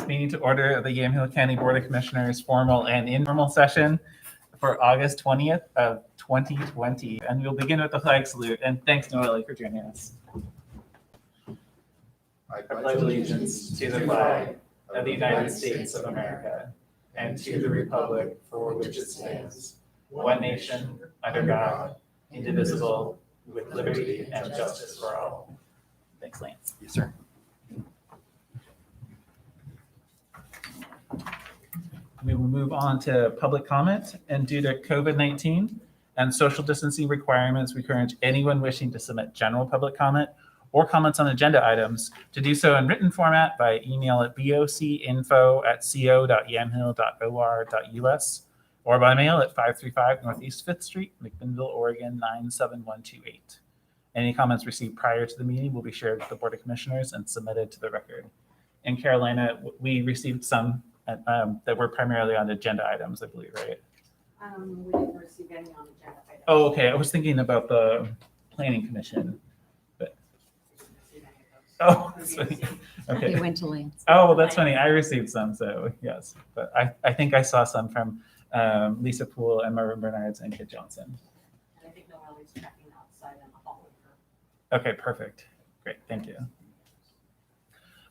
this meeting to order of the Yamhill County Board of Commissioners formal and informal session for August 20th of 2020. And we'll begin with the flag salute. And thanks, Noelle, for joining us. I pledge allegiance to the flag of the United States of America and to the republic for which it stands, one nation, under God, indivisible, with liberty and justice for all. Thanks, Lance. Yes, sir. We will move on to public comment, and due to COVID-19 and social distancing requirements, we encourage anyone wishing to submit general public comment or comments on agenda items to do so in written format by email at bocinfo@co.yamhill.or.us or by mail at 535 Northeast 5th Street, McMinnville, Oregon 97128. Any comments received prior to the meeting will be shared with the Board of Commissioners and submitted to the record. In Carolina, we received some that were primarily on agenda items, I believe, right? We didn't receive any on agenda items. Oh, okay. I was thinking about the Planning Commission. But oh, that's funny. Okay. They went to Lance. Oh, well, that's funny. I received some, so yes. But I think I saw some from Lisa Poole and Marvin Bernards and Kit Johnson. And I think Noelle's checking outside in the hallway. Okay, perfect. Great, thank you.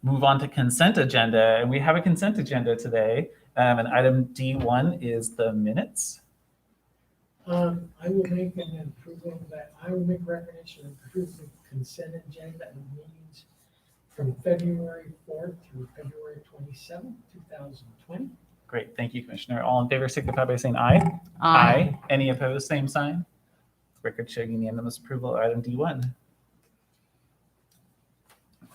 Move on to consent agenda, and we have a consent agenda today. And item D1 is the minutes. I will make an approval of that. I will make recognition and approve the consent agenda and meetings from February 4th through February 27th, 2020. Great, thank you, Commissioner. All in favor signify by saying aye. Aye. Any opposed, same sign. Record showing unanimous approval of item D1.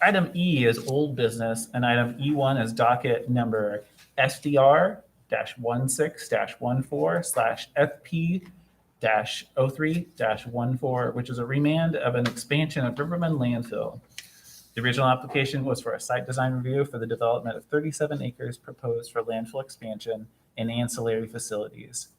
Item E is old business, and item E1 is docket number SDR-16-14/FP-03-14, which is a remand of an expansion of Riverman landfill. The original application was for a site design review for the development of 37 acres proposed for landfill expansion and ancillary facilities.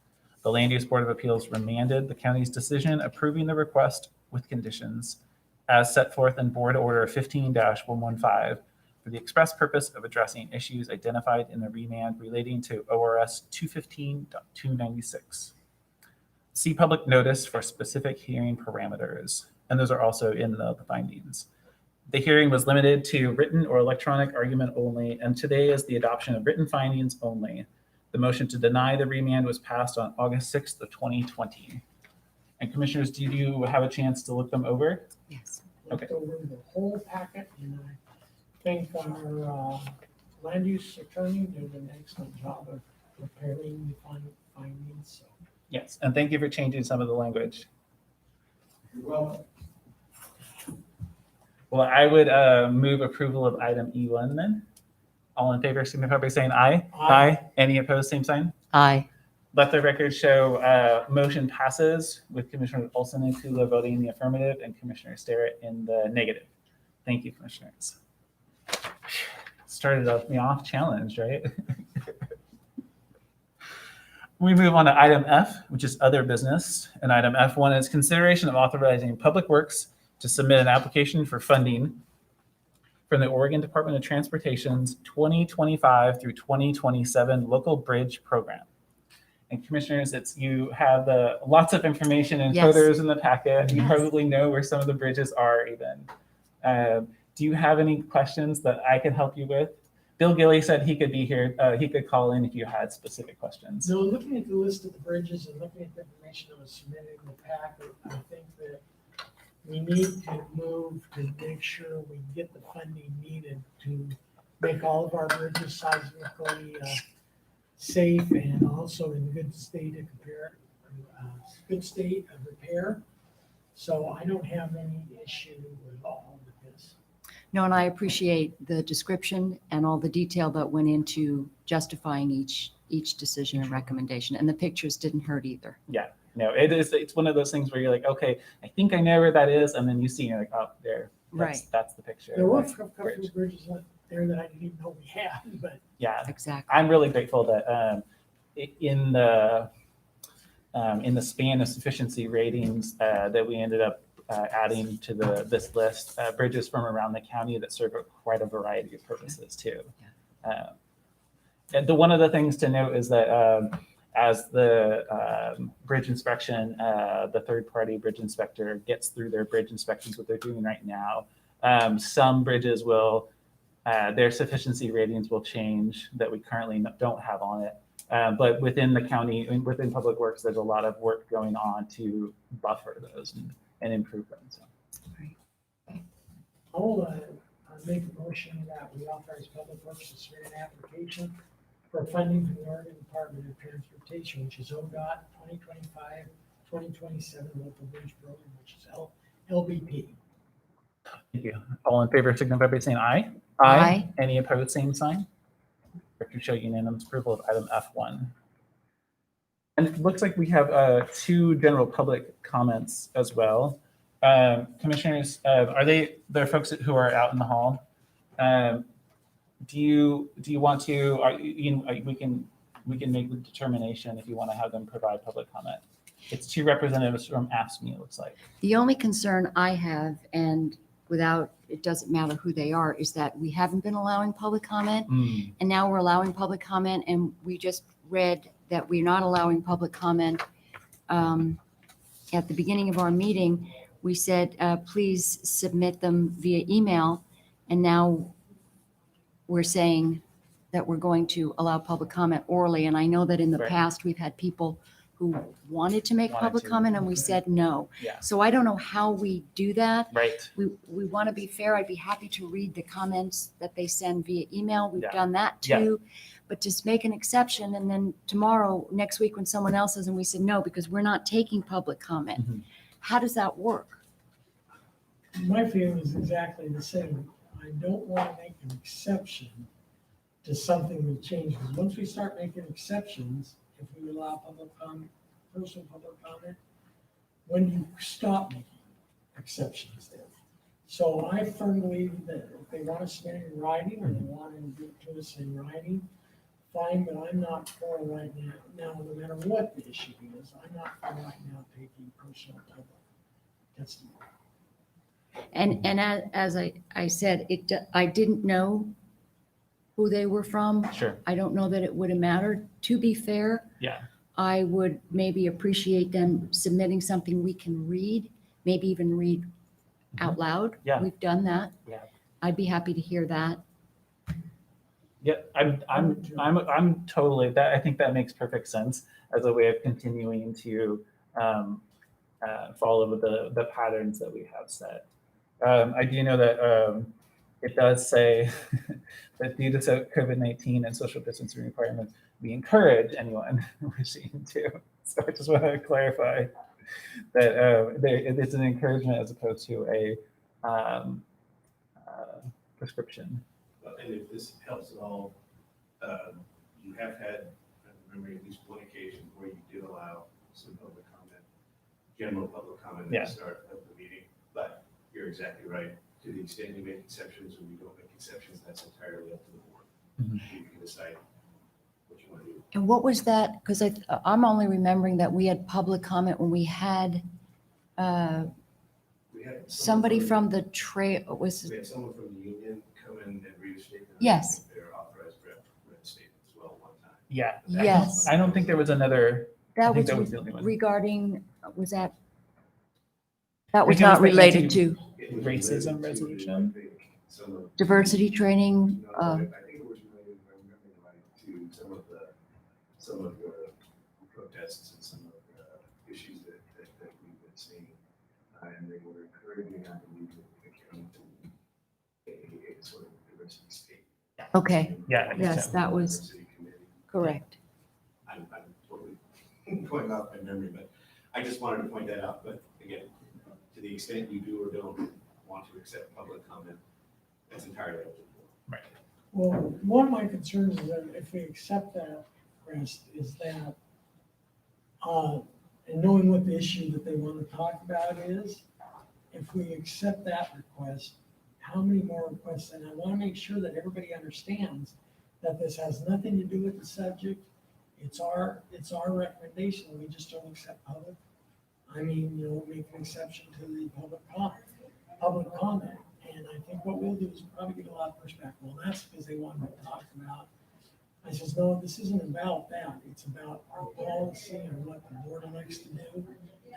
The Land Use Board of Appeals remanded the county's decision approving the request with conditions as set forth in Board Order 15-115 for the express purpose of addressing issues identified in the remand relating to ORS 215.296. See public notice for specific hearing parameters, and those are also in the findings. The hearing was limited to written or electronic argument only, and today is the adoption of written findings only. The motion to deny the remand was passed on August 6th of 2020. And Commissioners, do you have a chance to look them over? Yes. Looked over the whole packet, and I think our land use attorney did an excellent job of preparing the final findings. So. Yes, and thank you for changing some of the language. You're welcome. Well, I would move approval of item E1 then. All in favor signify by saying aye. Aye. Any opposed, same sign. Aye. Let the record show motion passes with Commissioner Olson and Kula voting in the affirmative and Commissioner Starrett in the negative. Thank you, Commissioners. Started me off challenged, right? We move on to item F, which is other business. And item F1 is consideration of authorizing Public Works to submit an application for funding from the Oregon Department of Transportation's 2025 through 2027 Local Bridge Program. And Commissioners, you have lots of information and Yes. photos in the packet. You Yes. probably know where some of the bridges are even. Do you have any questions that I can help you with? Bill Gilly said he could be here. He could call in if you had specific questions. So looking at the list of the bridges and looking at the information that was submitted in the packet, I think that we need to move to make sure we get the funding needed to make all of our bridges seismically safe and also in good state of repair. So I don't have any issue at all with this. No, and I appreciate the description and all the detail that went into justifying each decision and recommendation. And the pictures didn't hurt either. Yeah, no, it's one of those things where you're like, okay, I think I know where that is. And then you see, you're like, oh, there. That's the picture. There were a That's the couple bridge. of bridges up there that I didn't even know we had, but Yeah, Exactly. I'm really grateful that in the span of sufficiency ratings that we ended up adding to this list, bridges from around the county that serve quite a variety of purposes too. the one of the things to note is that as the bridge inspection, the third-party bridge inspector gets through their bridge inspections, what they're doing right now, some bridges will, their sufficiency ratings will change that we currently don't have on it. But within the county, within Public Works, there's a lot of work going on to buffer those and improve them. So. I'll make a motion that we authorize Public Works to submit an application for funding from the Oregon Department of Transportation, which is ODOT 2025-2027 local bridge program, which is LBP. Thank you. All in favor signify by saying aye. Aye. Any opposed, same sign. Record show unanimous approval of item F1. And it looks like we have 2 general public comments as well. Commissioners, are there folks who are out in the hall? Do you want to? We can make the determination if you want to have them provide public comment. It's 2 representatives from AFSCME, it looks like. The only concern I have, and it doesn't matter who they are, is that we haven't been allowing public comment, and now we're allowing public comment, and we just read that we're not allowing public comment. At the beginning of our meeting, we said, please submit them via email, and now we're saying that we're going to allow public comment orally, and I know that in the Right. past, we've had people who wanted to make Wanted public to. comment, and we said no. Yeah. So I don't know how we do that. Right. We want to be fair. I'd be happy to read the comments that they send via email. We've Yeah. done that Yeah. too. But just make an exception, and then tomorrow, next week, when someone else says, and we said no, because we're not taking public comment. Mhm. How does that work? My feeling is exactly the same. I don't want to make an exception to something we change, because once we start making exceptions, if we allow public comment, personal public comment, when do you stop making exceptions then? So I firmly believe that if they want to submit it in writing, or they want to do it to us in writing, fine, but I'm not for right now. Now, no matter what the issue is, I'm not for right now taking personal public testimony. And as I said, I didn't know who they were from. Sure. I don't know that it would have mattered. To be fair, Yeah. I would maybe appreciate them submitting something we can read, maybe even read out loud. Yeah. We've done that. Yeah. I'd be happy to hear that. Yeah, I'm totally that. I think that makes perfect sense as a way of continuing to follow the patterns that we have set. I do know that it does say that due to COVID-19 and social distancing requirements, we encourage anyone wishing to. So I just want to clarify that it's an encouragement as opposed to a prescription. And if this helps at all, you have had, I remember at least one occasion where you did allow some public comment, general public comment Yeah. at the start of the meeting. But you're exactly right. To the extent you make exceptions or you don't make exceptions, that's entirely up to the board. Mhm. You can decide what you want to do. And what was that? Because I'm only remembering that we had public comment when we had We had somebody from the was We had someone from the union come in and read a statement. Yes. Their authorized rep read a statement as well one time. Yeah. Yes. I don't think there was another. I that think was that was the only one. regarding, was that I was think it was not the related anti- to It was Racism related to, resolution? I think, some of diversity training? No, I think it was related, if I'm remembering right, to some of the protests and some of the issues that we've been seeing. And they were encouraging, I believe, the county to a sort of diversity state. Okay, Yeah, I think yes, so. that was Diversity committee. correct. I'm totally going off my memory, but I just wanted to point that out. But again, to the extent you do or don't want to accept public comment, that's entirely up to the board. Well, one of my concerns is that if we accept that request, is that, and knowing what the issue that they want to talk about is, if we accept that request, how many more requests? And I want to make sure that everybody understands that this has nothing to do with the subject. It's our recommendation. We just don't accept public. I mean, make an exception to the public comment. And I think what we'll do is probably get a lot of pushback. Well, that's because they wanted to talk about I says, no, this isn't about that. It's about our policy and what the board elects to do,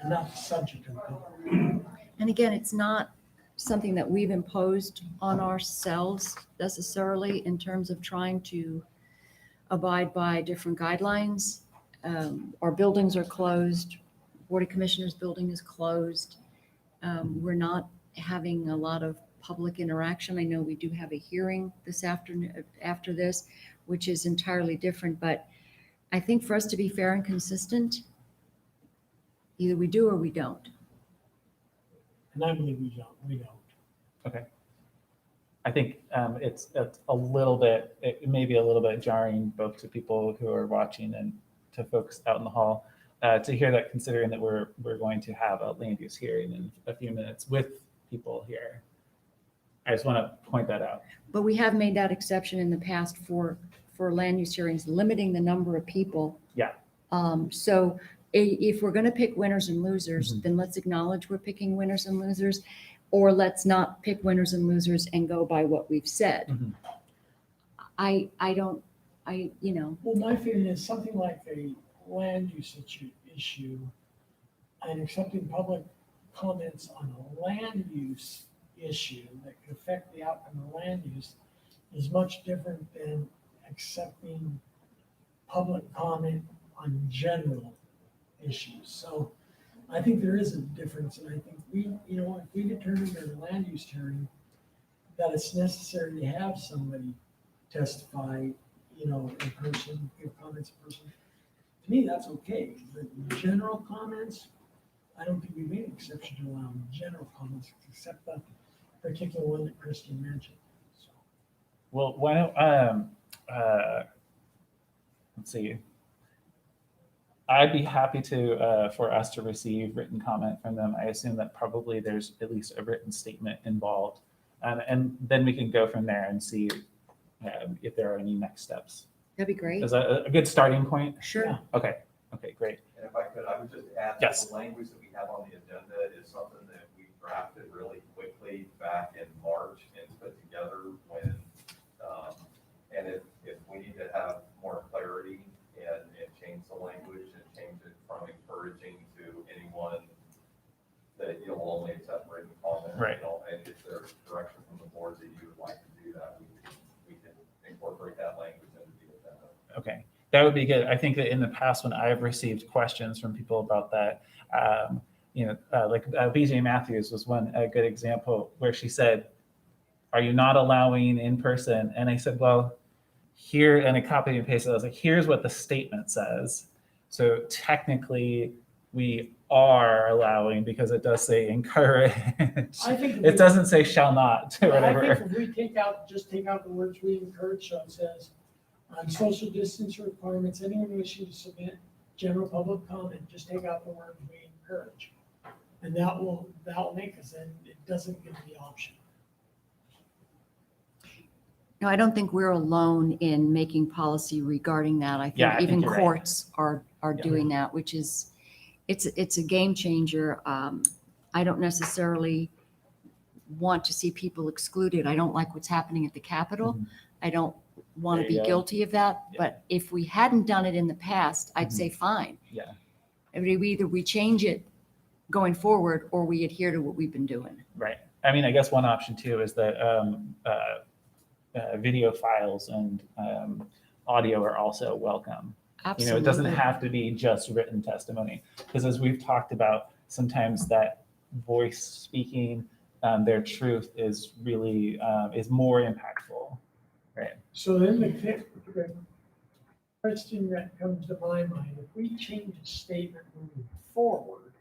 and not the subject of the public. And again, it's not something that we've imposed on ourselves necessarily in terms of trying to abide by different guidelines. Our buildings are closed. Board of Commissioners building is closed. We're not having a lot of public interaction. I know we do have a hearing this afternoon after this, which is entirely different, but I think for us to be fair and consistent, either we do or we don't. And I believe we don't. Okay. I think it's a little bit, it may be a little bit jarring both to people who are watching and to folks out in the hall to hear that, considering that we're going to have a land use hearing in a few minutes with people here. I just want to point that out. But we have made that exception in the past for land use hearings, limiting the number of people. Yeah. So if we're going to pick winners and losers, then let's acknowledge we're picking winners and losers, or let's not pick winners and losers and go by what we've said. Mhm. Well, my feeling is something like a land use issue and accepting public comments on a land use issue that could affect the outcome of land use is much different than accepting public comment on general issues. So I think there is a difference, and I think if we determine in a land use hearing that it's necessary to have somebody testify, in person, give comments in person, to me, that's okay. But general comments, I don't think we made an exception to allow general comments, except the particular one that Christian mentioned. So, Well, why don't, let's see. I'd be happy for us to receive written comment from them. I assume that probably there's at least a written statement involved. And then we can go from there and see if there are any next steps. That'd be great. Is that a good starting point? Sure. Yeah. Okay, great. And if I could, I would just add that Yes. the language that we have on the agenda is something that we drafted really quickly back in March and put together when, and if we need to have more clarity and change the language and change it from encouraging to anyone that you'll only accept written comment. Right. And if there's direction from the board that you would like to do that, we can incorporate that language into the agenda. Okay, that would be good. I think that in the past, when I've received questions from people about that, BJ Matthews was a good example where she said, "Are you not allowing in person?" And I said, "Well, here," and I copied and pasted. I was like, "Here's what the statement says." So technically, we are allowing because it does say encourage. I think It doesn't say shall not or I whatever. think if we take out the words we encourage, so it says, on social distance requirements, anyone wishing to submit general public comment, just take out the words we encourage. And that will make us, and it doesn't give the option. No, I don't think we're alone in making policy regarding that. I Yeah, I think think even you're right. courts are Yeah. doing that, which is, it's a game changer. I don't necessarily want to see people excluded. I don't like what's happening at the Capitol. Mhm. I don't want There to you be go. guilty of that. Yeah. But if we hadn't done it in the past, I'd Mhm. say fine. Yeah, I mean, either we change it going forward or we adhere to what we've been doing. right. I mean, I guess one option too is that video files and audio are also welcome. Absolutely. It doesn't have to be just written testimony, because as we've talked about, sometimes that voice speaking their truth is really is more impactful, right? So then the question that comes to my mind, if we change the statement moving forward,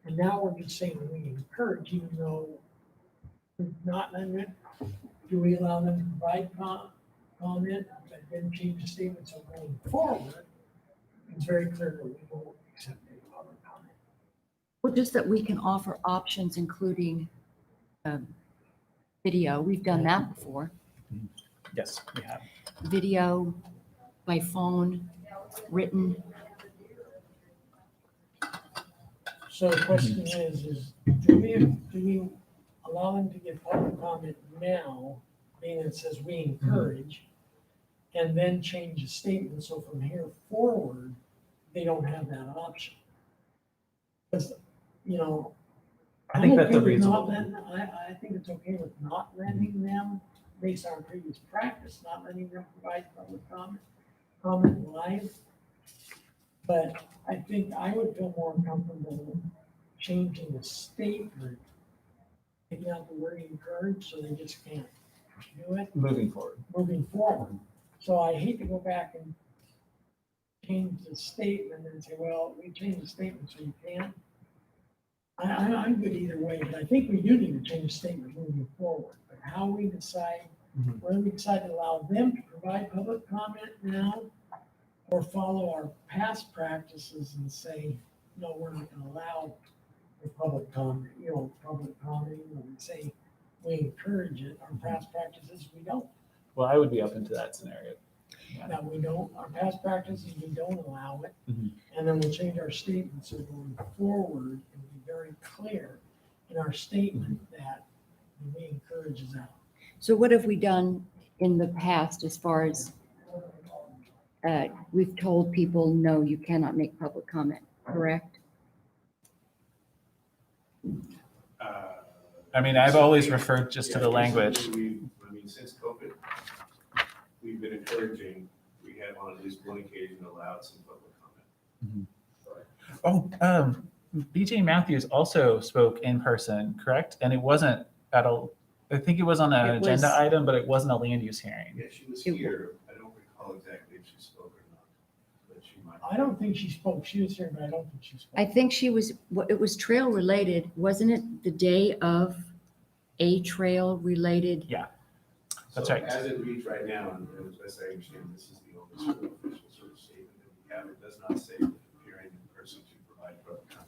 and now we're just saying we encourage, even though we've not done it, do we allow them to provide comment, but then change the statement so going forward, it's very clear that we won't accept any public comment. Well, just that we can offer options, including video. We've done that before. Yes, we have. Video, by phone, written. So the question is do we allow them to give public comment now, being it says we encourage, and then change the statement, so from here forward, they don't have that option. Because, I think I'm that's a okay with not reasonable. letting- I think it's okay with not letting them, based on previous practice, not letting them provide public comment live. But I think I would feel more comfortable changing the statement, taking out the word encourage, so they just can't do it Moving forward. moving forward. So I hate to go back and change the statement and say, well, we changed the statement, so you can't. I'm good either way, but I think we do need to change the statement moving forward. But how we decide, Mhm. whether we decide to allow them to provide public comment now, or follow our past practices and say, no, we're not gonna allow the public comment, public commenting, or we say, we encourage it, our past practices, we don't. Well, I would be open to that scenario. That we don't, our past practices, we don't allow it. Mhm. And then we'll change our statement, so going forward, and be very clear in our statement that we encourage that. So what have we done in the past as far as, we've told people, no, you cannot make public comment, correct? I mean, I've always referred just to the language. Since COVID, we've been encouraging, we have on at least one occasion allowed some public comment. Oh, BJ Matthews also spoke in person, correct? And it wasn't I think it was on an It agenda was- item, but it wasn't a land use hearing. Yeah, she was It- here. I don't recall exactly if she spoke or not, but she might. I don't think she spoke, she was here, but I don't think she spoke. I think it was trail related, wasn't it the day of a trail related? That's So right. As it reads right now, and as best I understand, this is the only sort of official sort of statement that we have. It does not say appearing in person to provide public comment.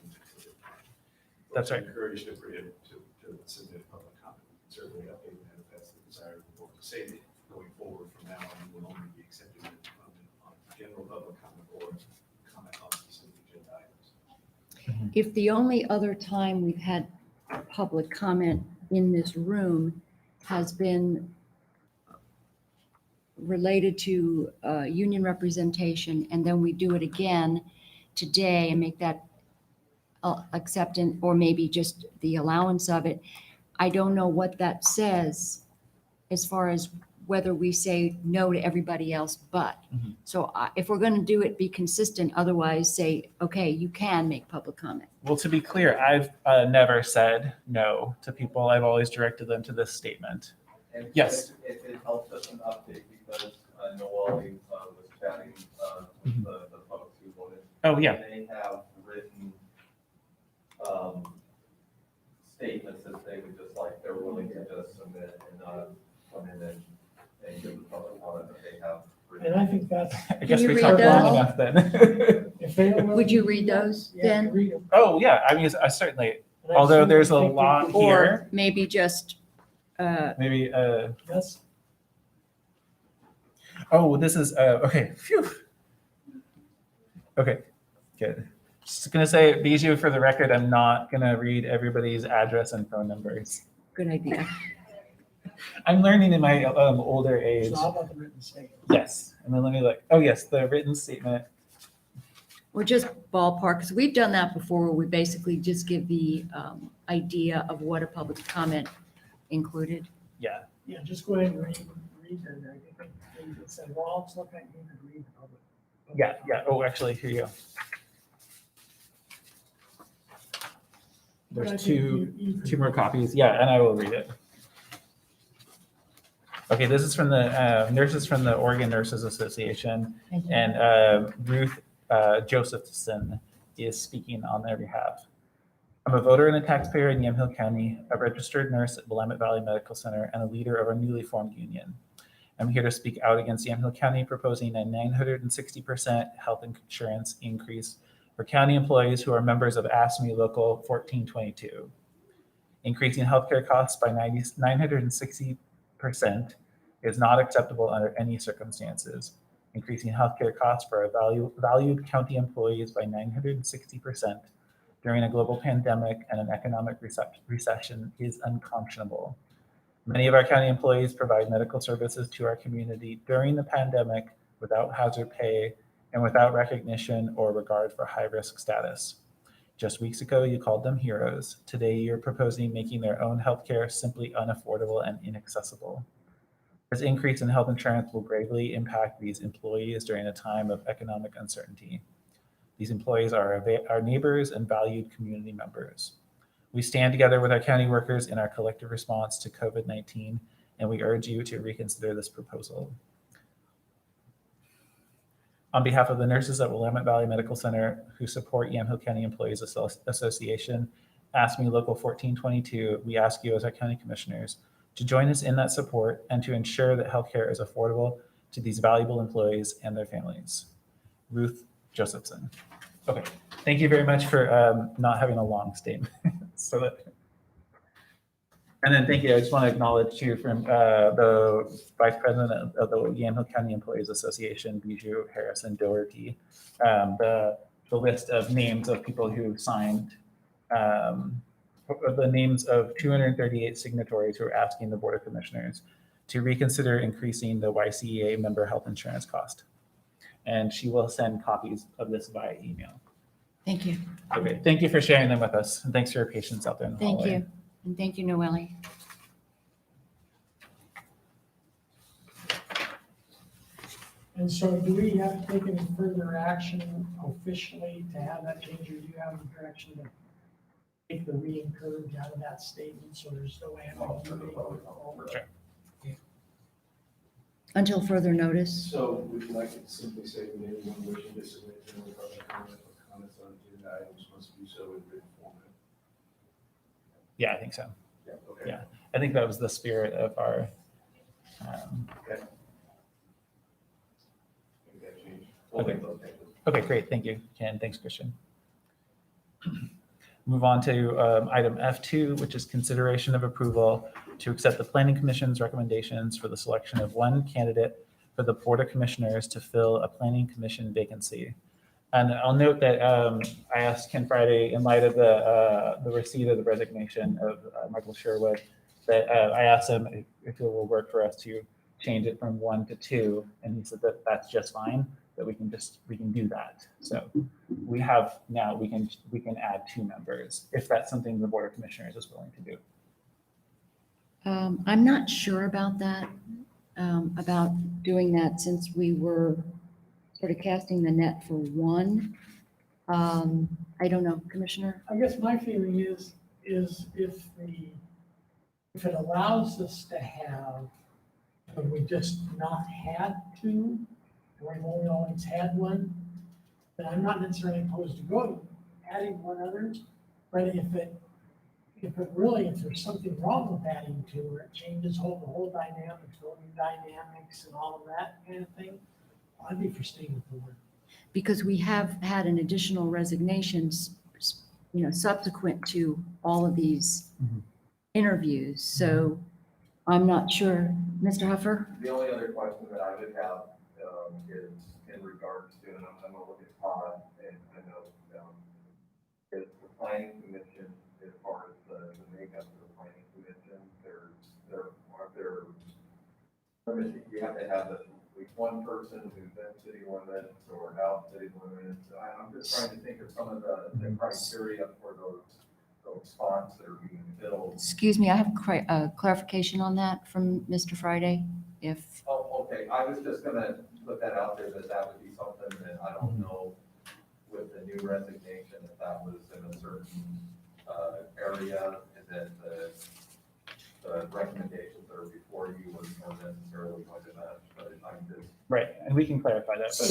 That's right. Encouraged to submit public comment. Certainly update that if that's the desire of the board to say that going forward from now on, you will only be accepting on general public comment or comment on specific agenda items. If the only other time we've had public comment in this room has been related to union representation, and then we do it again today and make that acceptance, or maybe just the allowance of it, I don't know what that says as far as whether we say no to everybody else but. Mhm. So if we're going to do it, be consistent, otherwise say, okay, you can make public comment. Well, to be clear, I've never said no to people. I've always directed them to this statement. And Yes. If it helps us an update, because Noel was chatting with the folks who wanted. Oh, yeah. They have written statements that they would just like, they're willing to just submit and not come in and give the public comment that they have And written. I think that's, I guess you we read talked long those? enough then. if they don't. Would you read those Yeah, then? read them. Oh, yeah. I mean, I certainly, And I although certainly there's a think we lot could- here. Or maybe just, Maybe, That's, oh, this is, okay. Phew. Okay, good. Just gonna say, Bijou, for the record, I'm not gonna read everybody's address and phone numbers. good idea. I'm learning in my older age. so how about the written statement? Yes, and then let me look. Oh, yes, the written statement. Or just ballpark, because we've done that before, where we basically just give the idea of what a public comment included. Yeah, Yeah, just go ahead and read and I think they said, well, let's look at you and read the public. yeah. Oh, actually, here you go. But I There's think two you- more copies. Yeah, and I will read it. Okay, this is from the nurses from the Oregon Nurses Association, and Ruth Josephson is speaking on their behalf. I'm a voter and a taxpayer in Yamhill County, a registered nurse at Willamette Valley Medical Center, and a leader of a newly formed union. I'm here to speak out against Yamhill County proposing a 960% health insurance increase for county employees who are members of ASME Local 1422. Increasing healthcare costs by 960% is not acceptable under any circumstances. Increasing healthcare costs for our valued county employees by 960% during a global pandemic and an economic recession is unconscionable. Many of our county employees provide medical services to our community during the pandemic without hazard pay and without recognition or regard for high-risk status. Just weeks ago, you called them heroes. Today, you're proposing making their own healthcare simply unaffordable and inaccessible. This increase in health insurance will gravely impact these employees during a time of economic uncertainty. These employees are our neighbors and valued community members. We stand together with our county workers in our collective response to COVID-19, and we urge you to reconsider this proposal. On behalf of the nurses at Willamette Valley Medical Center who support Yamhill County Employees Association, AFSCME Local 1422, we ask you as our county commissioners to join us in that support and to ensure that healthcare is affordable to these valuable employees and their families. Ruth Josephson. Okay, thank you very much for not having a long statement. And then thank you. I just want to acknowledge too from the Vice President of the Yamhill County Employees Association, Bijou Harrison Doherty, the list of names of people who signed, the names of 238 signatories who are asking the Board of Commissioners to reconsider increasing the YCEA member health insurance cost. And she will send copies of this via email. Thank you. Okay, tyour for sharing them with us. And thanks for your patience out there in the Thank hallway. you. And thank you, Noelle. And so do we have to take any further action officially to have that change, or do you have direction to take the re-encourage out of that statement so there's no ambiguity going forward? Sure. Until further notice. So would you like to simply say that anyone wishing to submit general public comment or comments on agenda items must do so in written format? Yeah, I think so. Yeah, okay. Yeah. I think that was the spirit of our, Okay. Make that change. Okay. Make those changes. okay, great. Thank you, Ken. Thanks, Christian. Move on to item F2, which is consideration of approval to accept the Planning Commission's recommendations for the selection of one candidate for the Board of Commissioners to fill a Planning Commission vacancy. And I'll note that I asked Ken Friday, in light of the receipt of the resignation of Michael Sherwood, that I asked him if it will work for us to change it from 1 to 2, and he said that that's just fine. That we can do that. So we have now we can add 2 members if that's something the Board of Commissioners is willing to do. I'm not sure about that, about doing that since we were sort of casting the net for 1. I don't know, Commissioner. I guess my feeling is if it allows us to have, and we just not had 2, we've only always had 1, then I'm not necessarily opposed to adding 1 other. But if there's something wrong with adding 2, or it changes the whole dynamics, voting dynamics and all of that kind of thing, I'd be for staying with the 1. Because we have had an additional resignations, subsequent to all of these interviews. So I'm not sure. Mr. Huffer? The only other question that I would have is in regards to, and I'm gonna look at Todd, and I know, is the planning commission, as far as the makeup of the planning commission, you have to have at least 1 person who's in city limits or out city limits. I'm just trying to think of some of the criteria for those spots that are being filled. Excuse me, I have clarification on that from Mr. Friday. If Oh, okay, I was just gonna put that out there, that would be something that I don't know with the new resignation, if that was in a certain area, and that the recommendations that are before you was not necessarily going to match, but I'm just. Right, and we can clarify that. But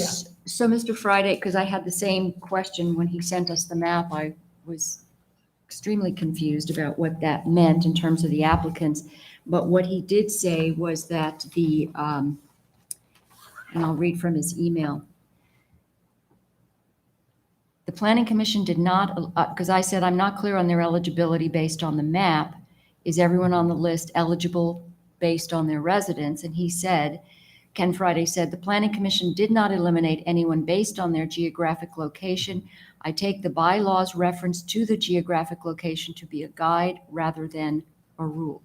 so, Mr. Friday, because I had the same question when he sent us the map, I was extremely confused about what that meant in terms of the applicants. But what he did say was that and I'll read from his email. The Planning Commission did not, because I said I'm not clear on their eligibility based on the map. Is everyone on the list eligible based on their residence? And he said, Ken Friday said, the Planning Commission did not eliminate anyone based on their geographic location. I take the bylaws reference to the geographic location to be a guide rather than a rule.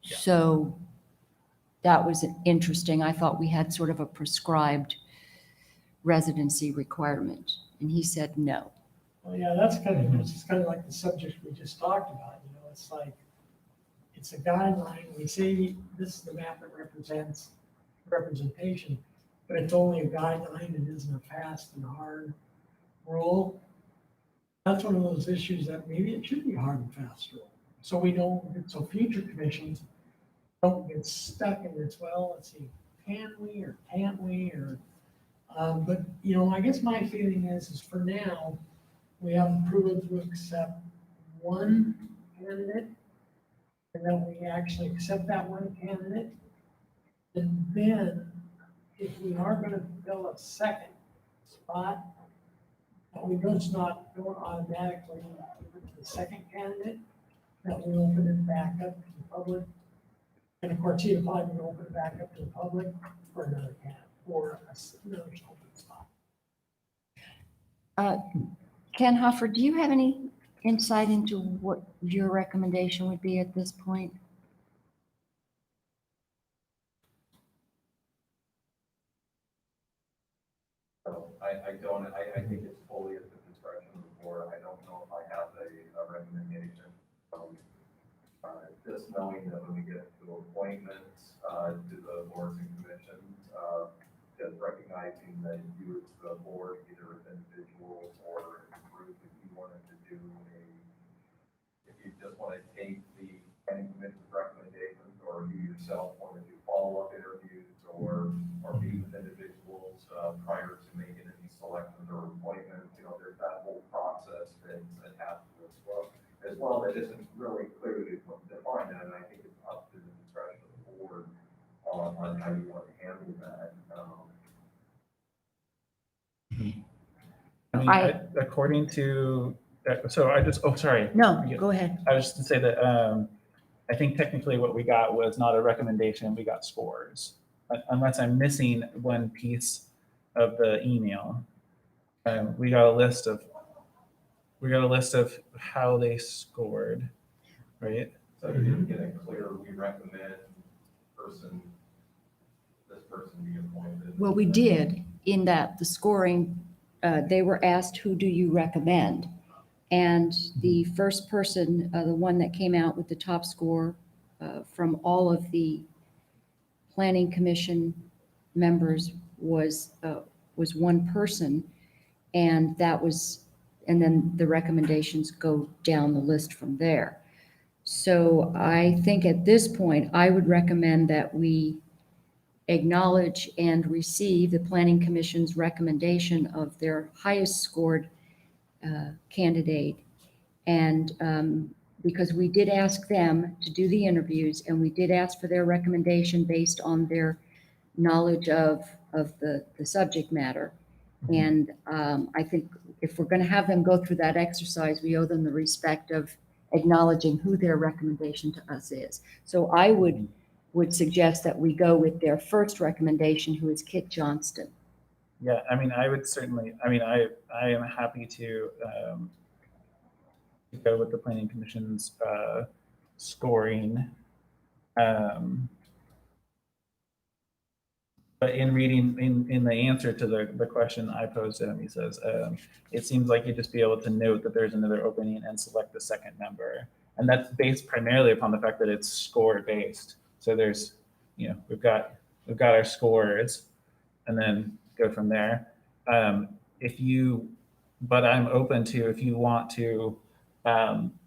Yeah. So that was interesting. I thought we had sort of a prescribed residency requirement, and he said no. Well, yeah, that's kind of, it's kind of like the subject we just talked about, it's like, it's a guideline, we say this is the map that represents representation, but it's only a guideline, it isn't a fast and hard rule. That's one of those issues that maybe it should be a hard and fast rule, so we don't, so future commissions don't get stuck in this, well, let's see, can we or can't we, or, but, I guess my feeling is for now, we have approval to accept one candidate, and then we actually accept that one candidate. And then, if we are gonna fill a second spot, that we just not go automatically to the second candidate, that we open it back up to the public. And of course, he'd probably open it back up to the public for another candidate, or another open spot. Ken Hoffer, do you have any insight into what your recommendation would be at this point? So I don't, I think it's fully at the discretion of the board. I don't know if I have a recommendation. Just knowing that when we get to appointments, to the boards and commissions, just recognizing that you as the board, either as individuals or as a group, if you wanted to do if you just want to take the planning commission's recommendations, or you yourself want to do follow-up interviews or meet with individuals prior to making any selections or appointments, there's that whole process that's attached to it as well that isn't really clearly defined, and I think it's up to the discretion of the board on how you want to handle that. I mean, according to, sorry. No, go ahead. I was just to say that I think technically what we got was not a recommendation, we got scores. Unless I'm missing one piece of the email. We got a list of how they scored, right? So you didn't get it clear, we recommend this person be appointed. Well, we did in that the scoring, they were asked, who do you recommend? And the first person, the one that came out with the top score from all of the planning commission members was one person. And and then the recommendations go down the list from there. So I think at this point, I would recommend that we acknowledge and receive the Planning Commission's recommendation of their highest scored candidate. And because we did ask them to do the interviews, and we did ask for their recommendation based on their knowledge of the subject matter. And I think if we're going to have them go through that exercise, we owe them the respect of acknowledging who their recommendation to us is. So I would suggest that we go with their first recommendation, who is Kit Johnston. Yeah, I mean, I would certainly, I am happy to go with the Planning Commission's scoring. But in reading, in the answer to the question I posed to him, he says, it seems like you'd just be able to note that there's another opening and select the second member. And that's based primarily upon the fact that it's score based. So there's, we've got our scores and then go from there. But I'm open to, if you want to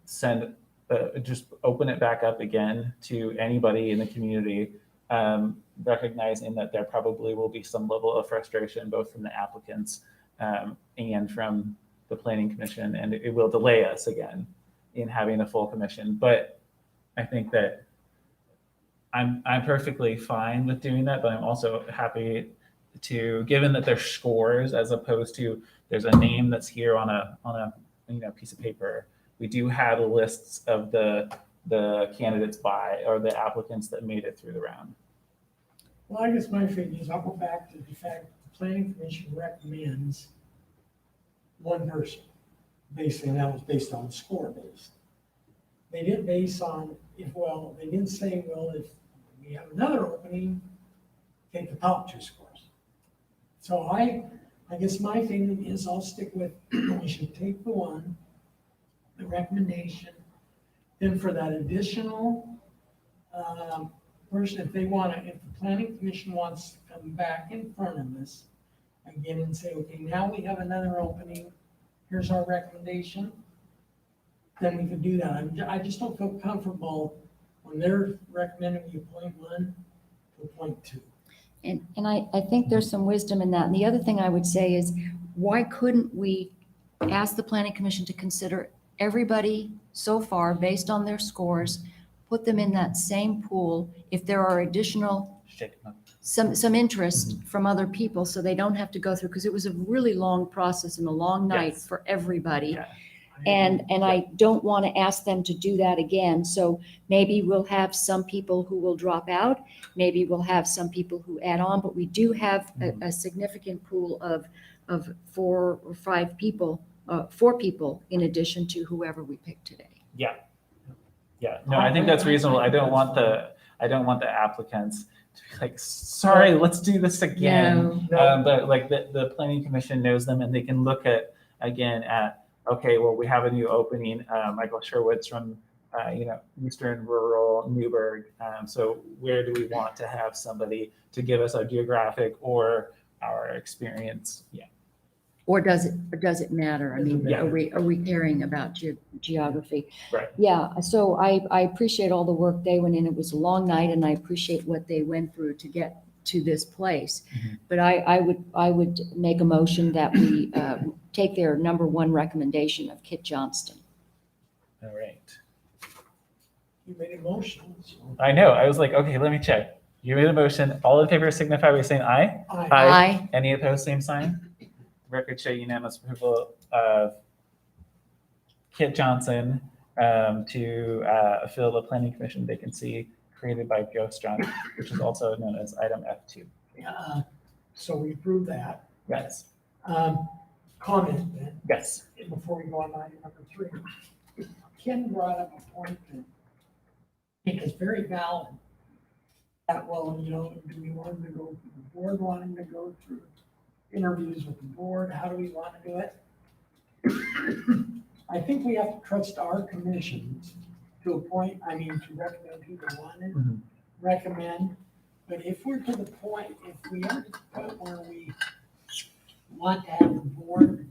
send, just open it back up again to anybody in the community, recognizing that there probably will be some level of frustration, both from the applicants and from the Planning Commission, and it will delay us again in having a full commission. But I think that I'm perfectly fine with doing that, but I'm also happy to, given that they're scores as opposed to there's a name that's here on a piece of paper. We do have lists of the candidates or the applicants that made it through the round. Well, I guess my feeling is I'll go back to the fact that the planning commission recommends one person. Basically, that was based on score based. They didn't base on well, they didn't say, well, if we have another opening, take the top 2 scores. So I guess my feeling is I'll stick with, we should take the recommendation. Then for that additional, person, if the planning commission wants to come back in front of us again and say, okay, now we have another opening, here's our recommendation, then we could do that. I just don't feel comfortable when they're recommending we appoint 1 to appoint 2. And I think there's some wisdom in that. And the other thing I would say is, why couldn't we ask the planning commission to consider everybody so far based on their scores, put them in that same pool if there are additional, Shake them up. some interest from other people, so they don't have to go through, because it was a really long process and a long night Yes. for everybody. Yeah. And I don't want to ask them to do that again. So maybe we'll have some people who will drop out. Maybe we'll have some people who add on, but we do have a significant pool of 4 or 5 people, 4 people in addition to whoever we pick today. Yeah. Yeah. No, I think that's reasonable. I don't want the applicants to be like, sorry, let's do this again. No. But like the planning commission knows them, and they can look at, okay, well, we have a new opening, Michael Sherwood's from, Eastern Rural Newburgh. So where do we want to have somebody to give us our geographic or our experience? Yeah. Or does it matter? I mean, Yeah. are we caring about geography? Right. Yeah, so I appreciate all the work they went in. It was a long night, and I appreciate what they went through to get to this place. Mhm. But I would make a motion that we take their number 1 recommendation of Kit Johnston. All right. You made a motion. So I know. I was like, okay, let me check. You made a motion. All in favor signify by saying aye. I, Aye. Any opposed, same sign. Record show unanimous approval of Kit Johnson to fill the planning commission vacancy created by Joe Strunk, which is also known as item F2. so we approved that. Yes. Comment then, Yes. before we go on item number 3. Ken brought up a point that I think is very valid. That, well, do we want him to go, the board want him to go through interviews with the board? How do we want to do it? I think we have to trust our commissions to recommend who they want to Mhm. recommend. But if we're to the point, if we are to the point where we want to have the board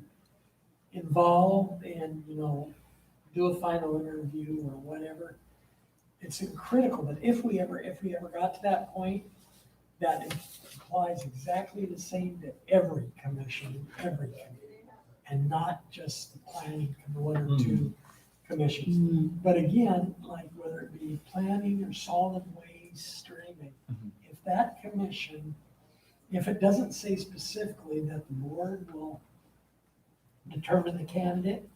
involved and, do a final interview or whatever, it's critical that if we ever got to that point, that it applies exactly the same to every commission, every committee, and not just the planning, 1 or 2 commissions. But again, like whether it be planning or solid waste or anything, Mhm. if that commission, if it doesn't say specifically that the board will determine the candidate,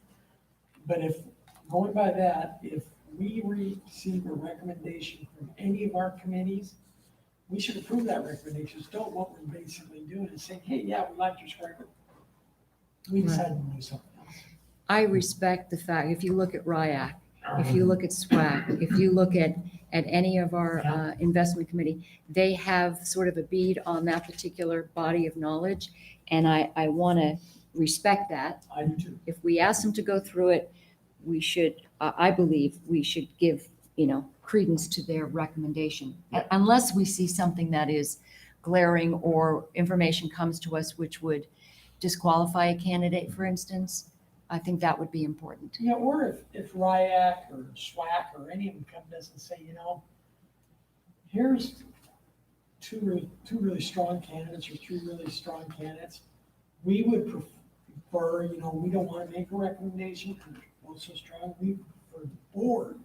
but if, going by that, if we receive a recommendation from any of our committees, we should approve that recommendation. So what we're basically doing is saying, hey, yeah, we like your record. We decided to do something else. I respect the fact, if you look at RIAC, if you look at SWAC, if you look at any of our investment committee, they have sort of a bead on that particular body of knowledge. And I want to respect that. I do too. If we ask them to go through it, we should, I believe we should give, credence to their recommendation. Unless we see something that is glaring or information comes to us which would disqualify a candidate, for instance, I think that would be important. Yeah, or if RIAC or SWAC or any of them come to us and say, here's two really strong candidates or 3 really strong candidates. We would prefer, we don't want to make a recommendation because we're both so strong. We prefer the board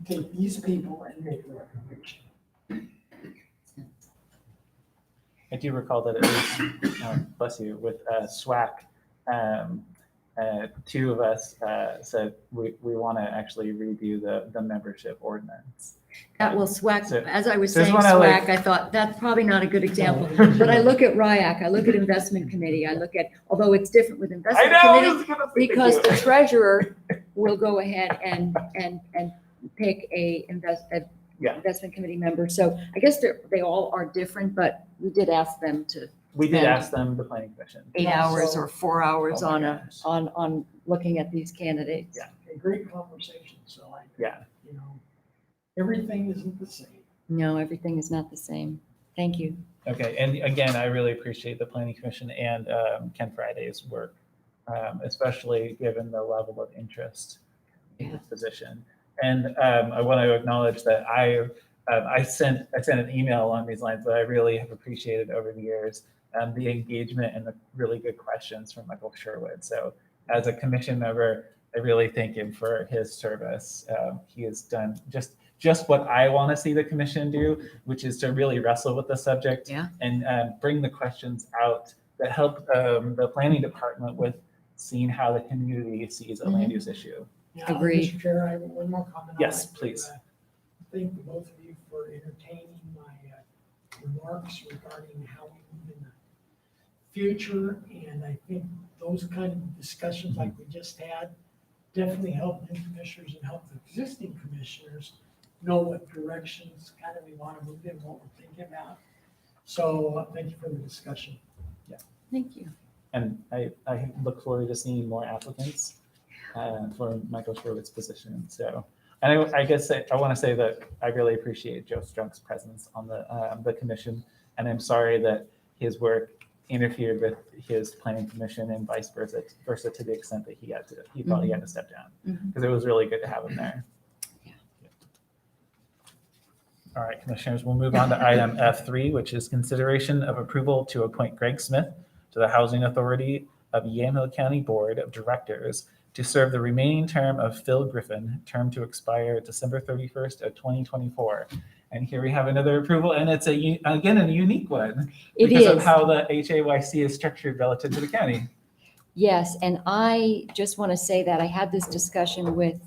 to take these people and make a recommendation. I do recall that at least, bless you, with SWAC, 2 of us said we want to actually redo the membership ordinance. That will SWAC, So, as I was just saying wanna, SWAC, I thought that's probably not a good example. But I look at RIAC, I look at investment committee, I look at, although it's different with I investment know. I committee, was gonna say because thank the you. treasurer will go ahead and pick a Yeah. investment committee member. So I guess they all are different, but we did ask them to We did spend ask them, the planning commission. 8 Yeah, hours so- or 4 hours Oh my on gosh. on looking at these candidates. Yeah. A great conversation, so Yeah. you know, everything isn't the same. No, everything is not the same. Thank you. Okay, and again, I really appreciate the planning commission and Ken Friday's work, especially given the level of interest in this position. And I want to acknowledge that I sent an email along these lines, but I really have appreciated over the years the engagement and the really good questions from Michael Sherwood. So as a commission member, I really thank him for his service. He has done just what I want to see the commission do, which is to really wrestle with the subject Yeah. and bring the questions out that help the planning department with seeing how the community sees a land use issue. Yeah, Agreed. Mr. Chair, I have one more comment. I'd Yes, like to, please. Thank the both of you for entertaining my remarks regarding how we move in the future. And I think those kind of discussions like we just had definitely help new commissioners and help the existing commissioners know what directions kind of we want to move in, what we're thinking about. So thank you for the discussion. Thank you. And I look forward to seeing more applicants for Michael Sherwood's position. So, and I guess I want to say that I really appreciate Joe Strunk's presence on the commission, and I'm sorry that his work interfered with his planning commission and vice versa to the extent that he felt he had to step down, Mhm. because it was really good to have him there. Yeah. All right, commissioners, we'll move on to item F3, which is consideration of approval to appoint Greg Smith to the Housing Authority of Yamhill County Board of Directors to serve the remaining term of Phil Griffin, term to expire December 31st of 2024. And here we have another approval, and it's again a unique one It because of is. how the HAYC is structured relative to the county. Yes, and I just want to say that I had this discussion with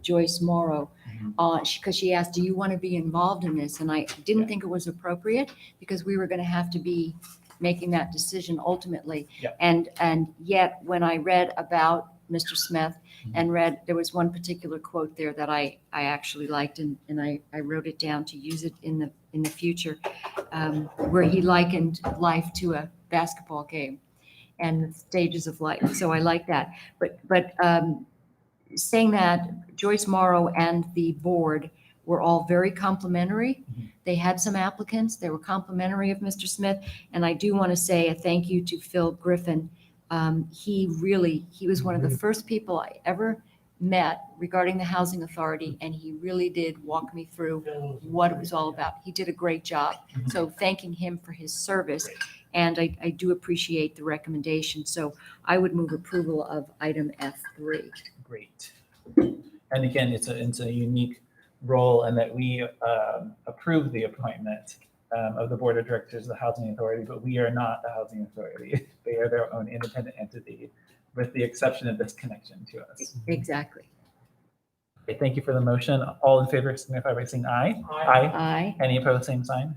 Joyce Morrow, because she asked, do you want to be involved in this? And I didn't Yeah. think it was appropriate because we were going to have to be making that decision ultimately. Yeah. And yet, when I read about Mr. Smith and there was one particular quote there that I actually liked, and I wrote it down to use it in the future, where he likened life to a basketball game and the stages of life. So I like that. But saying that, Joyce Morrow and the board were all very complimentary. Mhm. They had some applicants. They were complimentary of Mr. Smith. And I do want to say a thank you to Phil Griffin. He was one of the first people I ever met regarding the Housing Authority, and he really did walk me through what it was all about. He did a great job. So thanking him for his service. And I do appreciate the recommendation. So I would move approval of item F3. Great. And again, it's a unique role in that we approve the appointment of the Board of Directors of the Housing Authority, but we are not the Housing Authority. They are their own independent entity, with the exception of this connection to us. Exactly. Okay, thank you for the motion. All in favor signify by saying aye. Aye. Aye. Any opposed, same sign.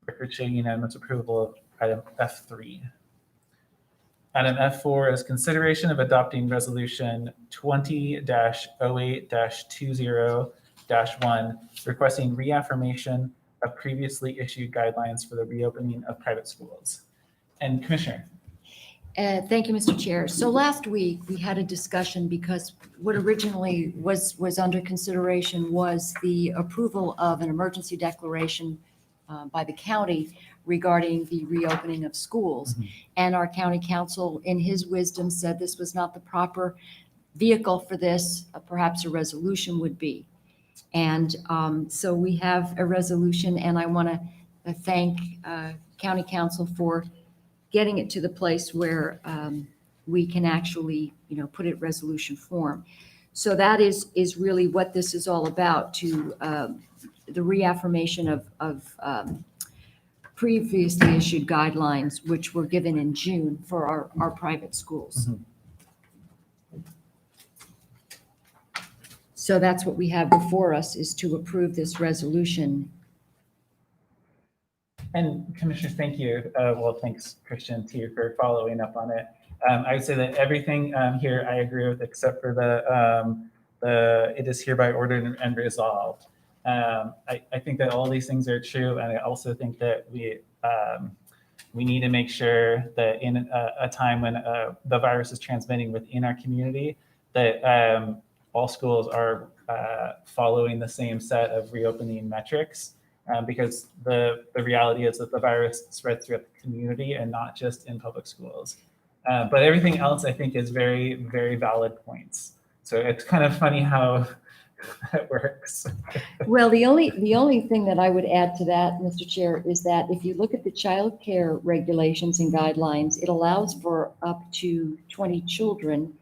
Record showing unanimous approval of item F3. Item F4 is consideration of adopting resolution 20-08-20-1, requesting reaffirmation of previously issued guidelines for the reopening of private schools. And Commissioner. Thank you, Mr. Chair. So last week, we had a discussion because what originally was under consideration was the approval of an emergency declaration by the county regarding the reopening of schools. Mhm. And our county council, in his wisdom, said this was not the proper vehicle for this. Perhaps a resolution would be. And so we have a resolution, and I want to thank county council for getting it to the place where we can actually, put it resolution form. So that is really what this is all about, to the reaffirmation of previously issued guidelines, which were given in June for our private schools. Mhm. So that's what we have before us, is to approve this resolution. And Commissioner, thank you. Well, thanks, Christian, to you for following up on it. I would say that everything here I agree with, except for it is hereby ordered and resolved. I think that all these things are true, and I also think that we need to make sure that in a time when the virus is transmitting within our community, that all schools are following the same set of reopening metrics, because the reality is that the virus spreads throughout the community and not just in public schools. But everything else, I think, is very, very valid points. So it's kind of funny how that works. Well, the only thing that I would add to that, Mr. Chair, is that if you look at the child care regulations and guidelines, it allows for up to 20 children.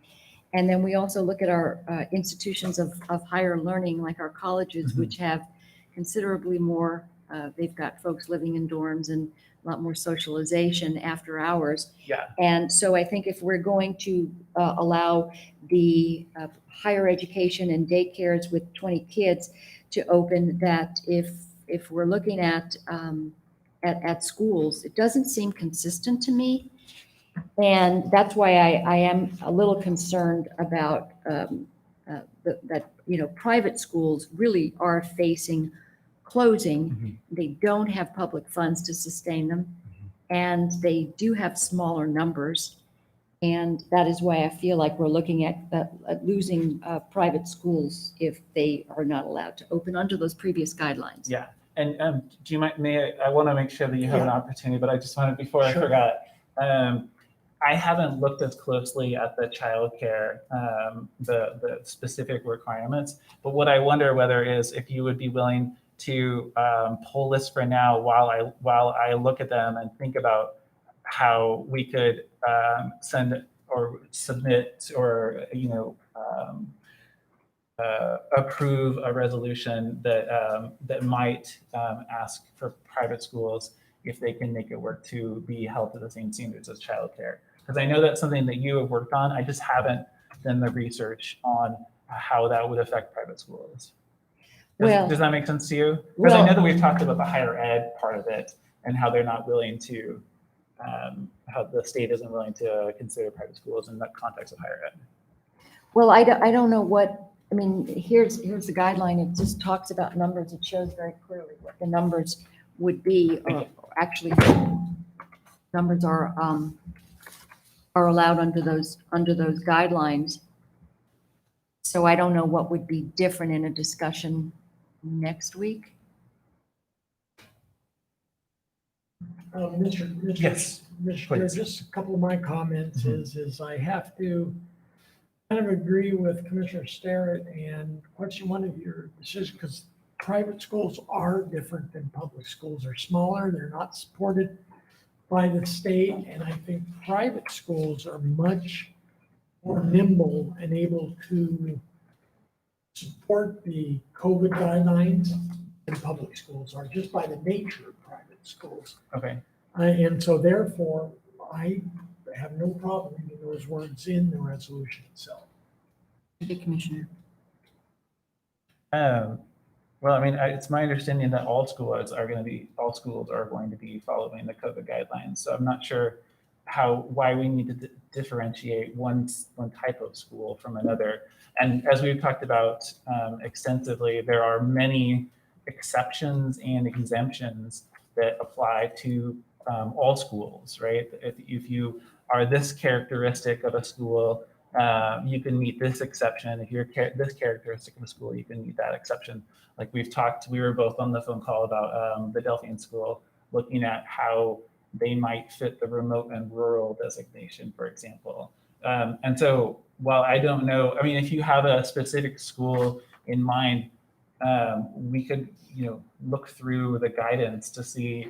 And then we also look at our institutions of higher learning, like our colleges, which have considerably more, they've got folks living in dorms and a lot more socialization after hours. Yeah. And so I think if we're going to allow the higher education and daycares with 20 kids to open, that if we're looking at schools, it doesn't seem consistent to me. And that's why I am a little concerned about that, private schools really are facing closing. They don't have public funds to sustain them, and they do have smaller numbers. And that is why I feel like we're looking at losing private schools if they are not allowed to open under those previous guidelines. Yeah. And do you mind, I want to make sure that you have an opportunity, but I just wanted, before I forgot, I haven't looked as closely at the childcare, the specific requirements, but what I wonder whether is if you would be willing to pull this for now while I look at them and think about how we could send or submit or approve a resolution that might ask for private schools, if they can make it work, to be held to the same standards as childcare. Because I know that's something that you have worked on. I just haven't done the research on how that would affect private schools. Does that make sense to you? Because I know that we've talked about the higher ed part of it and how they're not willing to, how the state isn't willing to consider private schools in the context of higher ed. Well, I don't know what, I mean, here's the guideline. It just talks about numbers. It shows very clearly what the numbers would be, or actually numbers are allowed under those guidelines. So I don't know what would be different in a discussion next week. Yes, Mr. please. Chair, just a couple of my comments is I have to kind of agree with Commissioner Starrett and question one of your decisions, because private schools are different than public schools. They're smaller, they're not supported by the state, and I think private schools are much more nimble and able to support the COVID guidelines than public schools are, just by the nature of private schools. Okay. And so therefore, I have no problem reading those words in the resolution itself. The Commissioner. Well, I mean, it's my understanding that all schools are going to be following the COVID guidelines. So I'm not sure why we need to differentiate one type of school from another. And as we've talked about extensively, there are many exceptions and exemptions that apply to all schools, right? If you are this characteristic of a school, you can meet this exception. If you're this characteristic of a school, you can meet that exception. Like we were both on the phone call about the Delphian School, looking at how they might fit the remote and rural designation, for example. And so while I don't know, I mean, if you have a specific school in mind, we could, look through the guidance to see,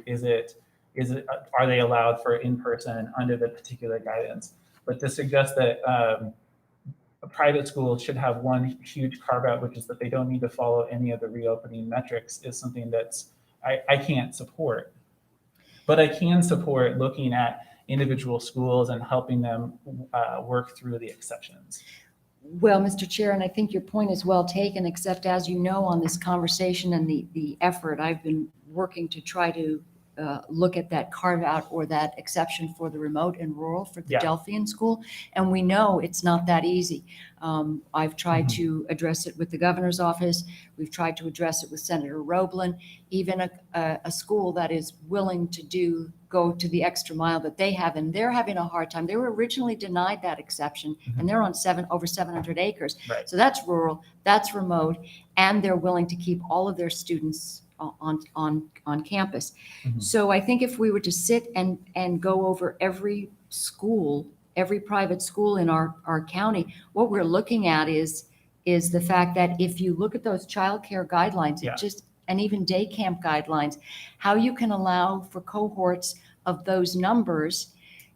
are they allowed for in-person under the particular guidance? But to suggest that a private school should have one huge carve out, which is that they don't need to follow any of the reopening metrics, is something that's I can't support. But I can support looking at individual schools and helping them work through the exceptions. Well, Mr. Chair, and I think your point is well taken, except as you know, on this conversation and the effort, I've been working to try to look at that carve out or that exception for the remote and rural for the Yeah. Delphian school. And we know it's not that easy. I've tried Mhm. to address it with the governor's office. We've tried to address it with Senator Roblin, even a school that is willing to go to the extra mile that they have, and they're having a hard time. They were originally denied that exception, and they're on over 700 acres. Right. So that's rural, that's remote, and they're willing to keep all of their students on campus. Mhm. So I think if we were to sit and go over every school, every private school in our county, what we're looking at is the fact that if you look at those childcare guidelines, Yeah. and even day camp guidelines, how you can allow for cohorts of those numbers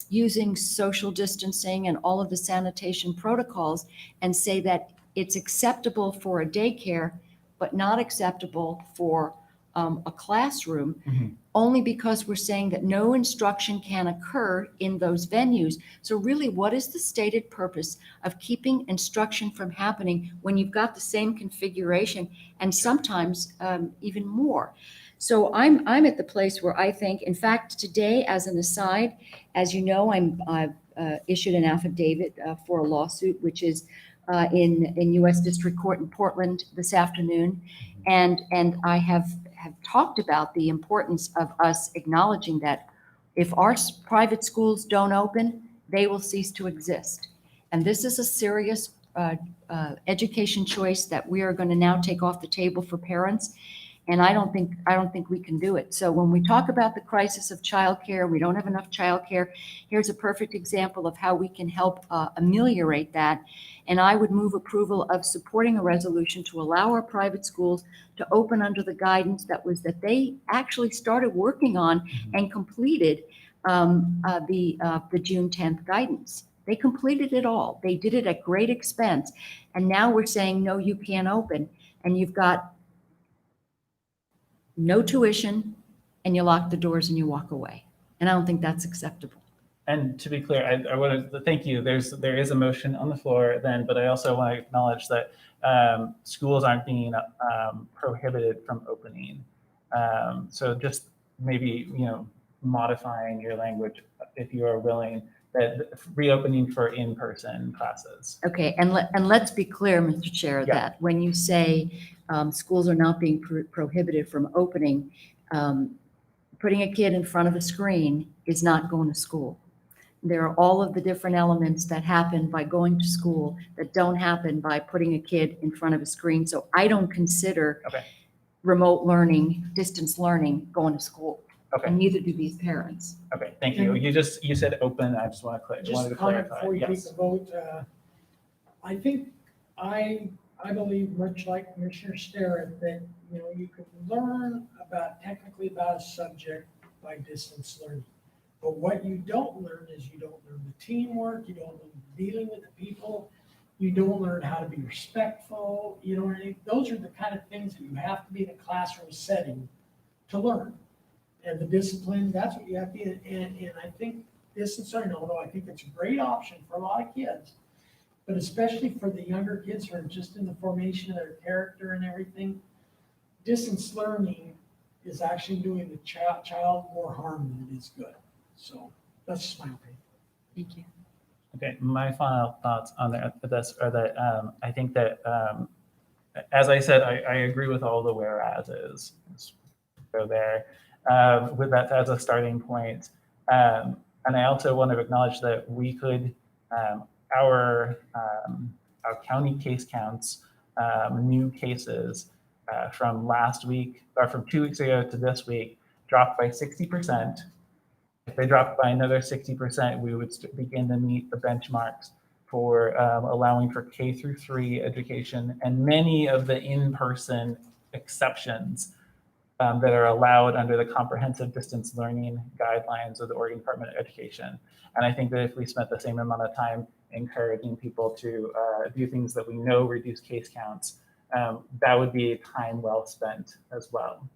using social distancing and all of the sanitation protocols, and say that it's acceptable for a daycare, but not acceptable for a classroom, Mhm. only because we're saying that no instruction can occur in those venues. So really, what is the stated purpose of keeping instruction from happening when you've got the same configuration and sometimes even more? So I'm at the place where I think, in fact, today, as an aside, as you know, I've issued an affidavit for a lawsuit, which is in U.S. District Court in Portland this afternoon, and I have talked about the importance of us acknowledging that if our private schools don't open, they will cease to exist. And this is a serious education choice that we are going to now take off the table for parents. And I don't think we can do it. So when we talk about the crisis of childcare, we don't have enough childcare. Here's a perfect example of how we can help ameliorate that. And I would move approval of supporting a resolution to allow our private schools to open under the guidance that they actually started working on and completed the June 10th guidance. They completed it all. They did it at great expense. And now we're saying, no, you can't open. And you've got no tuition, and you lock the doors and you walk away. And I don't think that's acceptable. And to be clear, I want to thank you. There is a motion on the floor then, but I also want to acknowledge that schools aren't being prohibited from opening. So just maybe, modifying your language if you are willing, that reopening for in-person classes. Okay, and let's be clear, Mr. Chair, Yeah. that when you say schools are not being prohibited from opening, putting a kid in front of a screen is not going to school. There are all of the different elements that happen by going to school that don't happen by putting a kid in front of a screen. So I don't consider Okay. remote learning, distance learning, going to school. Okay. And neither do these parents. Okay. Thank you. You said open. I just want to Just wanted a to comment clarify. before you take Yes. the vote. I think, I believe, much like Commissioner Starrett, that, you can learn technically about a subject by distance learning. But what you don't learn is you don't learn the teamwork, you don't learn dealing with the people, you don't learn how to be respectful, those are the kind of things that you have to be in a classroom setting to learn. And the discipline, that's what you have to be. And I think distance learning, although I think it's a great option for a lot of kids, but especially for the younger kids who are just in the formation of their character and everything, distance learning is actually doing the child more harm than it is good. So that's just my opinion. Thank you. Okay, my final thoughts on this are that I think that, as I said, I agree with all the whereases. Let's go there with that as a starting point. And I also want to acknowledge that we could, our county case counts, new cases from last week, or from 2 weeks ago to this week, dropped by 60%. If they dropped by another 60%, we would begin to meet the benchmarks for allowing for K through 3 education and many of the in-person exceptions that are allowed under the comprehensive distance learning guidelines of the Oregon Department of Education. And I think that if we spent the same amount of time encouraging people to do things that we know reduce case counts, that would be time well spent as well.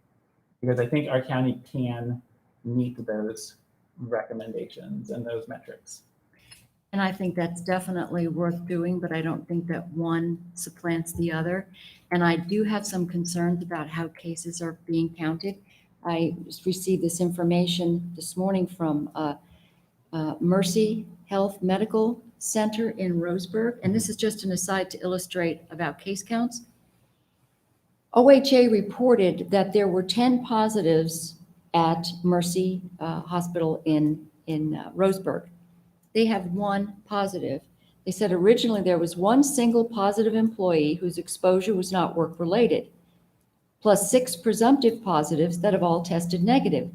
Because I think our county can meet those recommendations and those metrics. And I think that's definitely worth doing, but I don't think that one supplants the other. And I do have some concerns about how cases are being counted. I just received this information this morning from Mercy Health Medical Center in Roseburg, and this is just an aside to illustrate about case counts. OHA reported that there were 10 positives at Mercy Hospital in Roseburg. They have 1 positive. They said originally there was 1 single positive employee whose exposure was not work-related, plus 6 presumptive positives that have all tested negative.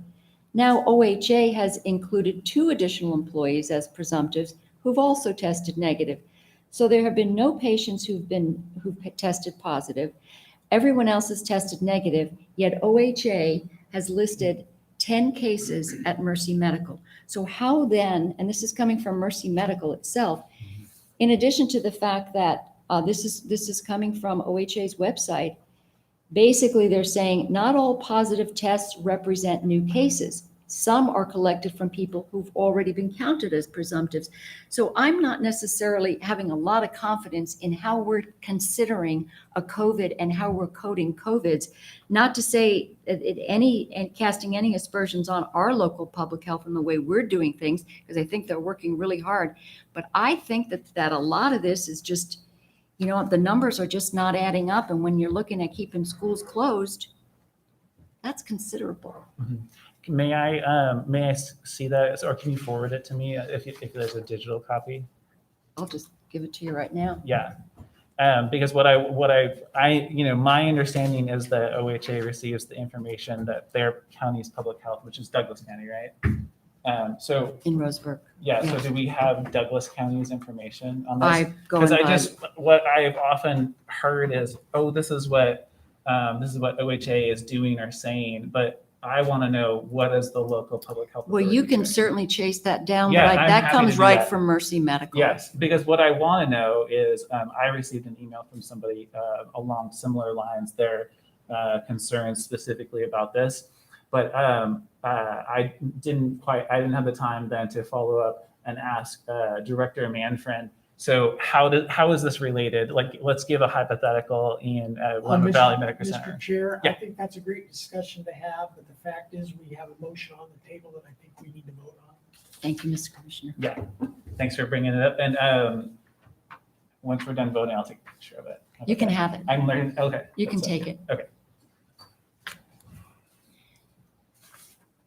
Now OHA has included 2 additional employees as presumptives who've also tested negative. So there have been no patients who've tested positive. Everyone else has tested negative, yet OHA has listed 10 cases at Mercy Medical. So how then, and this is coming from Mercy Medical itself, in addition to the fact that this is coming from OHA's website, basically they're saying not all positive tests represent new cases. Some are collected from people who've already been counted as presumptives. So I'm not necessarily having a lot of confidence in how we're considering a COVID and how we're coding COVIDs. Not to say and casting any aspersions on our local public health and the way we're doing things, because I think they're working really hard. But I think that a lot of this is just, the numbers are just not adding up. And when you're looking at keeping schools closed, that's considerable. May I see that, or can you forward it to me if there's a digital copy? I'll just give it to you right now. Yeah, because my understanding is that OHA receives the information that their county's public health, which is Douglas County, right? So In Roseburg. yeah, so Yeah. do we have Douglas County's information on this? I go and Because what I've often heard is, this is what OHA is doing or saying, but I want to know what is the local public health. Well, you authority can doing. certainly chase that down, Yeah, but I'm that happy to comes do right that. from Mercy Medical. Yes, because what I want to know is, I received an email from somebody along similar lines, their concerns specifically about this, but I didn't have the time then to follow up and ask Director Manfred. So how is this related? Like, let's give a hypothetical in Willamette Valley Medical Center. Mr. Chair, Yeah. I think that's a great discussion to have, but the fact is we have a motion on the table that I think we need to vote on. Thank you, Mr. Commissioner. Yeah, thanks for bringing it up. And once we're done voting, I'll take a picture of it. How about You can that? have it. I'm learning. Okay. You can that's take it. Okay.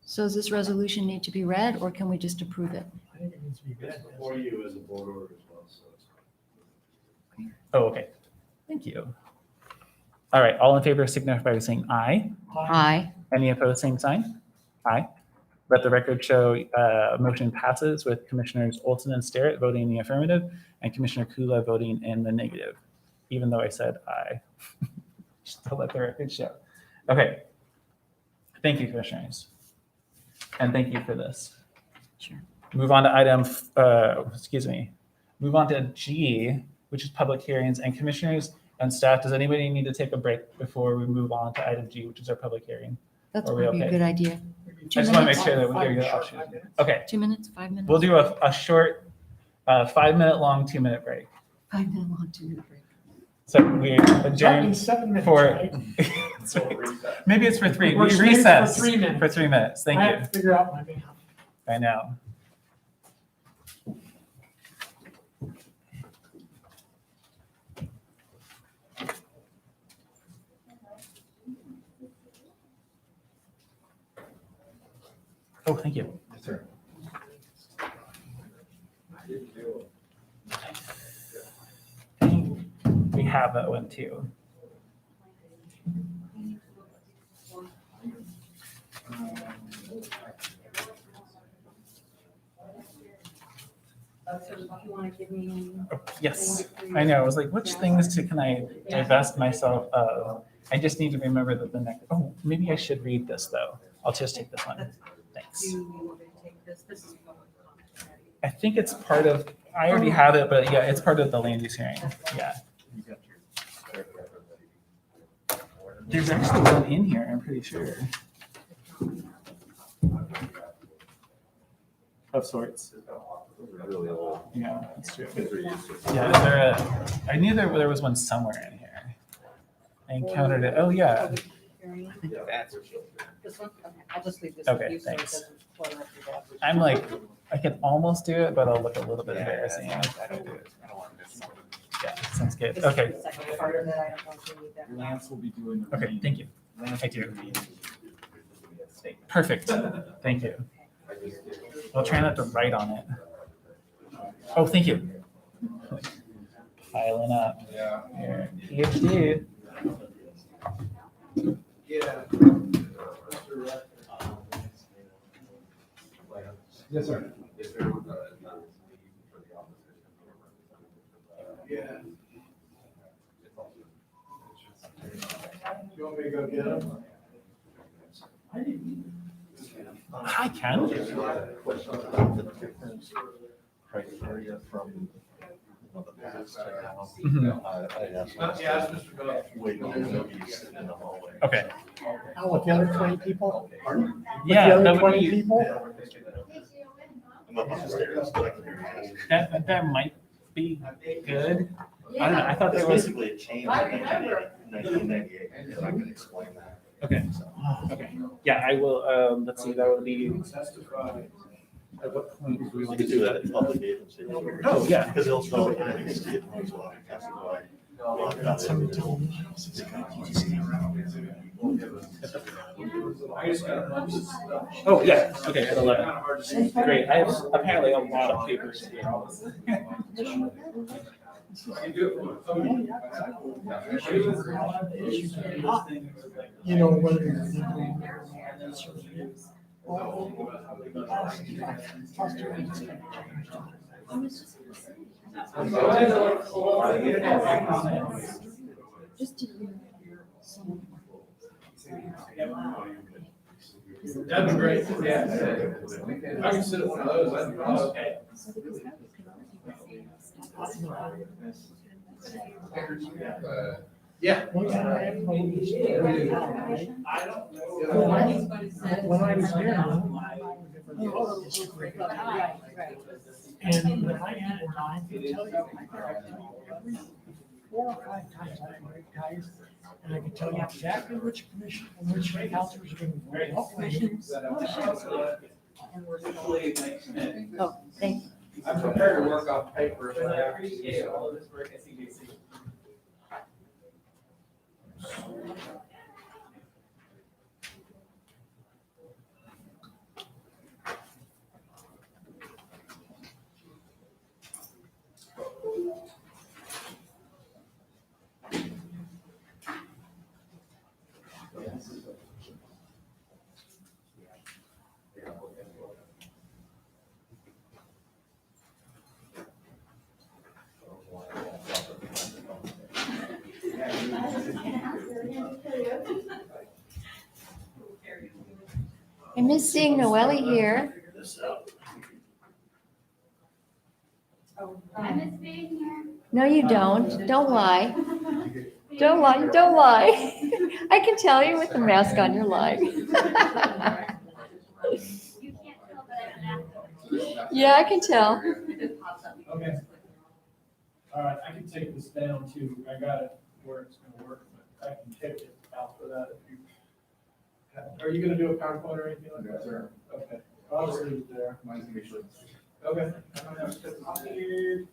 So does this resolution need to be read, or can we just approve it? I think it needs to be It's read. before you as a board order as well, so it's. Oh, okay. Thank you. All right. All in favor signify by saying aye. Aye. Any opposed, same sign? Aye. Let the record show motion passes with Commissioners Olson and Sterrett voting in the affirmative and Commissioner Kula voting in the negative, even though I said aye. Just to let the record show. Okay. Thank you, Commissioners. And thank you for this. Sure. Move on to move on to G, which is public hearings. And Commissioners and staff, does anybody need to take a break before we move on to item G, which is our public hearing? That's Are we probably a okay? good idea. I just want to make sure that we Five give you the short option. 5 minutes. Okay, 2 minutes, 5 minutes? we'll do a short 5-minute long 2-minute break. 5 minute long, 2 minute break. So we That adjourn means 7 minutes, for, right? maybe it's for 3. We Works maybe for recess 3 minutes. for 3 minutes. Thank I you. have to figure out my math. I know. Oh, thank you. Yes, sir. We have that one too. So if you want to give me. Oh, yes, I know. I was like, which things can I divest myself of? I just need to remember that the next, maybe I should read this though. I'll just take this one. Thanks. Do you want me to take this? This is public comment, right? I think it's part of, I already have it, but yeah, it's part of the land use hearing. Yeah. There's actually one in here, I'm pretty sure. Of sorts. Really old. Yeah, that's true. Kids are used to it. Yeah, is there I knew there was one somewhere in here. I encountered it. Oh, yeah. Public hearing. Yeah, that's for sure. This one? Okay, I'll just leave this Okay, with you so it thanks. doesn't clutter up your desk. I'm like, I can almost do it, but I'll look a little bit embarrassing. I don't do it. I don't want to miss something. Yeah, sounds good. This is Okay, the second part of it, I don't know if you need that. Lance will be doing the. okay, thank you. Lance I will do. be doing the statement. Perfect. Thank you. I'll try not to write on it. Oh, thank you. Piling up. Yeah. Here, PhD. Yeah. Yes, sir. Yeah. You want me to go get them? Hi, Ken. Question about the different criteria from the past to now. Mhm. I asked. Yes, Mr. Bell. Wait, he's sitting in the hallway. Okay. Oh, with the other 20 people? With Yeah, the other that would 20 be, people? I'm up on the stairs, but I can hear you guys. that might be good. I don't know, I thought It's there was, basically a change in 1998, and I can explain that. okay, okay. Yeah, I will, let's see, that would be, Testify. at what point do we You want could to do do that that? in public agency. Oh, yeah. Because they'll know that it's the as well. That's why. That's something to hold. I just got a bunch of stuff. Oh, yeah, okay, at 11. Kind of hard to see. Great, I have apparently a lot of papers here. You do it from a phone. You know, whether you're. That'd be great, yeah. I can sit at one of those, that'd be awesome. Yeah. When I was there. And when I had time to tell you, every 4 or 5 times I break ties, and I can tell you exactly which commission, which counselors are going to vote what way. Oh, thank you. I'm prepared to work off paper. But I appreciate all of this work at CDC. I miss seeing Noelle here. I miss being here. No, you don't. Don't lie. Don't lie. Don't lie. I can tell you with the mask on, you're lying. You can't tell that I'm an actor. Yeah, I can tell. Okay. All right, I can take this down too. I got it where it's gonna work, but I can take it out for that if you. Are you gonna do a PowerPoint or anything like that? Yes, sir. Okay, I'll just leave it there. Mine's gonna be short. Okay. I don't have to cut this here.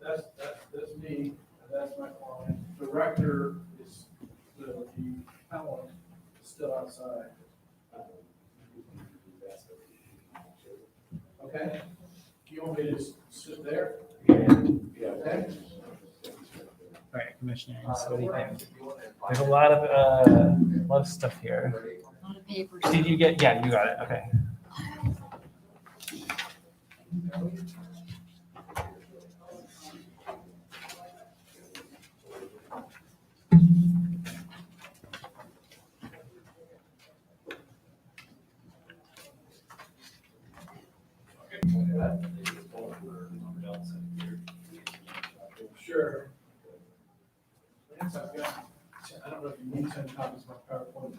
That's me, that's my client. The director is, the appellant is still outside. Okay? You want me to just sit there? Okay? All right, commissioners, what do you think? There's a lot of stuff here. A lot of papers. Did you get, yeah, you got it, okay. Sure. Lance, I've got, I don't know if you need 10 copies of my PowerPoint,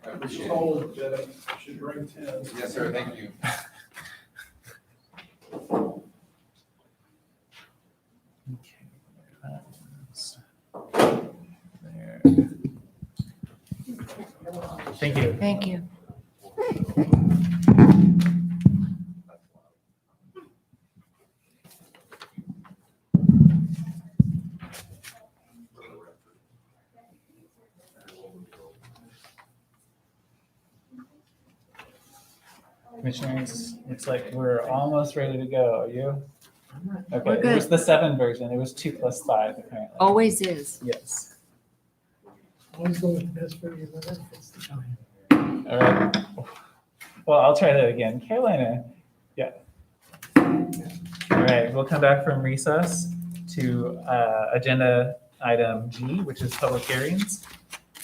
but I was told that I should bring 10. Yes, sir, thank you. Okay. Thank you. Thank you. Commissioners, looks like we're almost ready to go. Are you? Okay, We're it was good. the 7 version. It was 2 plus 5 apparently. Always is. Yes. Always go with the best version of it, fits the time. All right. Well, I'll try that again. Carolina. Yeah. All right, we'll come back from recess to agenda item G, which is public hearings.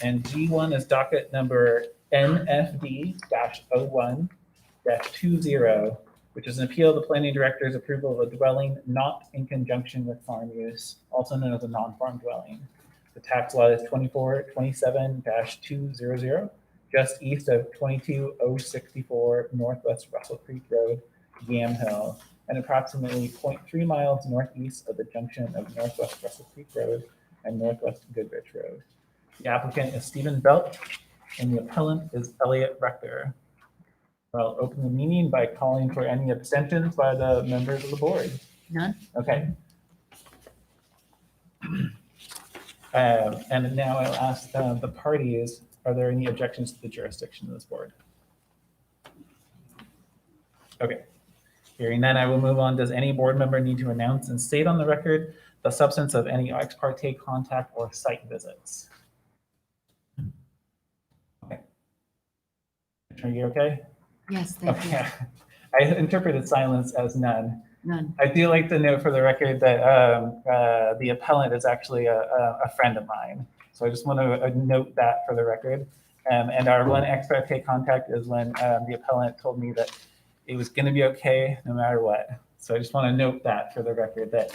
And G1 is docket number NFD-01-20, which is an appeal of the planning director's approval of a dwelling not in conjunction with farm use, also known as a non-farm dwelling. The tax law is 2427-200, just east of 22064 Northwest Russell Creek Road, Yamhill, and approximately 0.3 miles northeast of the junction of Northwest Russell Creek Road and Northwest Goodrich Road. The applicant is Stephen Belt, and the appellant is Elliot Rector. I'll open the meeting by calling for any abstentions by the members of the board. None? Okay. And now I'll ask the parties, are there any objections to the jurisdiction of this board? Okay. Hearing none, I will move on. Does any board member need to announce and state on the record the substance of any ex parte contact or site visits? Okay. Are you okay? Yes, thank you. Okay. I interpreted silence as none. None. I do like to note for the record that the appellant is actually a friend of mine. So I just want to note that for the record. And our one ex parte contact is when the appellant told me that it was going to be okay no matter what. So I just want to note that for the record that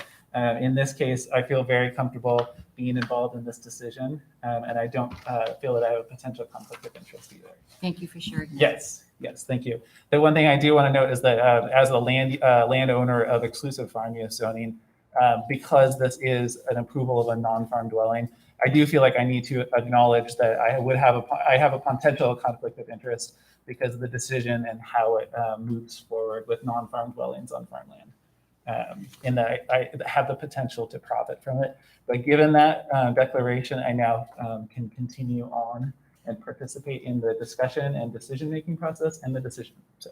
in this case, I feel very comfortable being involved in this decision. And I don't feel that I have a potential conflict of interest either. Thank you for sharing. that. Yes, yes, thank you. The one thing I do want to note is that as the landowner of exclusive farm use zoning, because this is an approval of a non-farm dwelling, I do feel like I need to acknowledge that I have a potential conflict of interest because of the decision and how it moves forward with non-farm dwellings on farmland. And that I have the potential to profit from it. But given that declaration, I now can continue on and participate in the discussion and decision-making process and the decision. So,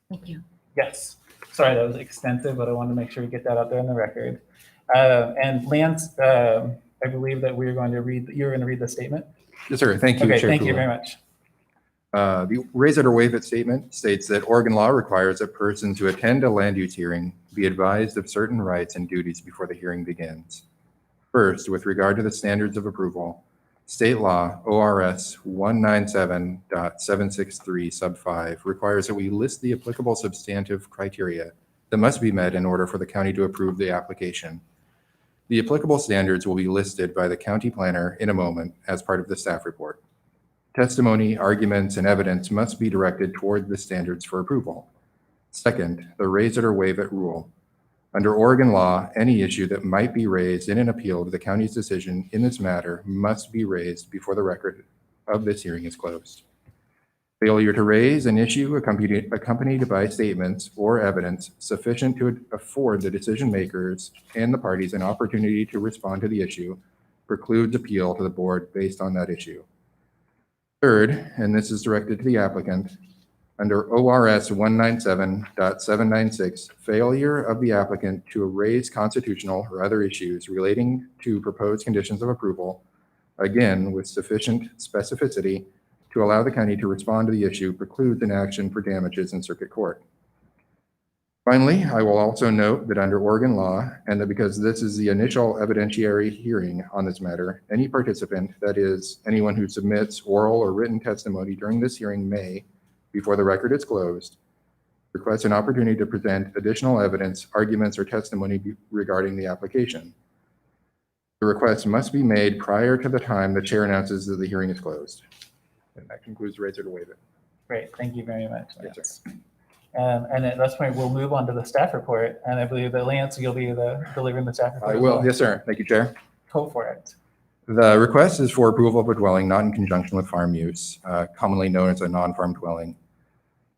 Thank you. yes, sorry, that was extensive, but I wanted to make sure we get that out there on the record. And Lance, I believe that you're going to read the statement. Yes, sir. Thank you, Okay, Chair thank you Kula. very much. The raise it or waive it statement states that Oregon law requires that persons who attend a land use hearing be advised of certain rights and duties before the hearing begins. First, with regard to the standards of approval, state law ORS 197.763 sub 5 requires that we list the applicable substantive criteria that must be met in order for the county to approve the application. The applicable standards will be listed by the county planner in a moment as part of the staff report. Testimony, arguments, and evidence must be directed toward the standards for approval. Second, the raise it or waive it rule. Under Oregon law, any issue that might be raised in an appeal to the county's decision in this matter must be raised before the record of this hearing is closed. Failure to raise an issue accompanied by statements or evidence sufficient to afford the decision makers and the parties an opportunity to respond to the issue precludes appeal to the board based on that issue. Third, and this is directed to the applicant, under ORS 197.796, failure of the applicant to raise constitutional or other issues relating to proposed conditions of approval, again with sufficient specificity to allow the county to respond to the issue, precludes an action for damages in circuit court. Finally, I will also note that under Oregon law, and that because this is the initial evidentiary hearing on this matter, any participant, that is, anyone who submits oral or written testimony during this hearing may, before the record is closed, request an opportunity to present additional evidence, arguments, or testimony regarding the application. The request must be made prior to the time the chair announces that the hearing is closed. And that concludes raise it or waive it. Great, thank you very much. Yes, Lance. And at this point, we'll move on to the staff report. And I believe that Lance, you'll be delivering the staff report. I as will. well. Yes, sir. Thank you, Chair. Go for it. The request is for approval of a dwelling not in conjunction with farm use, commonly known as a non-farm dwelling.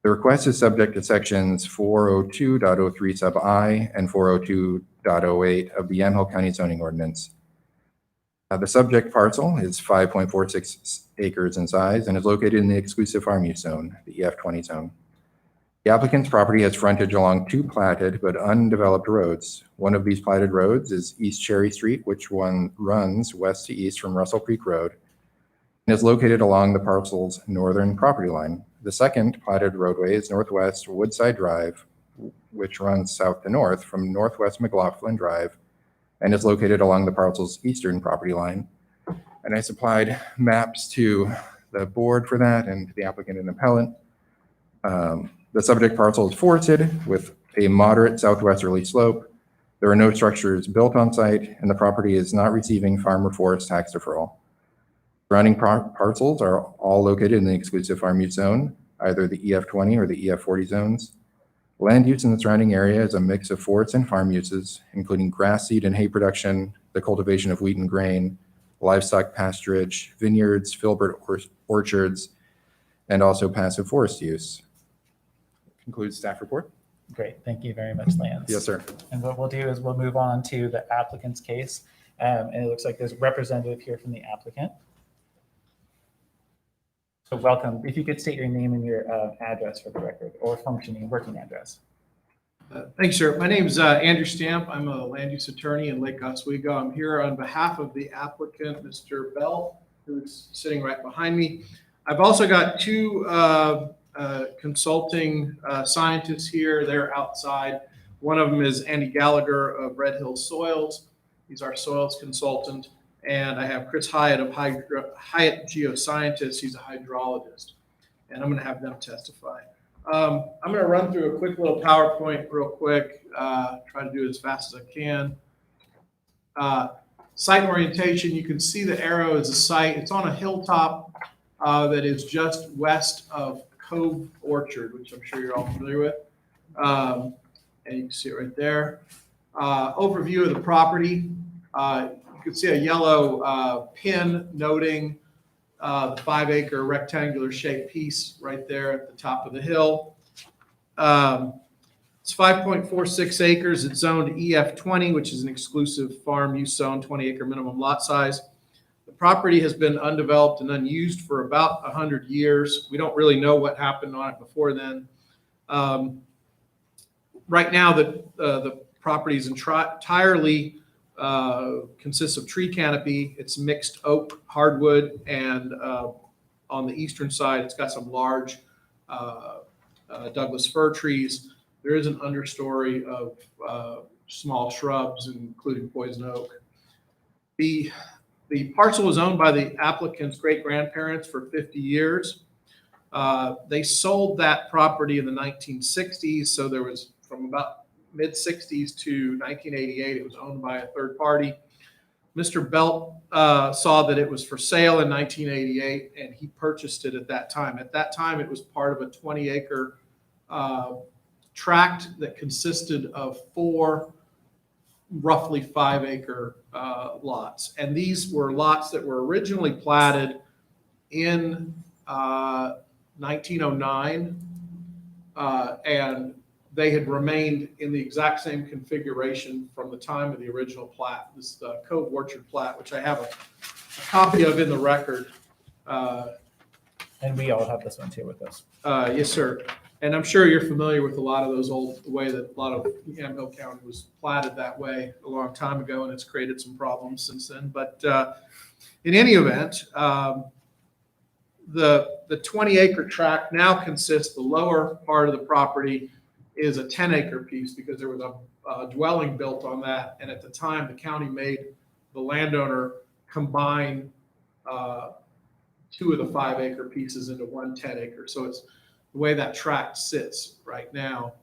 The request is subject to sections 402.03 sub I and 402.08 of the Yamhill County zoning ordinance. The subject parcel is 5.46 acres in size and is located in the exclusive farm use zone, the EF20 zone. The applicant's property has frontage along two platted but undeveloped roads. One of these platted roads is East Cherry Street, which one runs west to east from Russell Creek Road and is located along the parcel's northern property line. The second platted roadway is Northwest Woodside Drive, which runs south to north from Northwest McLaughlin Drive and is located along the parcel's eastern property line. And I supplied maps to the board for that and to the applicant and appellant. The subject parcel is forested with a moderate southwesterly slope. There are no structures built on site, and the property is not receiving farm or forest tax deferral. Surrounding parcels are all located in the exclusive farm use zone, either the EF20 or the EF40 zones. Land use in the surrounding area is a mix of forest and farm uses, including grass seed and hay production, the cultivation of wheat and grain, livestock pasturage, vineyards, filbert orchards, and also passive forest use. Concludes staff report. Great, thank you very much, Lance. Yes, sir. And what we'll do is we'll move on to the applicant's case. And it looks like there's a representative here from the applicant. So welcome. If you could state your name and your address for the record, or functioning working address. Thanks, sir. My name is Andrew Stamp. I'm a land use attorney in Lake Oswego. I'm here on behalf of the applicant, Mr. Bell, who's sitting right behind me. I've also got two consulting scientists here. They're outside. One of them is Andy Gallagher of Red Hills Soils. He's our soils consultant. And I have Chris Hyatt of Hyatt Geoscientists. He's a hydrologist. And I'm going to have them testify. I'm going to run through a quick little PowerPoint real quick, try to do it as fast as I can. Site orientation, you can see the arrow is a site. It's on a hilltop that is just west of Cove Orchard, which I'm sure you're all familiar with. And you can see it right there. Overview of the property. You can see a yellow pin noting the 5-acre rectangular shaped piece right there at the top of the hill. It's 5.46 acres. It's zoned EF20, which is an exclusive farm use zone, 20-acre minimum lot size. The property has been undeveloped and unused for about 100 years. We don't really know what happened on it before then. Right now, the property is entirely consists of tree canopy. It's mixed oak, hardwood, and on the eastern side, it's got some large Douglas fir trees. There is an understory of small shrubs, including poison oak. The parcel was owned by the applicant's great-grandparents for 50 years. They sold that property in the 1960s, so there was from about mid-60s to 1988, it was owned by a third party. Mr. Belt saw that it was for sale in 1988, and he purchased it at that time. At that time, it was part of a 20-acre tract that consisted of 4 roughly 5-acre lots. And these were lots that were originally platted in 1909, and they had remained in the exact same configuration from the time of the original plat, this Cove Orchard plat, which I have a copy of in the record. And we all have this one too with us. Yes, sir. And I'm sure you're familiar with a lot of those the way that a lot of Yamhill County was platted that way a long time ago, and it's created some problems since then. But in any event, the 20-acre tract now consists, the lower part of the property is a 10-acre piece because there was a dwelling built on that. And at the time, the county made the landowner combine 2 of the 5-acre pieces into one 10-acre. So it's the way that tract sits right now.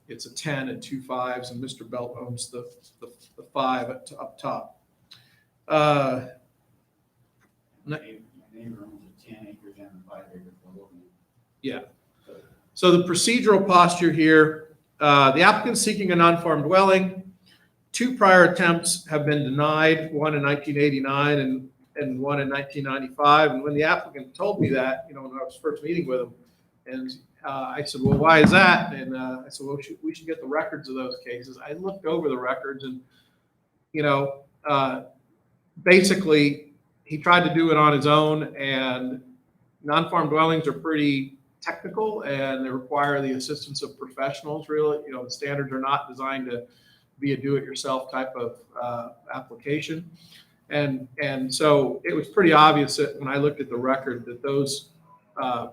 It's a 10 and 2 5s, and Mr. Belt owns the 5 up top. My neighbor owns a 10 acres and a 5 acre below me. Yeah. So the procedural posture here, the applicant's seeking a non-farm dwelling. 2 prior attempts have been denied, one in 1989 and one in 1995. And when the applicant told me that, when I was first meeting with him, and I said, well, why is that? And I said, well, we should get the records of those cases. I looked over the records and, basically he tried to do it on his own, and non-farm dwellings are pretty technical and they require the assistance of professionals, really. The standards are not designed to be a do-it-yourself type of application. And so it was pretty obvious that when I looked at the record that those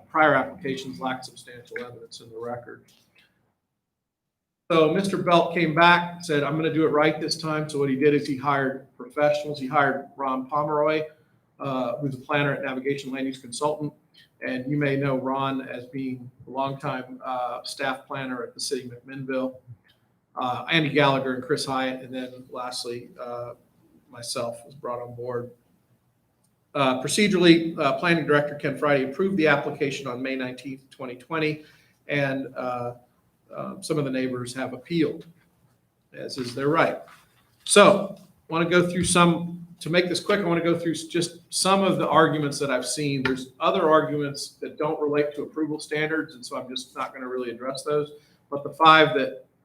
prior applications lacked substantial evidence in the record. So Mr. Belt came back and said, I'm going to do it right this time. So what he did is he hired professionals. He hired Ron Pomeroy, who's a planner at Navigation Land Use Consultant. And you may know Ron as being a longtime staff planner at the city of McMinnville. Andy Gallagher and Chris Hyatt. And then lastly, myself was brought on board. Procedurally, Planning Director Ken Friday approved the application on May 19th, 2020. And some of the neighbors have appealed, as is their right. So I want to go through to make this quick, I want to go through just some of the arguments that I've seen. There's other arguments that don't relate to approval standards, and so I'm just not going to really address those. But the 5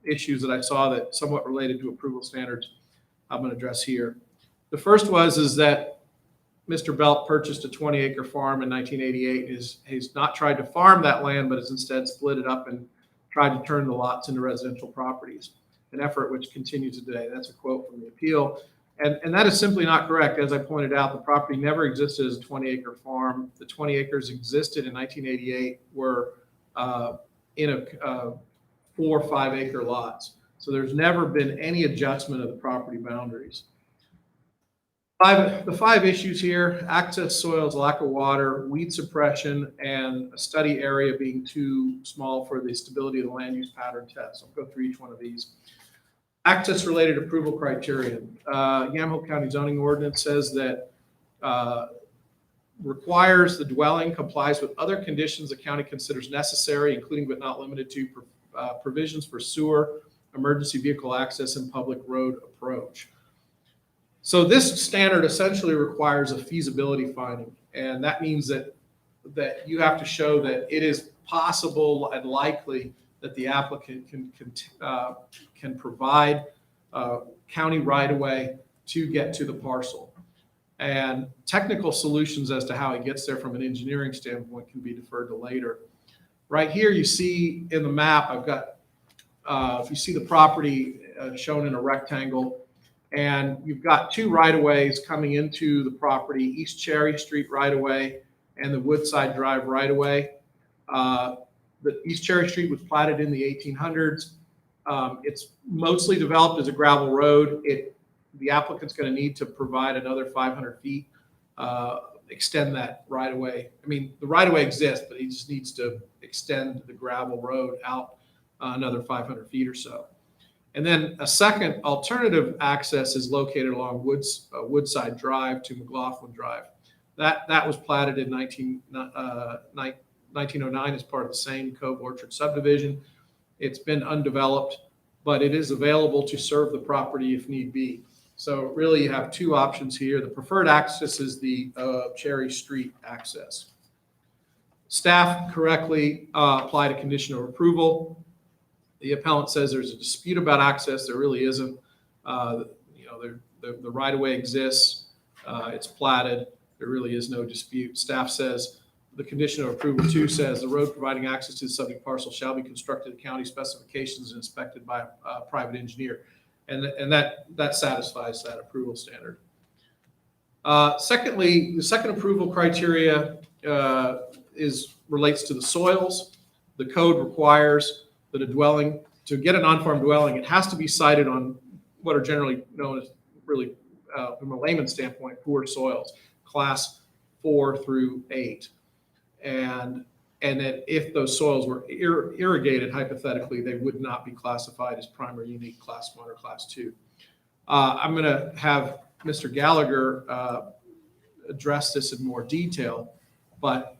issues that I saw that somewhat related to approval standards, I'm going to address here. The first is that Mr. Belt purchased a 20-acre farm in 1988. He's not tried to farm that land, but has instead split it up and tried to turn the lots into residential properties, an effort which continues today. That's a quote from the appeal. And that is simply not correct. As I pointed out, the property never existed as a 20-acre farm. The 20 acres existed in 1988 were in 4 or 5 acre lots. So there's never been any adjustment of the property boundaries. The 5 issues here: access soils, lack of water, weed suppression, and a study area being too small for the stability of the land use pattern test. I'll go through each one of these. Access related approval criteria. Yamaha County zoning ordinance says that requires the dwelling complies with other conditions the county considers necessary, including but not limited to provisions for sewer, emergency vehicle access, and public road approach. So this standard essentially requires a feasibility finding, and that means that you have to show that it is possible and likely that the applicant can provide county right-of-way to get to the parcel. And technical solutions as to how he gets there from an engineering standpoint can be deferred to later. Right here, you see in the map, I've got, if you see the property shown in a rectangle, and you've got 2 right-of-ways coming into the property, East Cherry Street right-of-way and the Woodside Drive right-of-way. The East Cherry Street was platted in the 1800s. It's mostly developed as a gravel road. The applicant's going to need to provide another 500 feet, extend that right-of-way. I mean, the right-of-way exists, but he just needs to extend the gravel road out another 500 feet or so. And then a second alternative access is located along Woodside Drive to McLaughlin Drive. That was platted in 1909 as part of the same Cove Orchard subdivision. It's been undeveloped, but it is available to serve the property if need be. So really you have 2 options here. The preferred access is the Cherry Street access. Staff correctly applied a condition of approval. The appellant says there's a dispute about access. There really isn't. The right-of-way exists. It's platted. There really is no dispute. Staff says the condition of approval 2 says the road providing access to the subject parcel shall be constructed to county specifications and inspected by a private engineer. And that satisfies that approval standard. Secondly, the second approval criteria relates to the soils. The code requires that a dwelling, to get a non-farm dwelling, it has to be sited on what are generally known as, really, from a layman's standpoint, poor soils, class 4 through 8. And that if those soils were irrigated, hypothetically, they would not be classified as primary unique class 1 or class 2. I'm going to have Mr. Gallagher address this in more detail, but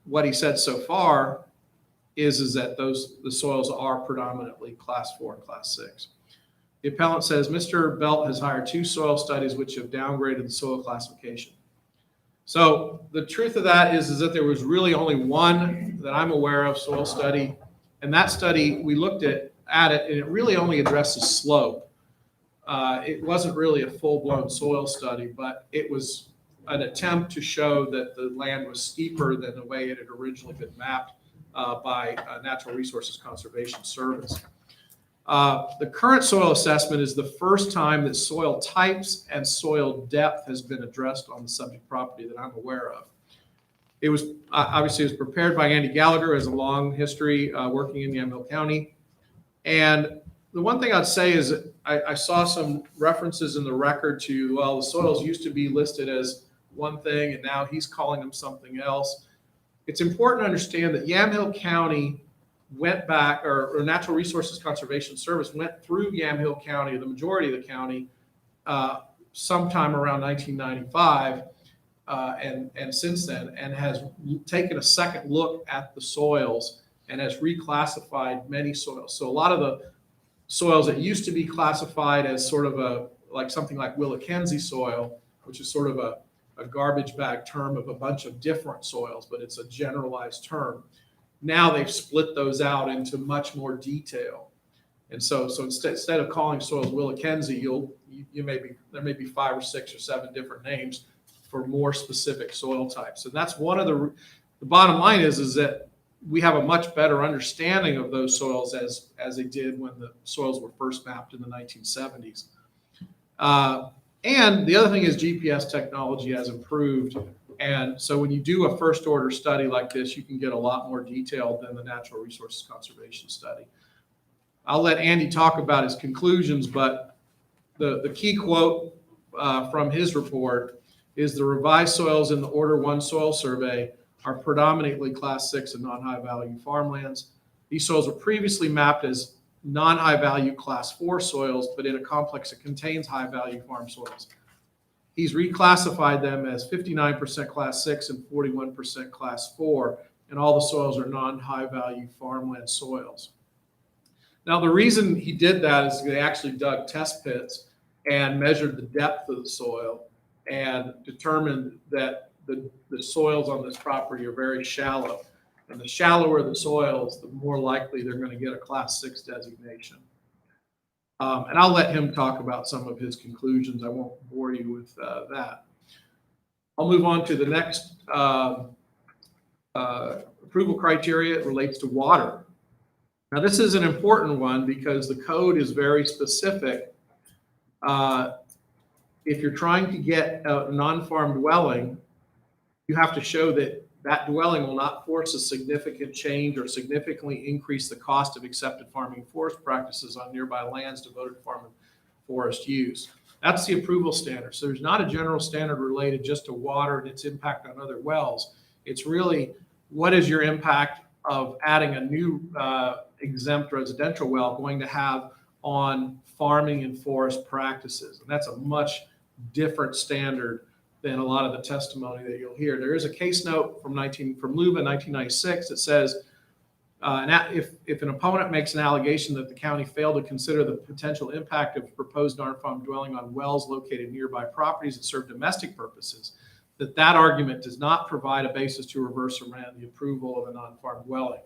what he said so far is that the soils are predominantly class 4 and class 6. The appellant says, Mr. Belt has hired 2 soil studies which have downgraded the soil classification. So the truth of that is that there was really only one that I'm aware of soil study. And that study, we looked at it, and it really only addresses slope. It wasn't really a full-blown soil study, but it was an attempt to show that the land was steeper than the way it had originally been mapped by Natural Resources Conservation Service. The current soil assessment is the first time that soil types and soil depth has been addressed on the subject property that I'm aware of. It was obviously it was prepared by Andy Gallagher, who has a long history working in Yamhill County. And the one thing I'd say is that I saw some references in the record to, well, the soils used to be listed as one thing and now he's calling them something else. It's important to understand that Yamhill County went back, or Natural Resources Conservation Service went through Yamhill County, the majority of the county, sometime around 1995, and since then, and has taken a second look at the soils and has reclassified many soils. So a lot of the soils that used to be classified as sort of something like Willackenzie soil, which is sort of a garbage bag term of a bunch of different soils, but it's a generalized term. Now they've split those out into much more detail. And so instead of calling soils Willackenzie, there may be 5 or 6 or 7 different names for more specific soil types. And that's one of the bottom line is that we have a much better understanding of those soils as they did when the soils were first mapped in the 1970s. And the other thing is GPS technology has improved. And so when you do a first order study like this, you can get a lot more detail than the Natural Resources Conservation study. I'll let Andy talk about his conclusions, but the key quote from his report is the revised soils in the Order 1 soil survey are predominantly Class 6 and non-high value farmlands. These soils were previously mapped as non-high value Class 4 soils, but in a complex that contains high value farm soils. He's reclassified them as 59% Class 6 and 41% Class 4, and all the soils are non-high value farmland soils. Now, the reason he did that is they actually dug test pits and measured the depth of the soil and determined that the soils on this property are very shallow. And the shallower the soils, the more likely they're going to get a Class 6 designation. And I'll let him talk about some of his conclusions. I won't bore you with that. I'll move on to the next approval criteria. It relates to water. Now, this is an important one because the code is very specific. If you're trying to get a non-farm dwelling, you have to show that that dwelling will not force a significant change or significantly increase the cost of accepted farming and forest practices on nearby lands devoted to farm and forest use. That's the approval standard. So there's not a general standard related just to water and its impact on other wells. It's really, what is your impact of adding a new exempt residential well going to have on farming and forest practices? And that's a much different standard than a lot of the testimony that you'll hear. There is a case note from Luba 1996 that says, if an opponent makes an allegation that the county failed to consider the potential impact of proposed non-farm dwelling on wells located in nearby properties that serve domestic purposes, that argument does not provide a basis to reverse or remand the approval of a non-farm dwelling.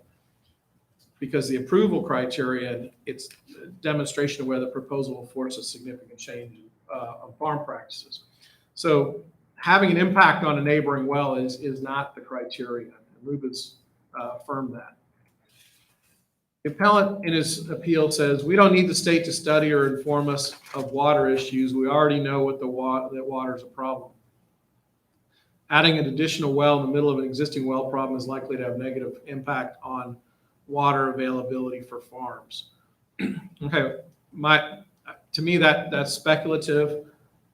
Because the approval criteria, it's a demonstration of whether the proposal will force a significant change on farm practices. So having an impact on a neighboring well is not the criteria. And Luba's affirmed that. The appellant in his appeal says, we don't need the state to study or inform us of water issues. We already know that water is a problem. Adding an additional well in the middle of an existing well problem is likely to have negative impact on water availability for farms. Okay, to me that's speculative,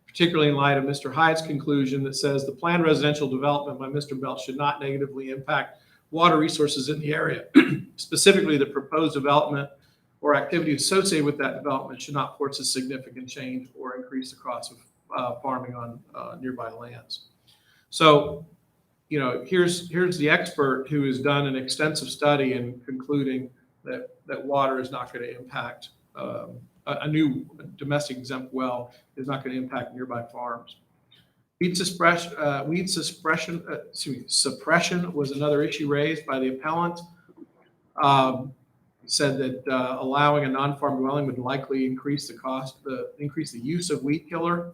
particularly in light of Mr. Hyatt's conclusion that says the planned residential development by Mr. Belt should not negatively impact water resources in the area. Specifically, the proposed development or activity associated with that development should not force a significant change or increase the cost of farming on nearby lands. So, here's the expert who has done an extensive study and concluding that water is not going to impact a new domestic exempt well is not going to impact nearby farms. Suppression was another issue raised by the appellant. Said that allowing a non-farm dwelling would likely increase the use of weed killer.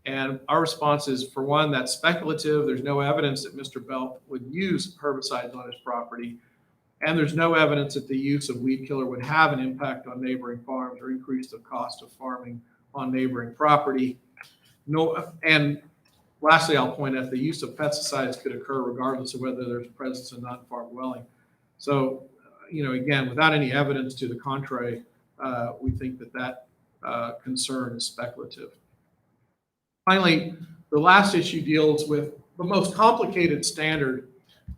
And our response is, for one, that's speculative. There's no evidence that Mr. Belk would use herbicides on his property. And there's no evidence that the use of weed killer would have an impact on neighboring farms or increase the cost of farming on neighboring property. And lastly, I'll point out the use of pesticides could occur regardless of whether there's presence in non-farm dwelling. So, again, without any evidence to the contrary, we think that concern is speculative. Finally, the last issue deals with the most complicated standard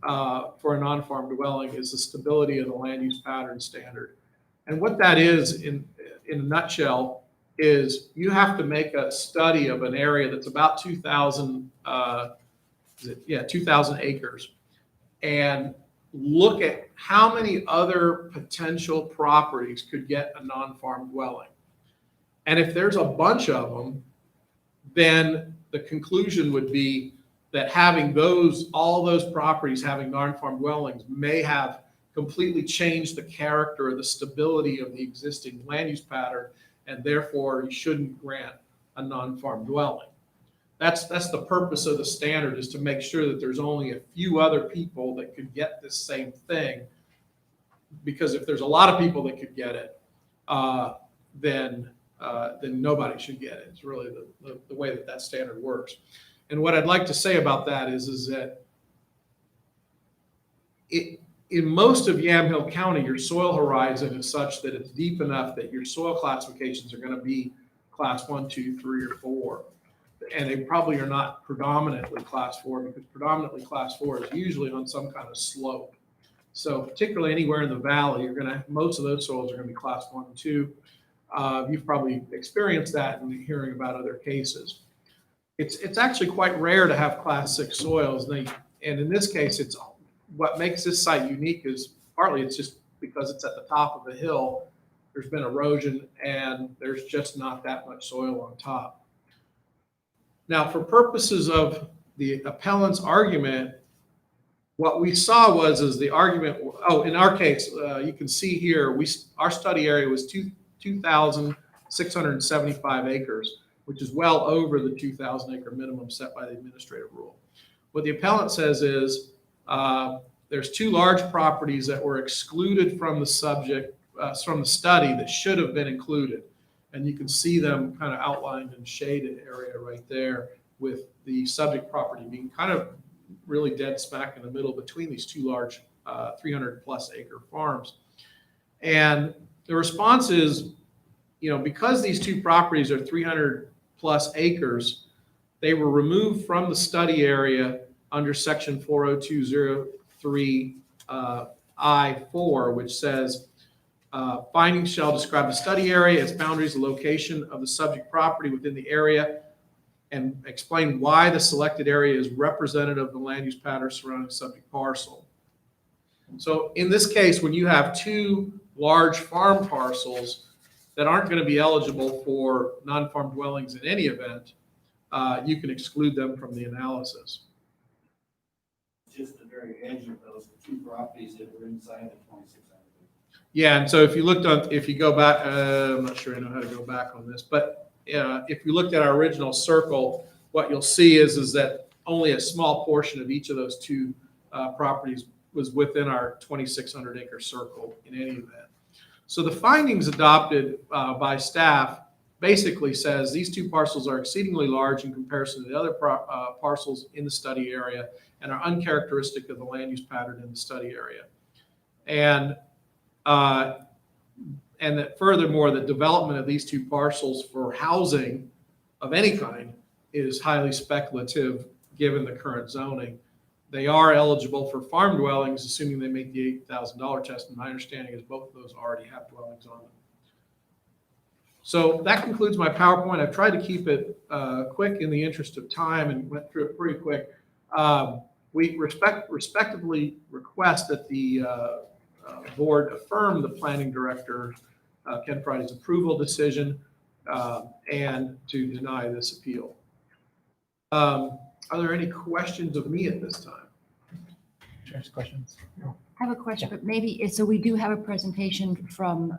for a non-farm dwelling is the stability of the land use pattern standard. And what that is in a nutshell is you have to make a study of an area that's about 2,000 acres and look at how many other potential properties could get a non-farm dwelling. And if there's a bunch of them, then the conclusion would be that having all those properties having non-farm dwellings may have completely changed the character or the stability of the existing land use pattern, and therefore you shouldn't grant a non-farm dwelling. That's the purpose of the standard, is to make sure that there's only a few other people that could get this same thing. Because if there's a lot of people that could get it, then nobody should get it. It's really the way that standard works. And what I'd like to say about that is that in most of Yamhill County, your soil horizon is such that it's deep enough that your soil classifications are going to be class 1, 2, 3, or 4. And they probably are not predominantly class 4, because predominantly class 4 is usually on some kind of slope. So particularly anywhere in the valley, most of those soils are going to be class 1 and 2. You've probably experienced that in hearing about other cases. It's actually quite rare to have class 6 soils. And in this case, what makes this site unique is partly it's just because it's at the top of a hill. There's been erosion and there's just not that much soil on top. Now, for purposes of the appellant's argument, what we saw was the argument. In our case, you can see here, our study area was 2,675 acres, which is well over the 2,000 acre minimum set by the administrative rule. What the appellant says is there's 2 large properties that were excluded from the from the study that should have been included. And you can see them kind of outlined in shaded area right there, with the subject property being kind of really dead smack in the middle between these 2 large 300+ acre farms. And the response is, because these 2 properties are 300+ acres, they were removed from the study area under section 40203 I-4, which says findings shall describe the study area, its boundaries, the location of the subject property within the area, and explain why the selected area is representative of the land use pattern surrounding the subject parcel. So in this case, when you have 2 large farm parcels that aren't going to be eligible for non-farm dwellings in any event, you can exclude them from the analysis. Just the very edge of those 2 properties that were inside the 2,600. Yeah, and so if you go back, I'm not sure I know how to go back on this, but if you looked at our original circle, what you'll see is that only a small portion of each of those 2 properties was within our 2,600 acre circle in any event. So the findings adopted by staff basically says these 2 parcels are exceedingly large in comparison to the other parcels in the study area and are uncharacteristic of the land use pattern in the study area. And that furthermore, the development of these 2 parcels for housing of any kind is highly speculative given the current zoning. They are eligible for farm dwellings, assuming they make the $8,000 test. And my understanding is both of those already have dwellings on them. So that concludes my PowerPoint. I've tried to keep it quick in the interest of time and went through it pretty quick. We respectively request that the board affirm the planning director's Ken Friday's approval decision and to deny this appeal. Are there any questions of me at this time? Chair's questions? I have a question, but maybe, so we do have a presentation from,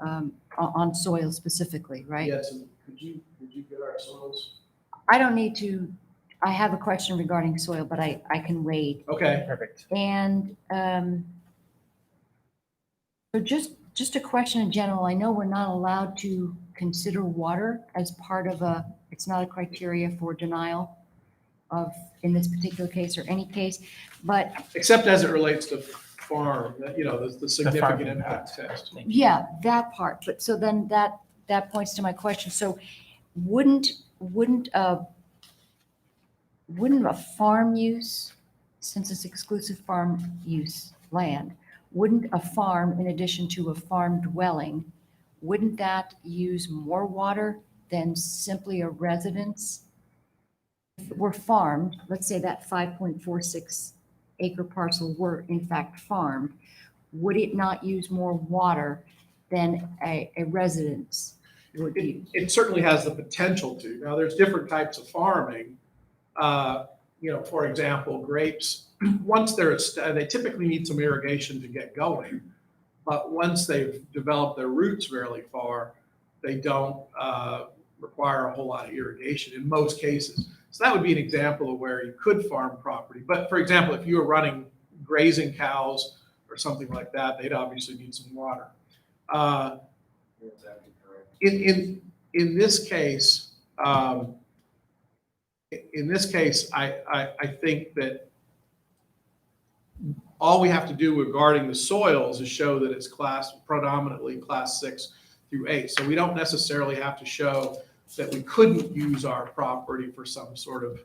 on soil specifically, right? Yes, and could you get our soils? I don't need to, I have a question regarding soil, but I can wait. Okay, Perfect. And so just a question in general. I know we're not allowed to consider water as part of it's not a criteria for denial of, in this particular case or any case, but except as it relates to farm, the significant farming impact part. test. Thank you. yeah, that part. But so then that points to my question. So wouldn't a farm use, since it's exclusive farm use land, wouldn't a farm, in addition to a farm dwelling, wouldn't that use more water than simply a residence? If it were farmed, let's say that 5.46 acre parcel were in fact farmed, would it not use more water than a residence would use? It certainly has the potential to. Now, there's different types of farming. For example, grapes, once they typically need some irrigation to get going, but once they've developed their roots fairly far, they don't require a whole lot of irrigation in most cases. So that would be an example of where you could farm property. But for example, if you were running grazing cows or something like that, they'd obviously need some water. Exactly correct. In this case, I think that all we have to do regarding the soils is show that it's predominantly class 6 through 8. So we don't necessarily have to show that we couldn't use our property for some sort of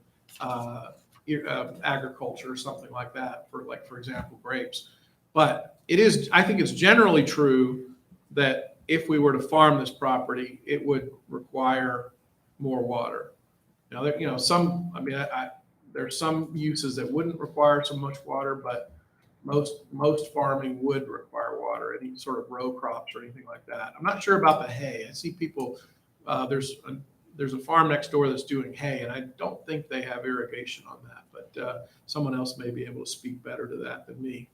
agriculture or something like that, for example, grapes. But I think it's generally true that if we were to farm this property, it would require more water. Now, there's some uses that wouldn't require so much water, but most farming would require water, any sort of row crops or anything like that. I'm not sure about the hay. I see people, there's a farm next door that's doing hay, and I don't think they have irrigation on that, but someone else may be able to speak better to that than me.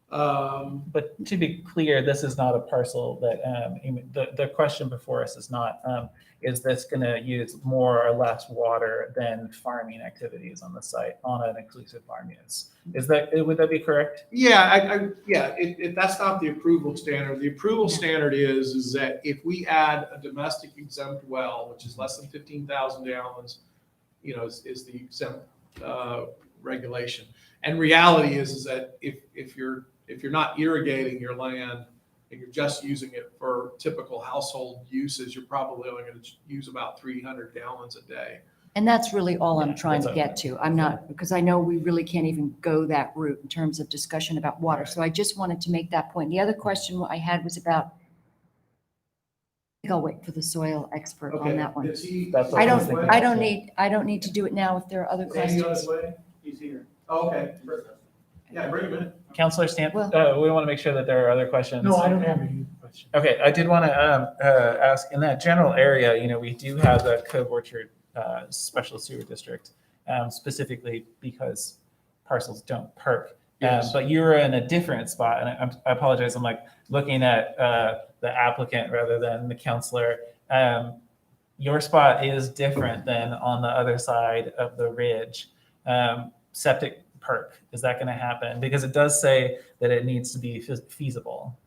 But to be clear, this is not a parcel that, the question before us is not, is this going to use more or less water than farming activities on the site on an exclusive farm use? Would that be correct? Yeah, that's not the approval standard. The approval standard is that if we add a domestic exempt well, which is less than 15,000 gallons, is the exempt regulation. And reality is that if you're not irrigating your land and you're just using it for typical household uses, you're probably only going to use about 300 gallons a day. And that's really all I'm Yeah, trying to that's get to. I'm not, because I know we really can't even go that route in terms of discussion about water. So I just wanted to make that point. The other question I had was about, I think I'll wait for the soil expert on that one. Is he- That's I what was thinking. I don't need to do it now if there are other Is he on his questions. way? He's here. Oh, okay. Yeah, bring him in. Counselor Stanton, Well- we want to make sure that there are other questions. No, I don't have any questions. Okay, I did want to ask, in that general area, we do have the Cove Orchard Special Sewer District, specifically because parcels don't perk. Yes. But you're in a different spot, and I apologize, I'm like looking at the applicant rather than the counselor. Your spot is different than on the other side of the ridge. Septic perk, is that going to happen? Because it does say that it needs to be feasible.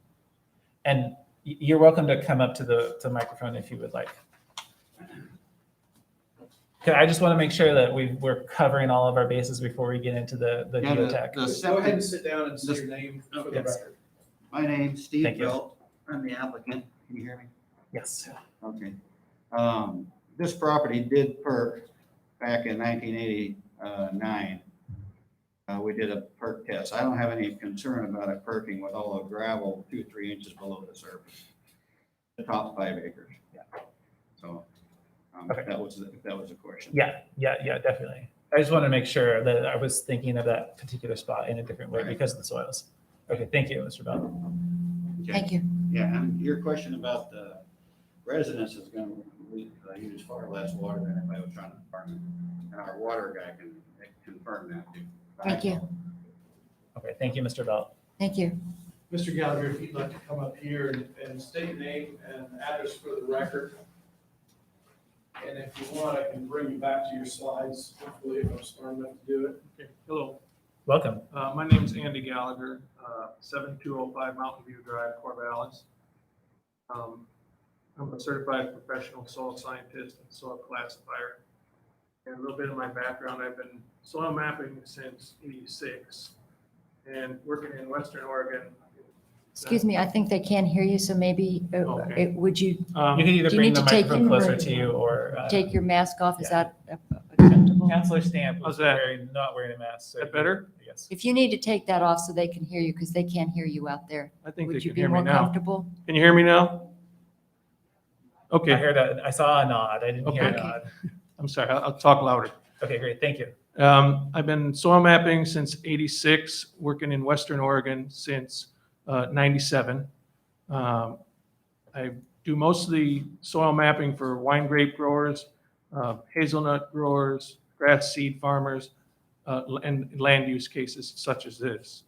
And you're welcome to come up to the microphone if you would like. Okay, I just want to make sure that we're covering all of our bases before we get into the Yeah, geotech. Go ahead and sit down and say your name for the Yes. record. My name's Steve Thank you. Belt. I'm the applicant. Can you hear me? Yes. Okay. This property did perk back in 1989. We did a perk test. I don't have any concern about it perking with all the gravel 2-3 inches below the surface. The top 5 acres. Yeah. So, Okay. if that was a question. Yeah, definitely. I just want to make sure that I was thinking of that particular spot in a different way Right. because of the soils. Okay, thank you, Mr. Bell. Okay. Thank you. Yeah, and your question about residence is gonna use far less water than if I was trying to farm it. And our water guy can confirm that too. Thank you. Okay, thank you, Mr. Belt. Thank you. Mr. Gallagher, if you'd like to come up here and state your name and address for the record. And if you want, I can bring you back to your slides, hopefully if I'm smart enough to do it. Okay, hello. Welcome. My name is Andy Gallagher, 7205 Mountain View Drive, Corvallis. I'm a certified professional soil scientist and soil classifier. And a little bit of my background, I've been soil mapping since '86 and working in Western Oregon. Excuse me, I think they can't hear you, so maybe, Okay. would you You can either Do you bring need the to take microphone it closer or- to you or. take your mask off? Is yeah. that acceptable? Counselor Stamp was How's that? not wearing a mask. So That better? Yes. If you need to take that off so they can hear you, because they can't hear you out there, I think they would you can be hear me more now. comfortable? Can you hear me now? I Okay, heard that. I saw a nod. I didn't hear a Okay. nod. I'm sorry, I'll talk louder. Okay, great. Thank you. I've been soil mapping since '86, working in Western Oregon since '97. I do most of the soil mapping for wine grape growers, hazelnut growers, grass seed farmers, and land use cases such as this.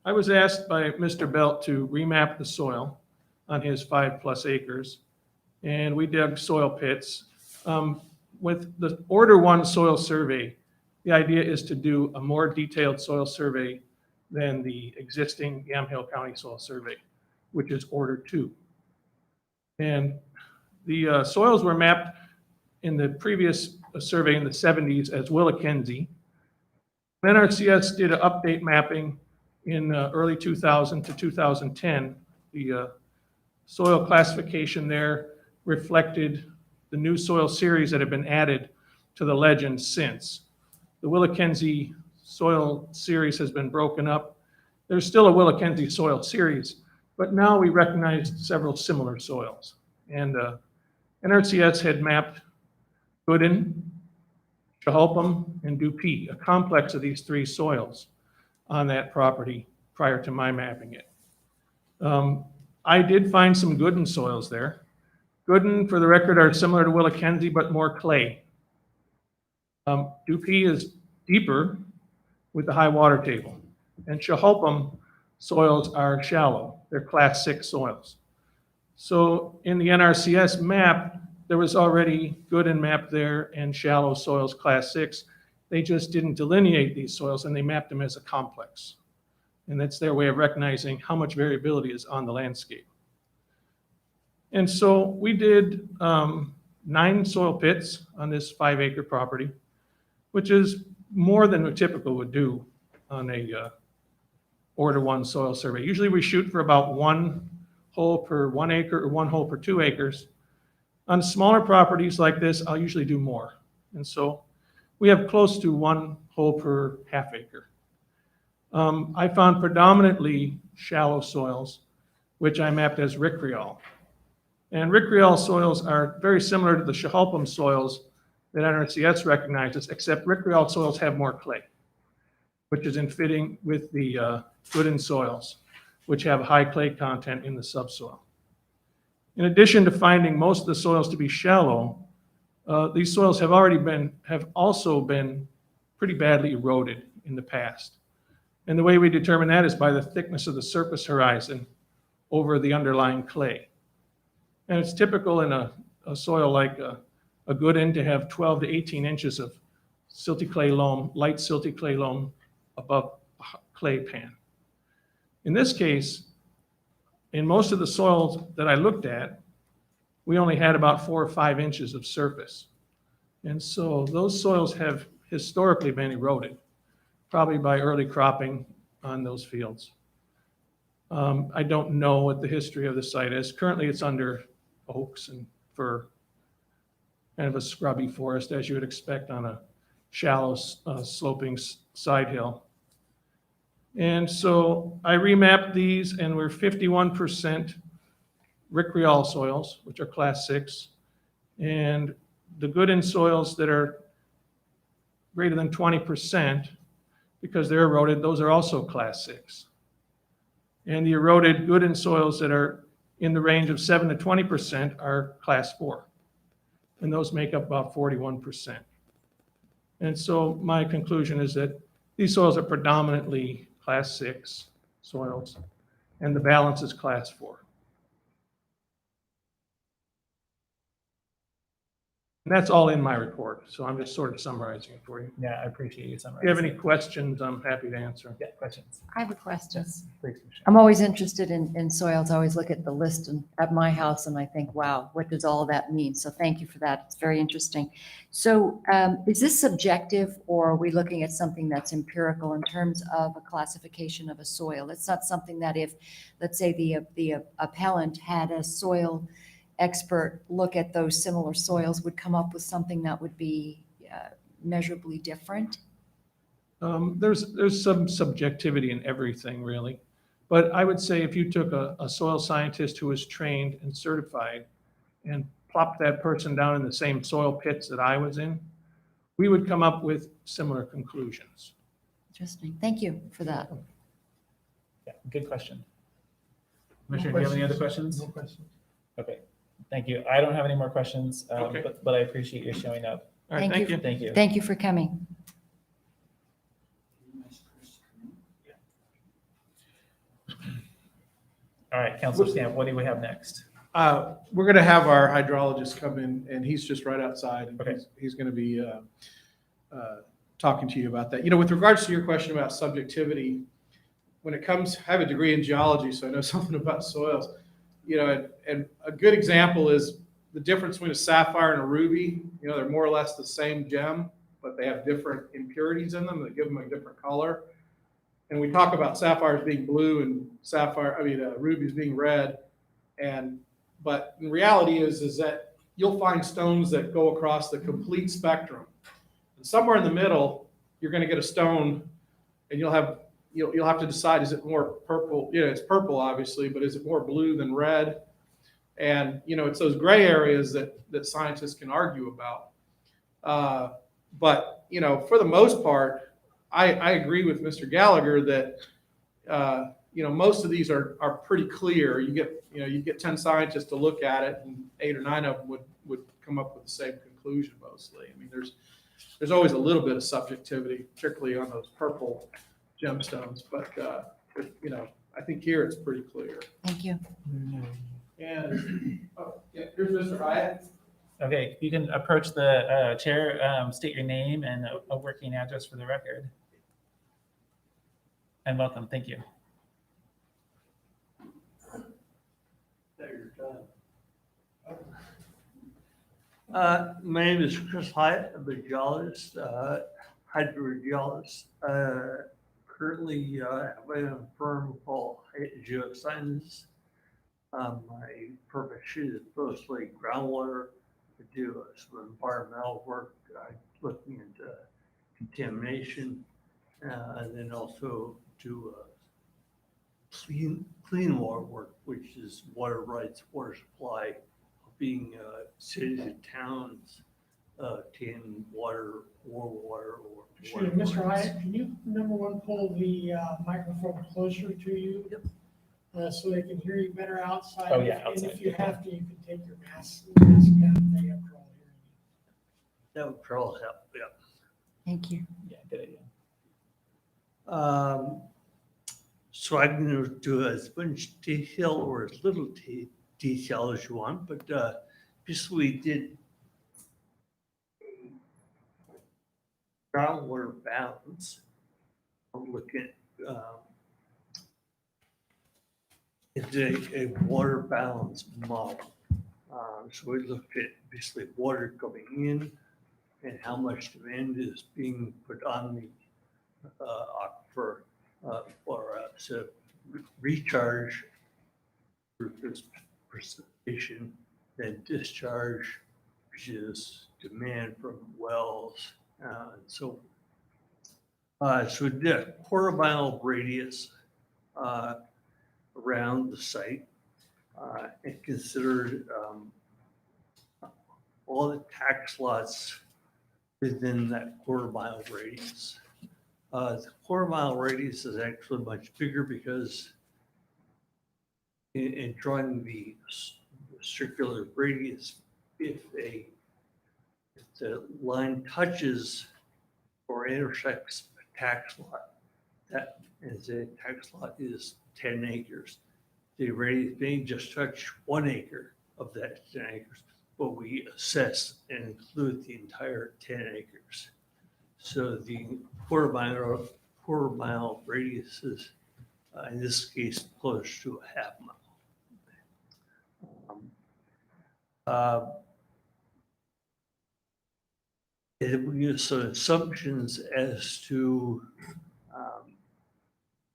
I was asked by Mr. Belt to remap the soil on his 5+ acres, and we dug soil pits. With the Order 1 soil survey, the idea is to do a more detailed soil survey than the existing Yamhill County soil survey, which is Order 2. And the soils were mapped in the previous survey in the 70s as Willackenzie. NRCS did an update mapping in early 2000 to 2010. The soil classification there reflected the new soil series that have been added to the legend since. The Willackenzie soil series has been broken up. There's still a Willackenzie soil series, but now we recognize several similar soils. And NRCS had mapped Gooden, Chehalpum, and Dupee, a complex of these three soils on that property prior to my mapping it. I did find some Gooden soils there. Gooden, for the record, are similar to Willackenzie, but more clay. Dupee is deeper with the high water table. And Chehalpum soils are shallow. They're Class 6 soils. So in the NRCS map, there was already Gooden map there and shallow soils Class 6. They just didn't delineate these soils and they mapped them as a complex. And that's their way of recognizing how much variability is on the landscape. And so we did 9 soil pits on this 5-acre property, which is more than a typical would do on a Order 1 soil survey. Usually we shoot for about 1 hole per 1 acre or 1 hole per 2 acres. On smaller properties like this, I'll usually do more. And so we have close to 1 hole per half acre. I found predominantly shallow soils, which I mapped as Ricriol. And Ricriol soils are very similar to the Chehalpum soils that NRCS recognizes, except Ricriol soils have more clay, which is in fitting with the Gooden soils, which have high clay content in the subsoil. In addition to finding most of the soils to be shallow, these soils have also been pretty badly eroded in the past. And the way we determine that is by the thickness of the surface horizon over the underlying clay. And it's typical in a soil like a Gooden to have 12 to 18 inches of silty clay loam, light silty clay loam above a clay pan. In this case, in most of the soils that I looked at, we only had about 4 or 5 inches of surface. And so those soils have historically been eroded, probably by early cropping on those fields. I don't know what the history of the site is. Currently it's under oaks and fir, kind of a scrubby forest as you would expect on a shallow sloping side hill. And so I remapped these and we're 51% Ricriol soils, which are Class 6, and the Gooden soils that are greater than 20%, because they're eroded, those are also Class 6. And the eroded good in soils that are in the range of 7 to 20% are class 4. And those make up about 41%. And so my conclusion is that these soils are predominantly class 6 soils, and the balance is class 4. And that's all in my report, so I'm just sort of summarizing it for you. Yeah, I appreciate you If summarizing. you have any questions, I'm happy to answer. Yeah, questions? I have a question. Please, Commissioner. I'm always interested in soils. I always look at the list at my house and I think, wow, what does all that mean? So thank you for that. It's very interesting. So is this subjective, or are we looking at something that's empirical in terms of a classification of a soil? It's not something that if, let's say, the appellant had a soil expert look at those similar soils, would come up with something that would be measurably different? There's some subjectivity in everything, really. But I would say if you took a soil scientist who was trained and certified and plopped that person down in the same soil pits that I was in, we would come up with similar conclusions. Interesting. Thank you for that. Yeah, good question. Commissioner, do you have any other questions? No questions. Okay, thank you. I don't have any more questions, Okay. but I appreciate you showing up. All right, Thank thank you. you. Thank you. Thank you for coming. All right, Councilor Stamp, what do we have next? We're going to have our hydrologist come in, and he's just right outside. And Okay. he's going to be talking to you about that. You know, with regards to your question about subjectivity, when it comes, I have a degree in geology, so I know something about soils. You know, and a good example is the difference between a sapphire and a ruby. You know, they're more or less the same gem, but they have different impurities in them that give them a different color. And we talk about sapphires being blue and rubies being red. But in reality is that you'll find stones that go across the complete spectrum. And somewhere in the middle, you're going to get a stone, and you'll have to decide, is it more purple? You know, it's purple, obviously, but is it more blue than red? And, you know, it's those gray areas that scientists can argue about. But, you know, for the most part, I agree with Mr. Gallagher that, you know, most of these are pretty clear. You get 10 scientists to look at it, and 8 or 9 of them would come up with the same conclusion mostly. I mean, there's always a little bit of subjectivity, particularly on those purple gemstones. But, you know, I think here it's pretty clear. Thank you. And, here's Mr. Hyatt. Okay, you can approach the chair, state your name and a working address for the record. And welcome, thank you. My name is Chris Hyatt. I'm a geologist, hydrogeologist. Currently, I have a firm called Hyatt Geosciences. My profession is mostly groundwater. I do some environmental work, looking into contamination, and then also do clean water work, which is water rights, water supply, helping cities and towns obtain water, or water, or Sure, Mr. Hyatt, can you, number one, pull the microphone closer to you? Yep. So they can hear you better outside. Oh, yeah, And if outside. you have to, you can take your mask down. They have trouble hearing you. That would probably help, yeah. Thank you. Yeah, good idea. So I can do as much detail or as little detail as you want, but just we did groundwater balance. I'm looking at it's a water balance model. So we looked at basically water coming in and how much demand is being put on the aquifer for recharge through this precipitation, then discharge, which is demand from wells, and so so we did a quarter-mile radius around the site and considered all the tax lots within that quarter-mile radius. The quarter-mile radius is actually much bigger because in drawing the circular radius, if the line touches or intersects a tax lot, that is a tax lot is 10 acres. The radius may just touch 1 acre of that 10 acres, but we assess and include the entire 10 acres. So the quarter mile radius is, in this case, close to a half mile. And we use some assumptions as to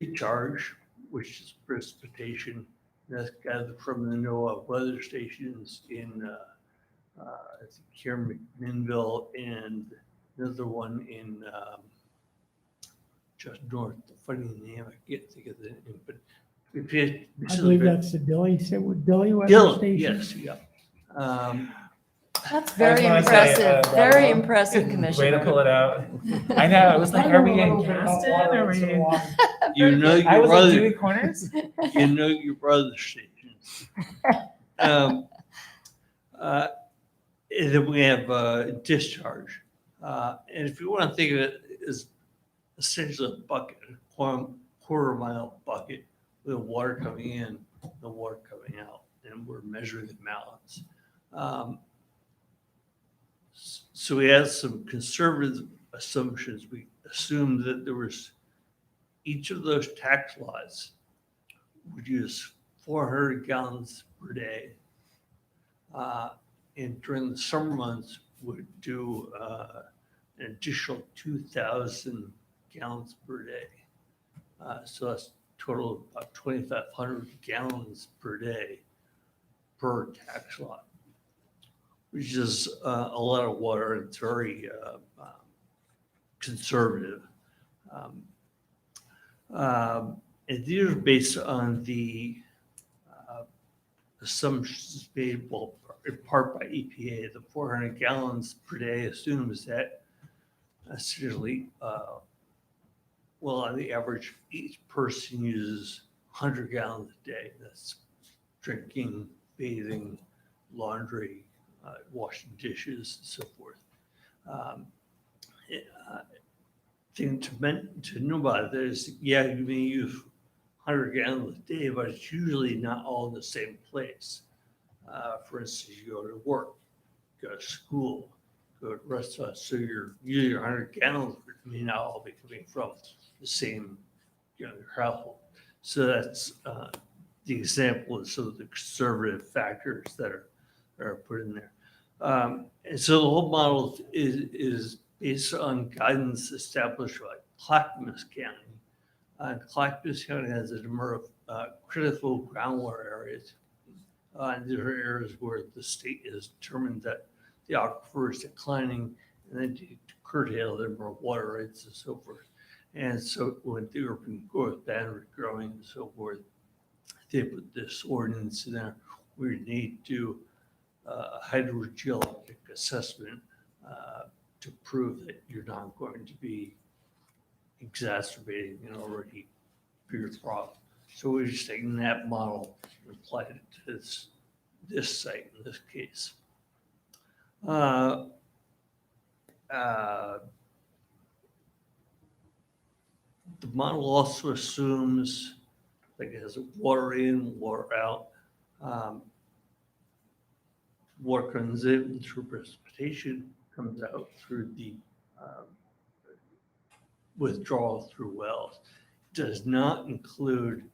recharge, which is precipitation. That's gathered from the NOAA weather stations in here in McMinnville and another one in just north. The funny name, I can't think of the name, but I believe that's the Dilly, Dilly weather Dillon, station. yes, yeah. That's I very just wanna say, impressive, bravo. very impressive, Way to Commissioner. pull it out. I know. I was like, I are know we a in little bit about Gaston? water, Are we? so, You know I your was in Dewey brother, Corners. you know your brother stations. And then we have discharge. And if you want to think of it as essentially a bucket, a quarter mile bucket with water coming in, the water coming out, and we're measuring the balance. So we had some conservative assumptions. We assumed that there was each of those tax lots would use 400 gallons per day. And during the summer months would do an additional 2,000 gallons per day. So that's total of about 2,500 gallons per day per tax lot, which is a lot of water. It's very conservative. And these are based on the assumptions made, well, in part by EPA. The 400 gallons per day assumes that essentially, well, on the average, each person uses 100 gallons a day. That's drinking, bathing, laundry, washing dishes, and so forth. Thing to know about it is, yeah, you may use 100 gallons a day, but it's usually not all in the same place. For instance, you go to work, go to school, go to restaurants, so you're using 100 gallons, but it may not all be coming from the same, your household. So that's the example of some of the conservative factors that are put in there. And so the whole model is based on guidance established by Clackamas County. Clackamas County has a number of critical groundwater areas. And there are areas where the state has determined that the aquifer is declining and then to curtail the number of water rights and so forth. And so when the urban growth boundary growing and so forth, they put this ordinance in there. We need to hydrogeologic assessment to prove that you're not going to be exacerbating an already bigger problem. So we're just taking that model and applied it to this site in this case. The model also assumes like it has water in, water out. Water comes in through precipitation, comes out through the withdrawal through wells. Does not include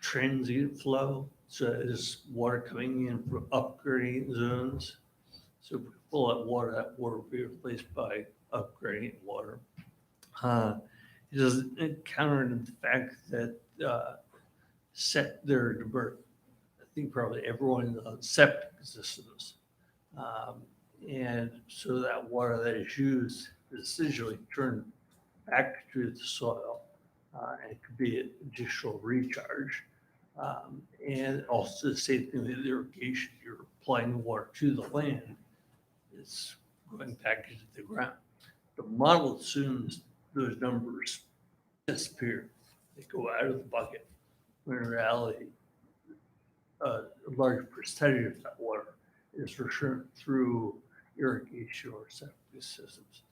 transient flow. So it is water coming in from upgrading zones. So if we pull that water will be replaced by upgrading water. It doesn't encounter the fact that I think probably everyone septic systems. And so that water that is used is essentially turned back to the soil. And it could be an additional recharge. And also the same thing with irrigation. You're applying the water to the land. It's going back into the ground. The model assumes those numbers disappear. they go out of the bucket. When in reality, a large percentage of that water is returned through irrigation or septic systems.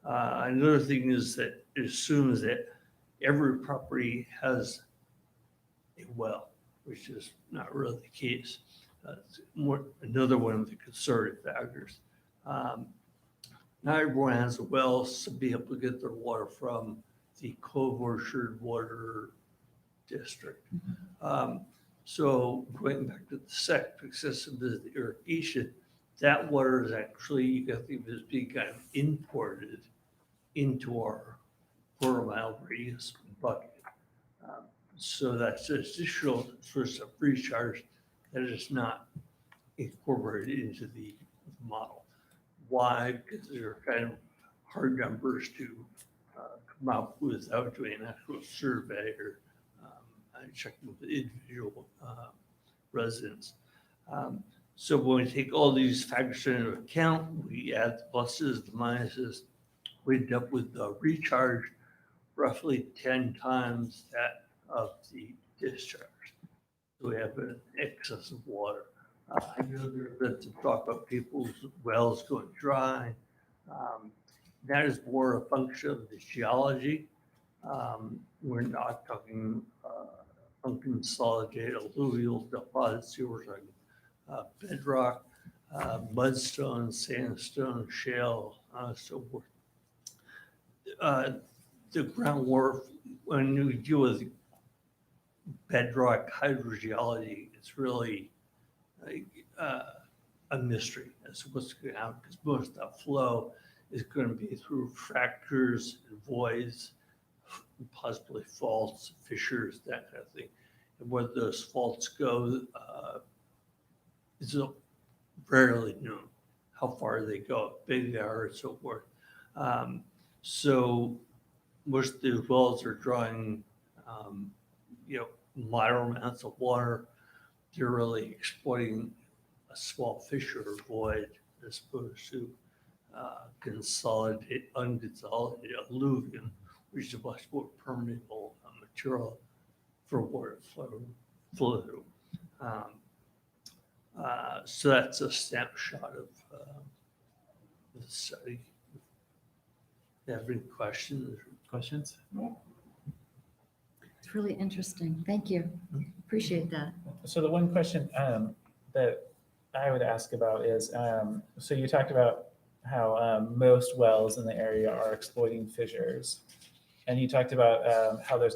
Another thing is that it assumes that every property has a well, which is not really the case. It's another one of the conservative factors. Not everyone has a well to be able to get their water from the Cove Orchard Water District. So going back to the septic system, the irrigation, that water is actually, you can think of it as being kind of imported into our quarter-mile radius bucket. So that's an additional source of recharge that is not incorporated into the model. Why? Because they're kind of hard numbers to come up without doing an actual survey or checking with the individual residents. So when we take all these factors into account, we add the pluses, the minuses, we end up with the recharge roughly 10 times that of the discharge. So we have an excess of water. I know there's been some talk about people's wells going dry. That is more a function of the geology. We're not talking unconsolidated alluvial deposits. We're talking bedrock, mudstone, sandstone, shale, so forth. The groundwater, when you deal with bedrock hydrogeology, it's really a mystery as to what's going to happen, because most of that flow is going to be through fractures and voids, possibly faults, fissures, that kind of thing. And where those faults go is rarely known, how far they go, how big they are, and so forth. So most of the wells are drawing, moderate amounts of water. They're really exploiting a small fissure or void as opposed to unconsolidated alluvium, which is a much more permeable material for water to flow through. So that's a snapshot of the study. Do you have any questions? Questions? It's really interesting. Thank you. Appreciate that. So the one question that I would ask about is, so you talked about how most wells in the area are exploiting fissures, and you talked about how there's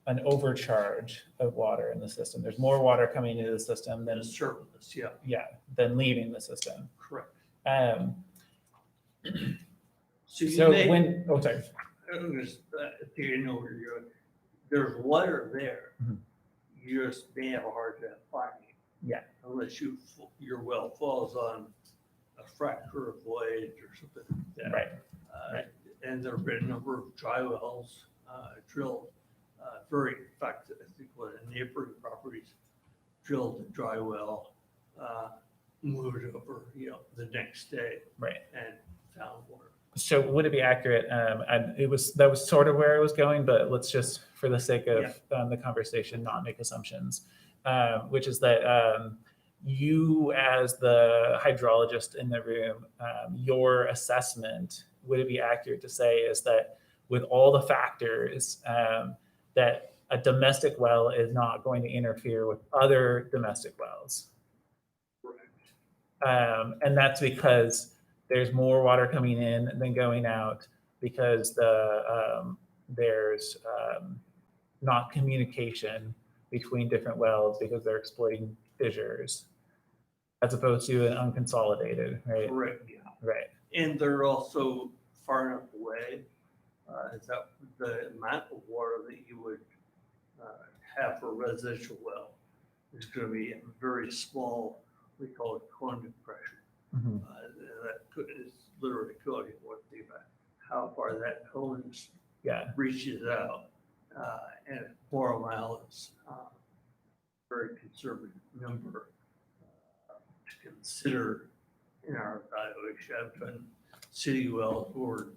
an overcharge of water in the system. There's more water coming into the system than Surplus, yeah, than leaving the system. correct. So sorry. You know where you're, there's water there. Mhm. You just may have a hard time finding it. Yeah. Unless your well falls on a fracture or void or something like that. Right. Right. And there have been a number of dry wells drilled. In fact, I think one of the neighboring properties drilled a dry well, moved it over, the next day. Right. And found water. So would it be accurate? And that was sort of where I was going, but let's just, for the sake of the conversation, not make assumptions. Which is that you, as the hydrologist in the room, your assessment, would it be accurate to say is that with all the factors, that a domestic well is not going to interfere with other domestic wells? And that's because there's more water coming in than going out, because there's not communication between different wells because they're exploiting fissures, as opposed to an unconsolidated, right? Correct, yeah. Right. And they're also far enough away that the amount of water that you would have for a residential well is going to be a very small, we call it conduit pressure. Mm-hmm. Is literally coding what the how far that cone reaches out, and 4 miles, very conservative number to consider in our evaluation. I've done city wells where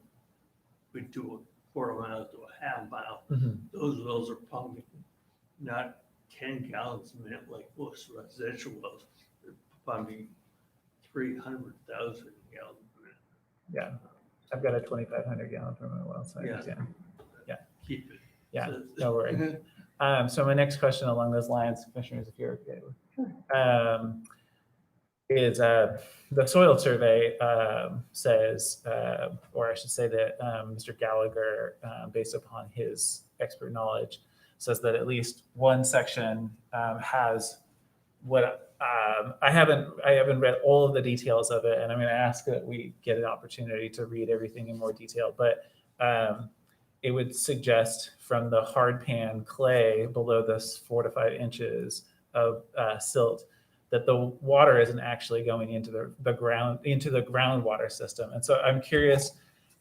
we do quarter mile to a half mile, Mhm. those wells are pumping not 10 gallons a minute like most residential wells. They're pumping 300,000 gallons a minute. Yeah. I've got a 2,500 gallon from my well, so I Yeah. understand. Keep it. Yeah, So- no worries. So my next question along those lines, commissioners, if you're okay with, is the soil survey says, or I should say that Mr. Gallagher, based upon his expert knowledge, says that at least one section has what I haven't read all of the details of it, and I'm going to ask that we get an opportunity to read everything in more detail, but it would suggest from the hard pan clay below this 4 to 5 inches of silt that the water isn't actually going into the groundwater system. And so I'm curious,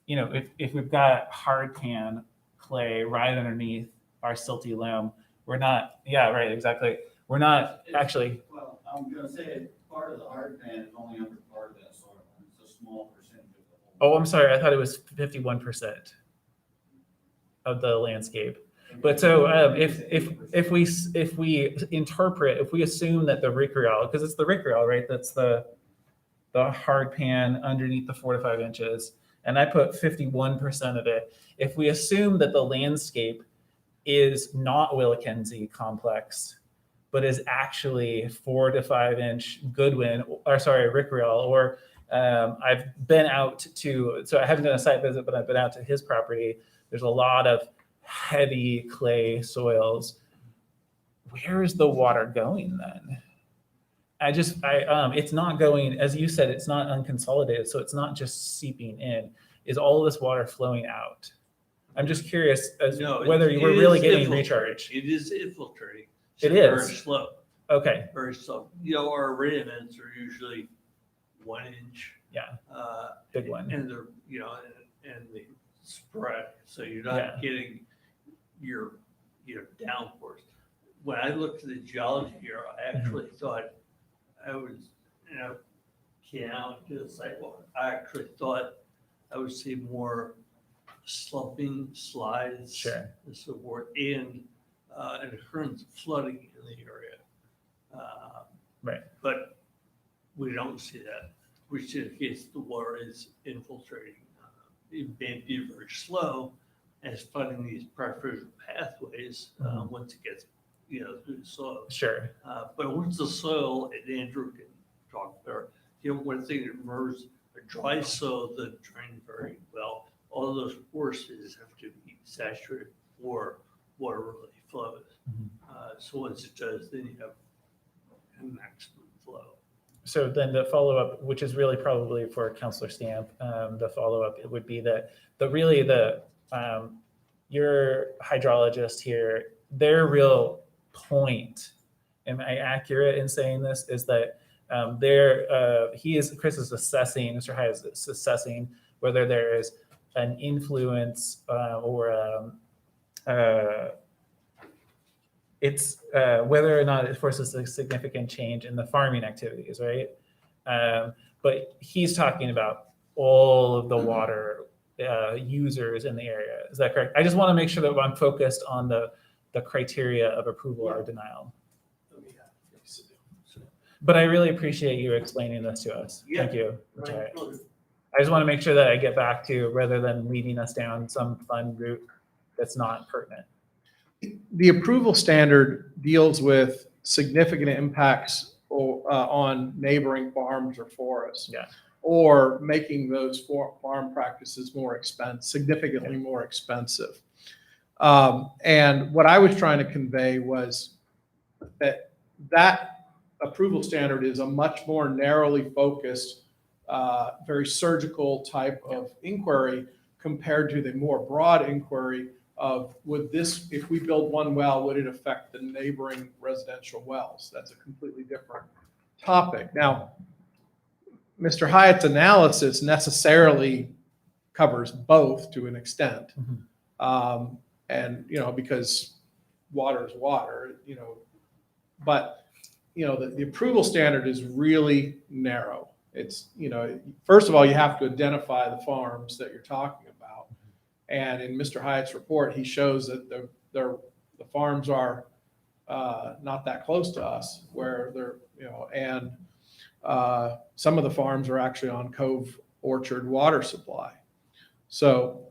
if we've got hard pan clay right underneath our silty loam, we're not, yeah, right, exactly. We're not actually. Well, I'm gonna say part of the hard pan is only under part of that soil. It's a small percentage of the whole. Oh, I'm sorry. I thought it was 51% of the landscape. But so if we interpret, if we assume that the rickreel, because it's the rickreel, right? That's the hard pan underneath the 4 to 5 inches, and I put 51% of it. If we assume that the landscape is not Wilkenzie complex, but is actually 4 to 5 inch Goodwin, or sorry, rickreel, or I've been out to, so I haven't done a site visit, but I've been out to his property. There's a lot of heavy clay soils. Where is the water going then? It's not going, as you said, it's not unconsolidated, so it's not just seeping in. Is all of this water flowing out? I'm just curious as No, whether you were really getting recharge. It is infiltrating. It Very is. slow, Okay, very slow. Our radiaments are usually 1 inch. yeah, big one. And they're, and they spread, so you're not Yeah. getting your downpours. When I looked at the geology here, I actually thought I was, came out to the sidewalk. I actually thought I would see more slumping slides. Sure. And so forth, and an occurrence of flooding in the area. Right. But we don't see that, which indicates the water is infiltrating. It may be very slow and it's flooding these preferential pathways once it gets, through the soil. Sure. But once the soil, and Andrew can talk there, one thing that emerges, a dry soil that drains very well, all of those forces have to be saturated before water really flows. So once it does, then you have a maximum flow. So then the follow-up, which is really probably for Councilor Stamp, the follow-up, it would be that your hydrologist here, their real point, am I accurate in saying this, is that Chris is assessing, Mr. Hyatt is assessing whether there is an influence or it's whether or not it forces a significant change in the farming activities, right? But he's talking about all of the water users in the area. Is that correct? I just want to make sure that I'm focused on the criteria of approval or denial. But I really appreciate you explaining this to us. Yeah. Thank you. That's Right. all right. I just want to make sure that I get back to, rather than leading us down some fun route that's not pertinent. The approval standard deals with significant impacts on neighboring farms or forests. Yeah. Or making those farm practices significantly more expensive. And what I was trying to convey was that approval standard is a much more narrowly focused, very surgical type of inquiry compared to the more broad inquiry of if we build one well, would it affect the neighboring residential wells? That's a completely different topic. Now, Mr. Hyatt's analysis necessarily covers both to an extent. And, because water is water, but, the approval standard is really narrow. It's, first of all, you have to identify the farms that you're talking about. And in Mr. Hyatt's report, he shows that the farms are not that close to us, where they're, and some of the farms are actually on Cove Orchard water supply. So,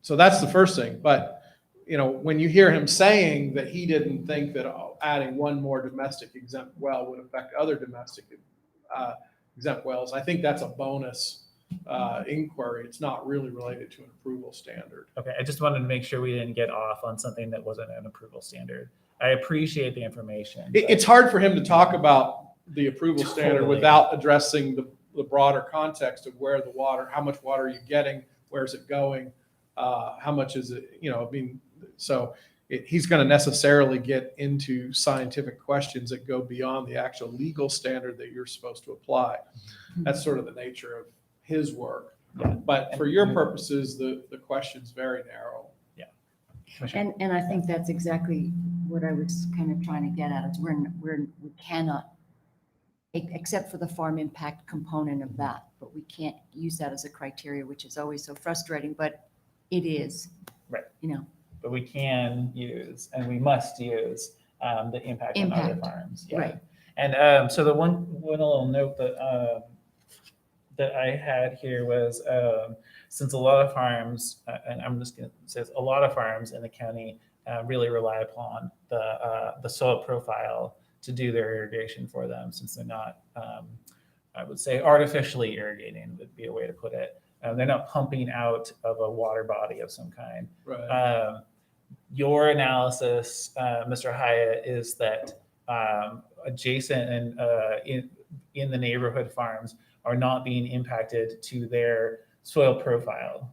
so that's the first thing. But, when you hear him saying that he didn't think that adding one more domestic exempt well would affect other domestic exempt wells, I think that's a bonus inquiry. It's not really related to an approval standard. Okay, I just wanted to make sure we didn't get off on something that wasn't an approval standard. I appreciate the information. It's hard for him to talk about the approval standard Totally. without addressing the broader context of where the water, how much water are you getting, where's it going, how much is it, so he's going to necessarily get into scientific questions that go beyond the actual legal standard that you're supposed to apply. That's sort of the nature of his work. Yeah. But for your purposes, the question's very narrow. And I think that's exactly what I was kind of trying to get at, is we cannot, except for the farm impact component of that, but we can't use that as a criteria, which is always so frustrating, but it is. Right. But we can use, and we must use, the impact on other farms. Yeah. Right. And so the one little note that I had here was, since a lot of farms, and I'm just going to say a lot of farms in the county really rely upon the soil profile to do their irrigation for them, since they're not, I would say, artificially irrigating would be a way to put it. They're not pumping out of a water body of some kind. Right. Your analysis, Mr. Hyatt, is that adjacent and in the neighborhood farms are not being impacted to their soil profile.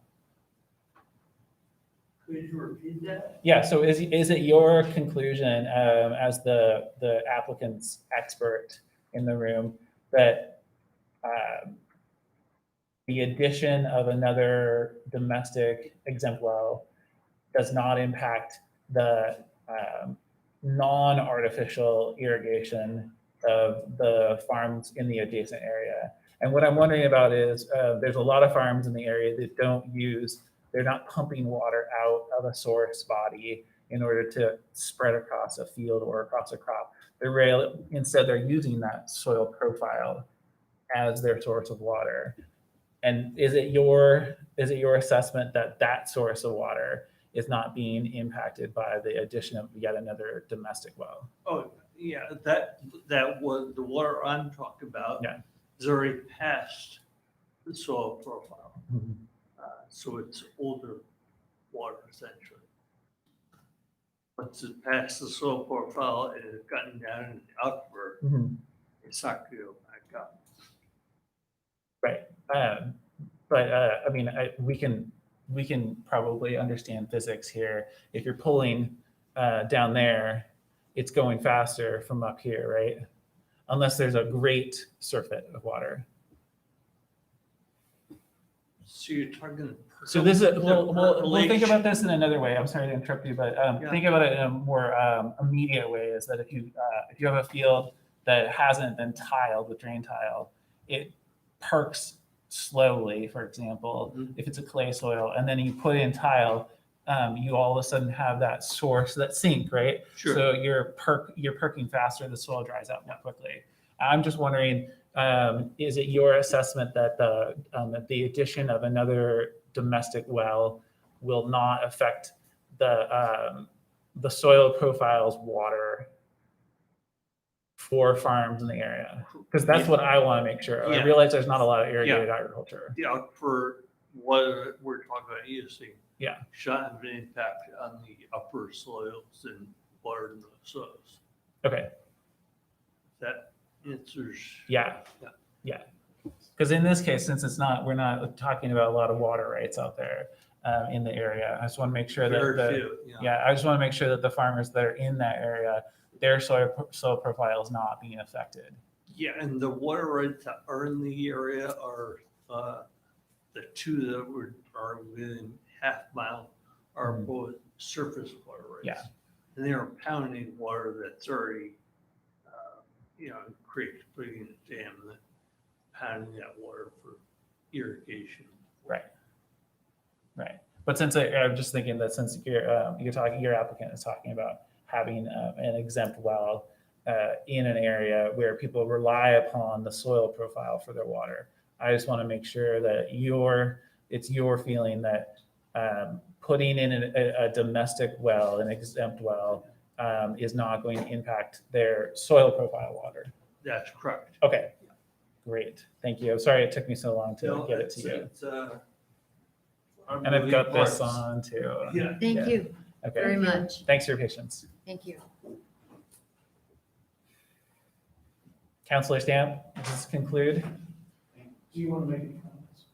Could you repeat that? Yeah. So is it your conclusion, as the applicant's expert in the room, that the addition of another domestic exempt well does not impact the non-artificial irrigation of the farms in the adjacent area? And what I'm wondering about is, there's a lot of farms in the area that they're not pumping water out of a source body in order to spread across a field or across a crop. Instead, they're using that soil profile as their source of water. And is it your assessment that that source of water is not being impacted by the addition of yet another domestic well? Oh, yeah, that was the water I'm talking about. Yeah. Is already past the soil profile. Mhm. So it's older water essentially. Once it's past the soil profile and it's gotten down in the aquifer, Mhm. it's not going to go back up. Right. But I mean, we can probably understand physics here. If you're pulling down there, it's going faster from up here, right? Unless there's a great surfeit of water. So you're talking. So this is, we'll think percolation. about this in another way. I'm sorry to interrupt you, but Yeah. think about it in a more immediate way, is that if you have a field that hasn't been tiled with drain tile, it perks slowly, for example, if it's a clay soil, and then you put in tile, you all of a sudden have that source, that sink, right? Sure. So you're perking faster, the soil dries out more quickly. I'm just wondering, is it your assessment that the addition of another domestic well will not affect the soil profile's water for farms in the area? Because that's what I want to make sure. I Yeah. realize there's not a lot of irrigated agriculture. Yeah, for what we're talking about using. Yeah. Shouldn't have an impact on the upper soils and water in those soils. Okay. That answers. Yeah. Because in this case, since we're not talking about a lot of water rights out there in the area, I just want to make sure Very I just want to make sure that the farmers that are in that area, their soil profile is not being affected. Yeah, and the water rights that are in the area are the two that are within half-mile are both surface water rights. Yeah. And they are pounding water that's already, creeks, putting in a dam, and then pounding that water for irrigation. Right. Right. But since I'm just thinking that since your applicant is talking about having an exempt well in an area where people rely upon the soil profile for their water, I just want to make sure that it's your feeling that putting in a domestic well, an exempt well, is not going to impact their soil profile water. That's correct. Okay, great. Thank you. I'm sorry it took me so long to No, get it to it's, you. I'm And I've got moving this parts. on too. Yeah. Thank Yeah. you very Okay. much. Thanks for your patience. Thank you. Counselor Stamp, does this conclude? Do you want to make any comments?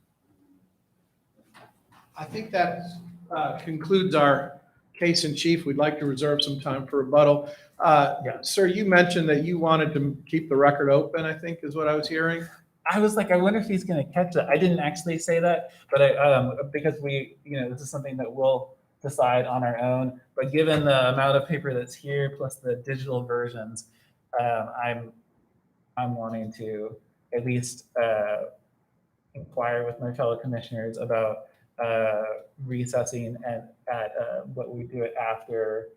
I think that concludes our case in chief. We'd like to reserve some time for rebuttal. Yeah. Sir, you mentioned that you wanted to keep the record open, I think is what I was hearing. I was like, I wonder if he's going to catch that. I didn't actually say that, but because this is something that we'll decide on our own. But given the amount of paper that's here plus the digital versions, I'm wanting to at least inquire with my fellow commissioners about recessing at what we do it after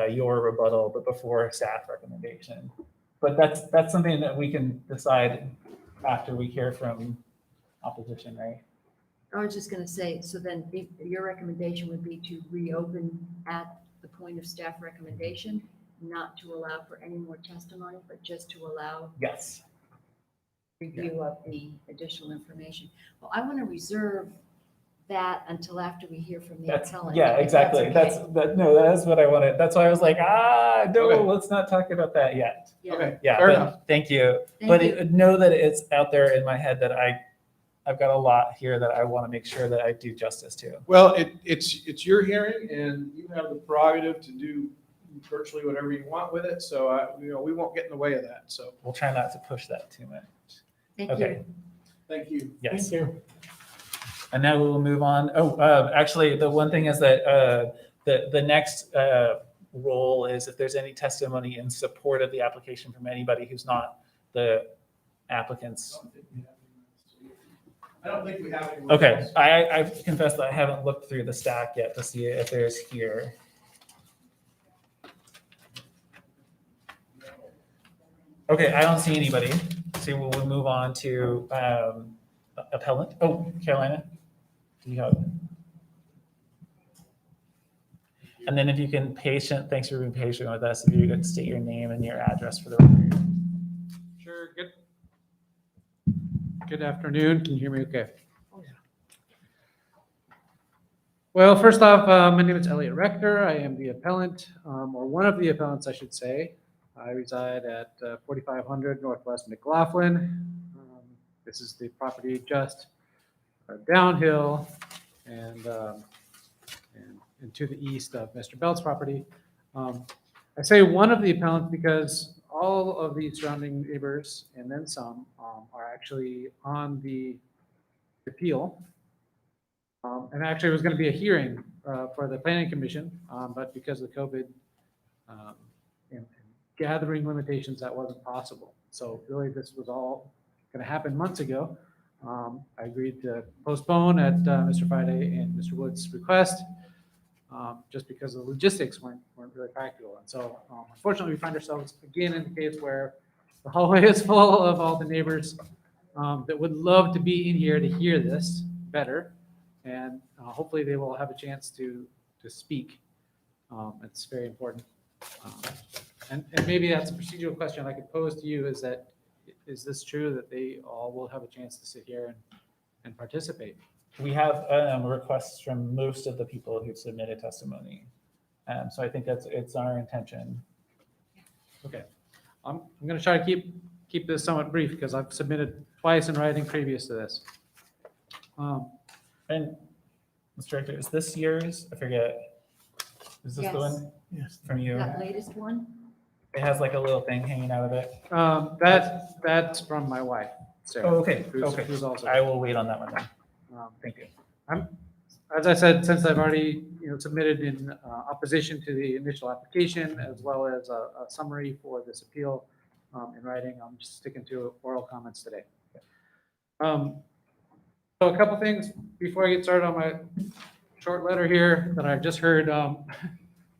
your rebuttal, but before staff recommendation. But that's something that we can decide after we hear from opposition, right? I was just going to say, so then your recommendation would be to reopen at the point of staff recommendation, not to allow for any more testimony, but just to allow Yes. review of the additional information. Well, I want to reserve that until after we hear from the appellant. Yeah, if that's exactly. okay. That's what I wanted. That's why I was like, no, Okay. let's not talk about that yet. Yeah. Okay, Yeah, fair but enough. thank you. Thank But you. know that it's out there in my head that I've got a lot here that I want to make sure that I do justice to. Well, it's your hearing and you have the prerogative to do virtually whatever you want with it. So, we won't get in the way of that. So, We'll try not to push that too much. Thank Okay. you. thank you. Yes. Thank you. And now we will move on. Actually, the one thing is that the next role is if there's any testimony in support of the application from anybody who's not the applicant's. I don't think we have any. Okay, I confess that I haven't looked through the stack yet to see if there's here. Okay, I don't see anybody. So we'll move on to appellant. Oh, Carolina, do you have? And then if you can thanks for being patient with us. If you could state your name and your address for the record. Sure. Good afternoon. Can you hear me okay? Well, first off, my name is Elliot Rector. I am the appellant, or one of the appellants, I should say. I reside at 4500 Northwest McLaughlin. This is the property just downhill and to the east of Mr. Belt's property. I say one of the appellants because all of the surrounding neighbors and then some are actually on the appeal. And actually, it was going to be a hearing for the planning commission, but because of COVID and gathering limitations, that wasn't possible. So really, this was all going to happen months ago. I agreed to postpone at Mr. Friday and Mr. Wood's request, just because the logistics weren't really practical. And so unfortunately, we find ourselves again in the case where the hallway is full of all the neighbors that would love to be in here to hear this better. And hopefully they will have a chance to speak. It's very important. And maybe that's a procedural question I could pose to you, is this true that they all will have a chance to sit here and participate? We have requests from most of the people who submitted testimony. So I think it's our intention. Okay. I'm going to try to keep this somewhat brief because I've submitted twice in writing previous to this. And Mr. Director, is this yours? I forget. Is this the Yes. one Yes. from you? That latest one? It has like a little thing hanging out of it. That's from my wife, Sarah. Oh, okay, who's- okay. Who's also. I will wait on that one then. Thank you. As I said, since I've already, submitted in opposition to the initial application, as well as a summary for this appeal in writing, I'm just sticking to oral comments today. So a couple things before I get started on short letter here that I just heard.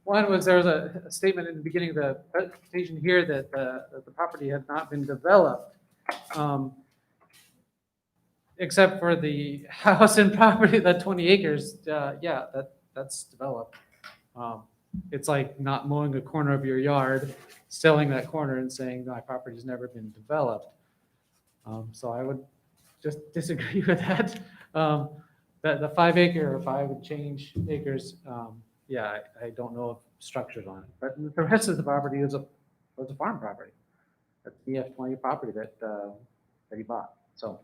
One was there was a statement in the beginning of the presentation here that the property had not been developed, except for the house and property, that 20 acres. Yeah, that's developed. It's like not mowing a corner of your yard, selling that corner and saying my property's never been developed. So I would just disagree with that. That the 5 acre or 5 and change acres, yeah, I don't know of structures on it. But the rest of the property was a farm property. That's EF20 property that he bought. So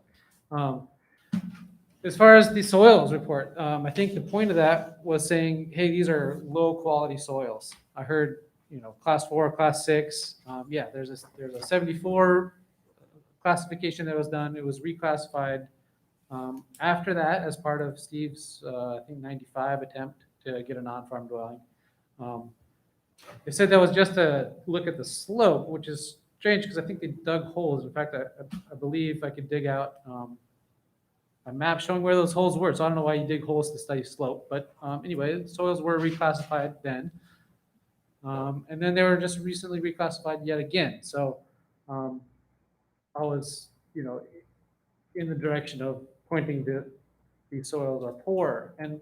as far as the soils report, I think the point of that was saying, hey, these are low quality soils. I heard, class 4, class 6. Yeah, there's a 74 classification that was done. It was reclassified after that as part of Steve's, I think 95 attempt to get a non-farm dwelling. They said that was just to look at the slope, which is strange because I think they dug holes. In fact, I believe I could dig out a map showing where those holes were. So I don't know why you dig holes to study slope. But anyway, soils were reclassified then. And then they were just recently reclassified yet again. So I was, in the direction of pointing to these soils are poor. And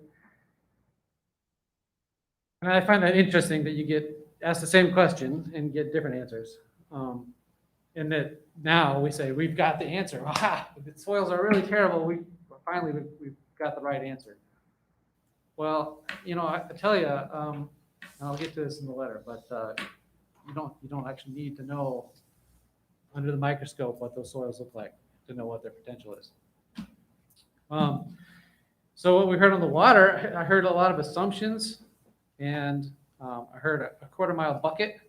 I find that interesting that you get asked the same question and get different answers. And that now we say, we've got the answer. Aha, the soils are really terrible. We've got the right answer. Well, I tell you, I'll get to this in the letter, but you don't actually need to know under the microscope what those soils look like to know what their potential is. So what we heard on the water, I heard a lot of assumptions, and I heard a quarter-mile bucket,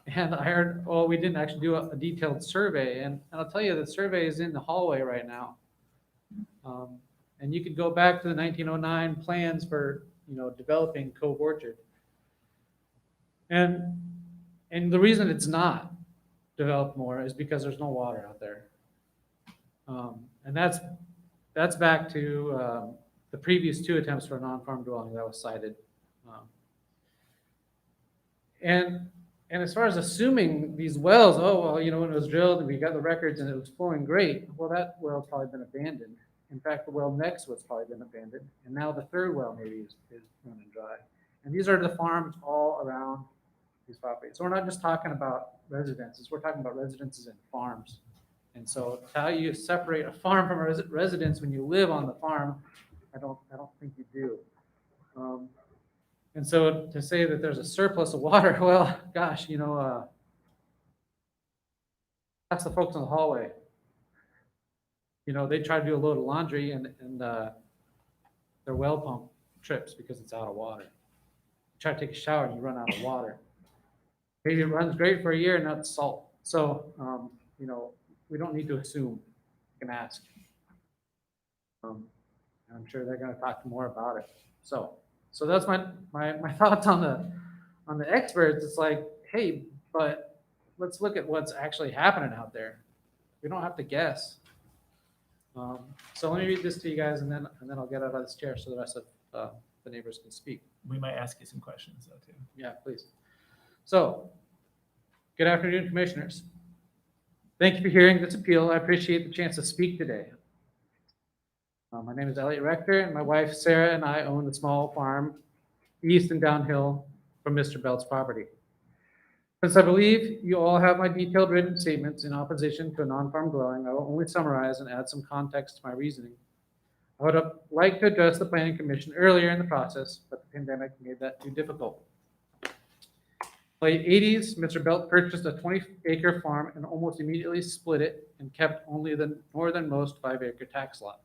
and I heard, we didn't actually do a detailed survey, and I'll tell you, the survey is in the hallway right now. And you could go back to the 1909 plans for, developing Cove Orchard. And the reason it's not developed more is because there's no water out there. And that's back to the previous 2 attempts for a non-farm dwelling that was cited. And as far as assuming these wells, when it was drilled and we got the records and it was flowing great, well, that well's probably been abandoned. In fact, the well next to it's probably been abandoned. And now the 3rd well maybe is running dry. And these are the farms all around these properties. So we're not just talking about residences, we're talking about residences and farms. And so how you separate a farm from a residence when you live on the farm, I don't think you do. And so to say that there's a surplus of water, well, gosh, that's the folks in the hallway. They try to do a load of laundry and their well pump trips because it's out of water. You try to take a shower and you run out of water. Maybe it runs great for a year and that's salt. So, we don't need to assume. You can ask. I'm sure they're going to talk more about it. So that's my thoughts on the experts. It's like, hey, but let's look at what's actually happening out there. We don't have to guess. So let me read this to you guys, and then I'll get out of this chair so the rest of the neighbors can speak. We might ask you some questions though too. Yeah, please. So, good afternoon, commissioners. Thank you for hearing this appeal. I appreciate the chance to speak today. My name is Elliot Rector, and my wife Sarah and I own a small farm east and downhill from Mr. Belt's property. Since I believe you all have my detailed written statements in opposition to a non-farm dwelling, I will only summarize and add some context to my reasoning. I would have liked to address the Planning Commission earlier in the process, but the pandemic made that too difficult. Late 80s, Mr. Belt purchased a 20-acre farm and almost immediately split it and kept only the northernmost 5-acre tax lot.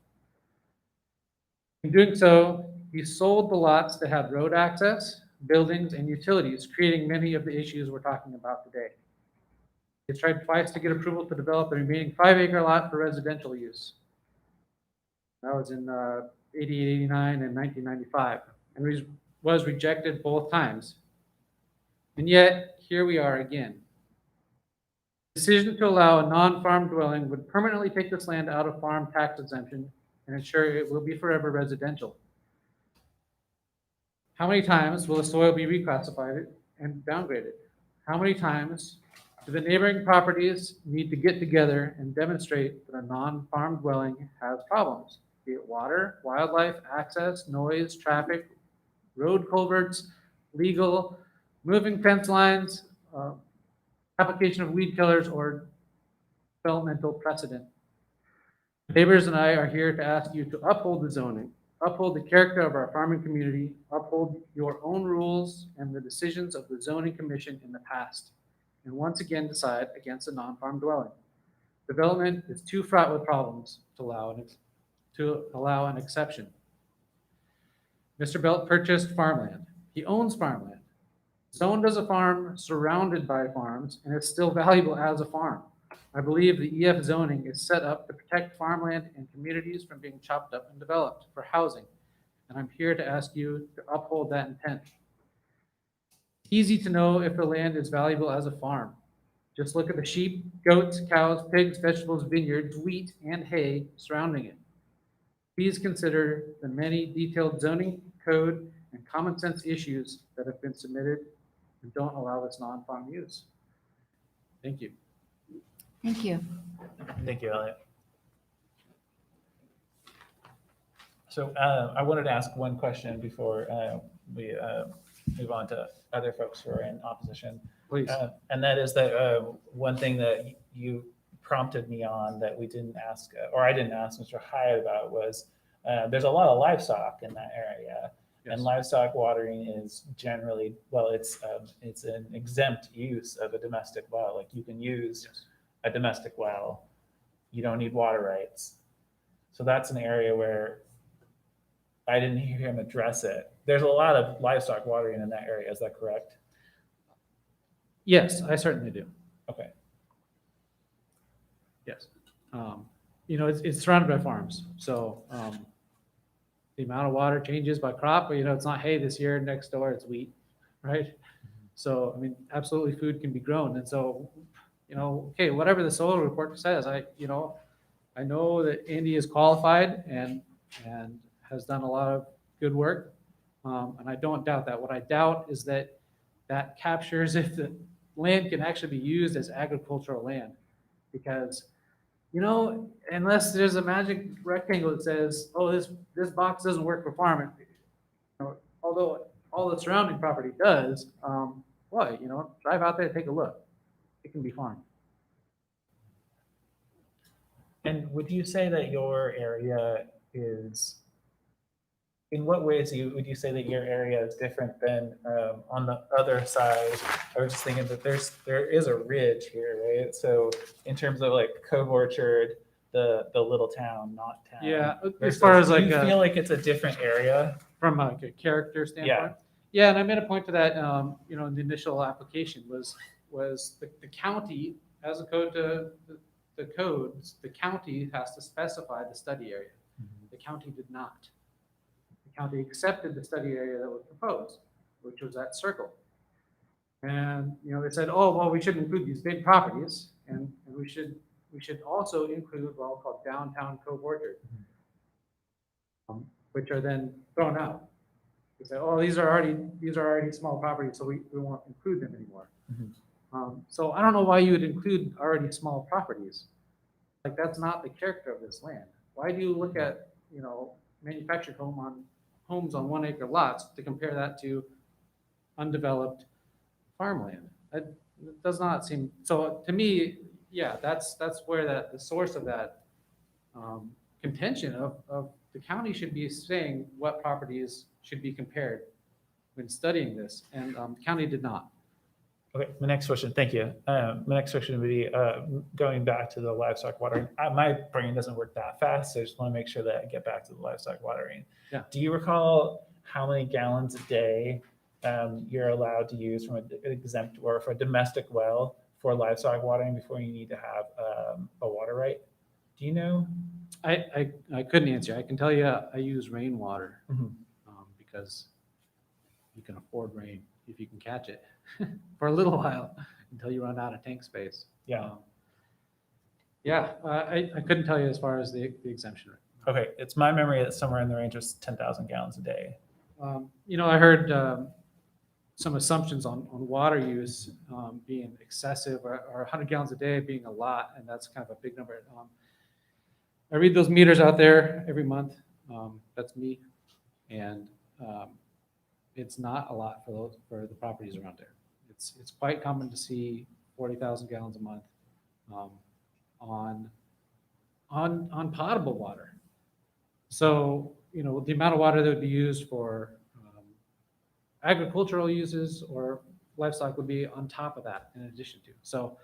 In doing so, he sold the lots that had road access, buildings, and utilities, creating many of the issues we're talking about today. He tried twice to get approval to develop the remaining 5-acre lot for residential use. That was in 88, 89, and 1995, and was rejected both times. And yet, here we are again. The decision to allow a non-farm dwelling would permanently take this land out of farm tax exemption and ensure it will be forever residential. How many times will the soil be reclassified and downgraded? How many times do the neighboring properties need to get together and demonstrate that a non-farm dwelling has problems? Be it water, wildlife, access, noise, traffic, road culverts, legal, moving fence lines, application of weed killers, or developmental precedent. Neighbors and I are here to ask you to uphold the zoning, uphold the character of our farming community, uphold your own rules and the decisions of the zoning commission in the past, and once again decide against a non-farm dwelling. Development is too fraught with problems to allow an exception. Mr. Belt purchased farmland. He owns farmland. Zoned as a farm, surrounded by farms, and is still valuable as a farm. I believe the EF zoning is set up to protect farmland and communities from being chopped up and developed for housing. And I'm here to ask you to uphold that intent. Easy to know if the land is valuable as a farm. Just look at the sheep, goats, cows, pigs, vegetables, vineyards, wheat, and hay surrounding it. Please consider the many detailed zoning, code, and common sense issues that have been submitted and don't allow this non-farm use. Thank you. Thank you. Thank you, Elliot. So I wanted to ask one question before we move on to other folks who are in opposition. Please. And that is that one thing that you prompted me on that we didn't ask, or I didn't ask Mr. Hyatt about was there's a lot of livestock in that area. Yes. And livestock watering is generally, well, it's an exempt use of a domestic well. Like you can use a domestic well. You don't need water rights. So that's an area where I didn't hear him address it. There's a lot of livestock watering in that area. Is that correct? Yes, I certainly do. Okay. Yes. It's surrounded by farms. So the amount of water changes by crop, but it's not hay this year, next door it's wheat, right? So, I mean, absolutely food can be grown. And so, okay, whatever the soil report says, I know that Andy is qualified and has done a lot of good work. And I don't doubt that. What I doubt is that captures if the land can actually be used as agricultural land. Because, unless there's a magic rectangle that says, oh, this box doesn't work for farming, although all the surrounding property does, drive out there, take a look. It can be farmed. And would you say that your area is, in what ways would you say that your area is different than on the other side? I was just thinking that there is a ridge here, right? So in terms of like Cove Orchard, the little town, not town. Yeah, as versus- far as do like you feel like it's a different area? from like a character standpoint. Yeah, and I made a point to that, in the initial application was the county, as opposed to the codes, the county has to specify the study area. The county did not. The county accepted the study area that was proposed, which was that circle. And, they said, oh, well, we should include these big properties and we should also include what I'll call downtown Cove Orchard, which are then thrown out. They say, oh, these are already small properties, so we won't include them anymore. So I don't know why you would include already small properties. Like that's not the character of this land. Why do you look at, manufactured homes on 1 acre lots to compare that to undeveloped farmland? That does not seem, so to me, yeah, that's where the source of that contention of the county should be saying what properties should be compared when studying this, and the county did not. Okay, my next question, thank you. My next question would be going back to the livestock watering. My brain doesn't work that fast, so I just want to make sure that I get back to the livestock watering. Yeah. Do you recall how many gallons a day you're allowed to use from an exempt or for a domestic well for livestock watering before you need to have a water right? Do you know? I couldn't answer. I can tell you I use rainwater because you can afford rain if you can catch it for a little while until you run out of tank space. Yeah. I couldn't tell you as far as the exemption rate. Okay, it's my memory that somewhere in the range of 10,000 gallons a day. I heard some assumptions on water use being excessive or 100 gallons a day being a lot, and that's kind of a big number. I read those meters out there every month. That's me, and it's not a lot for the properties around there. It's quite common to see 40,000 gallons a month on potable water. So the amount of water that would be used for agricultural uses or livestock would be on top of that in addition to. So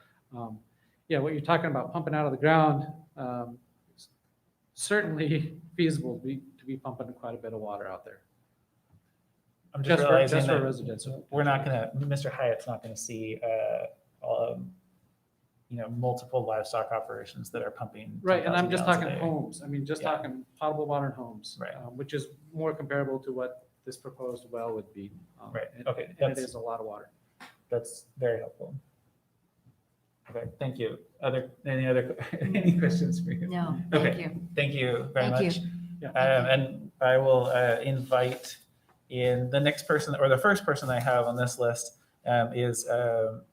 yeah, what you're talking about pumping out of the ground, certainly feasible to be pumping quite a bit of water out there. I'm Just for realizing that residential. we're not gonna, Mr. Hyatt's not gonna see, multiple livestock operations that are pumping. Right, and I'm 10,000 just gallons a talking day. homes. I mean, just Yeah. talking potable water in homes. Right. Which is more comparable to what this proposed well would be. Right, and- okay, And it that's- is a lot of water. That's very helpful. Okay, thank you. Any other, any questions for you? No, Okay. thank you. Thank you very Thank much. you. Yeah. And I will invite in the next person, or the first person I have on this list is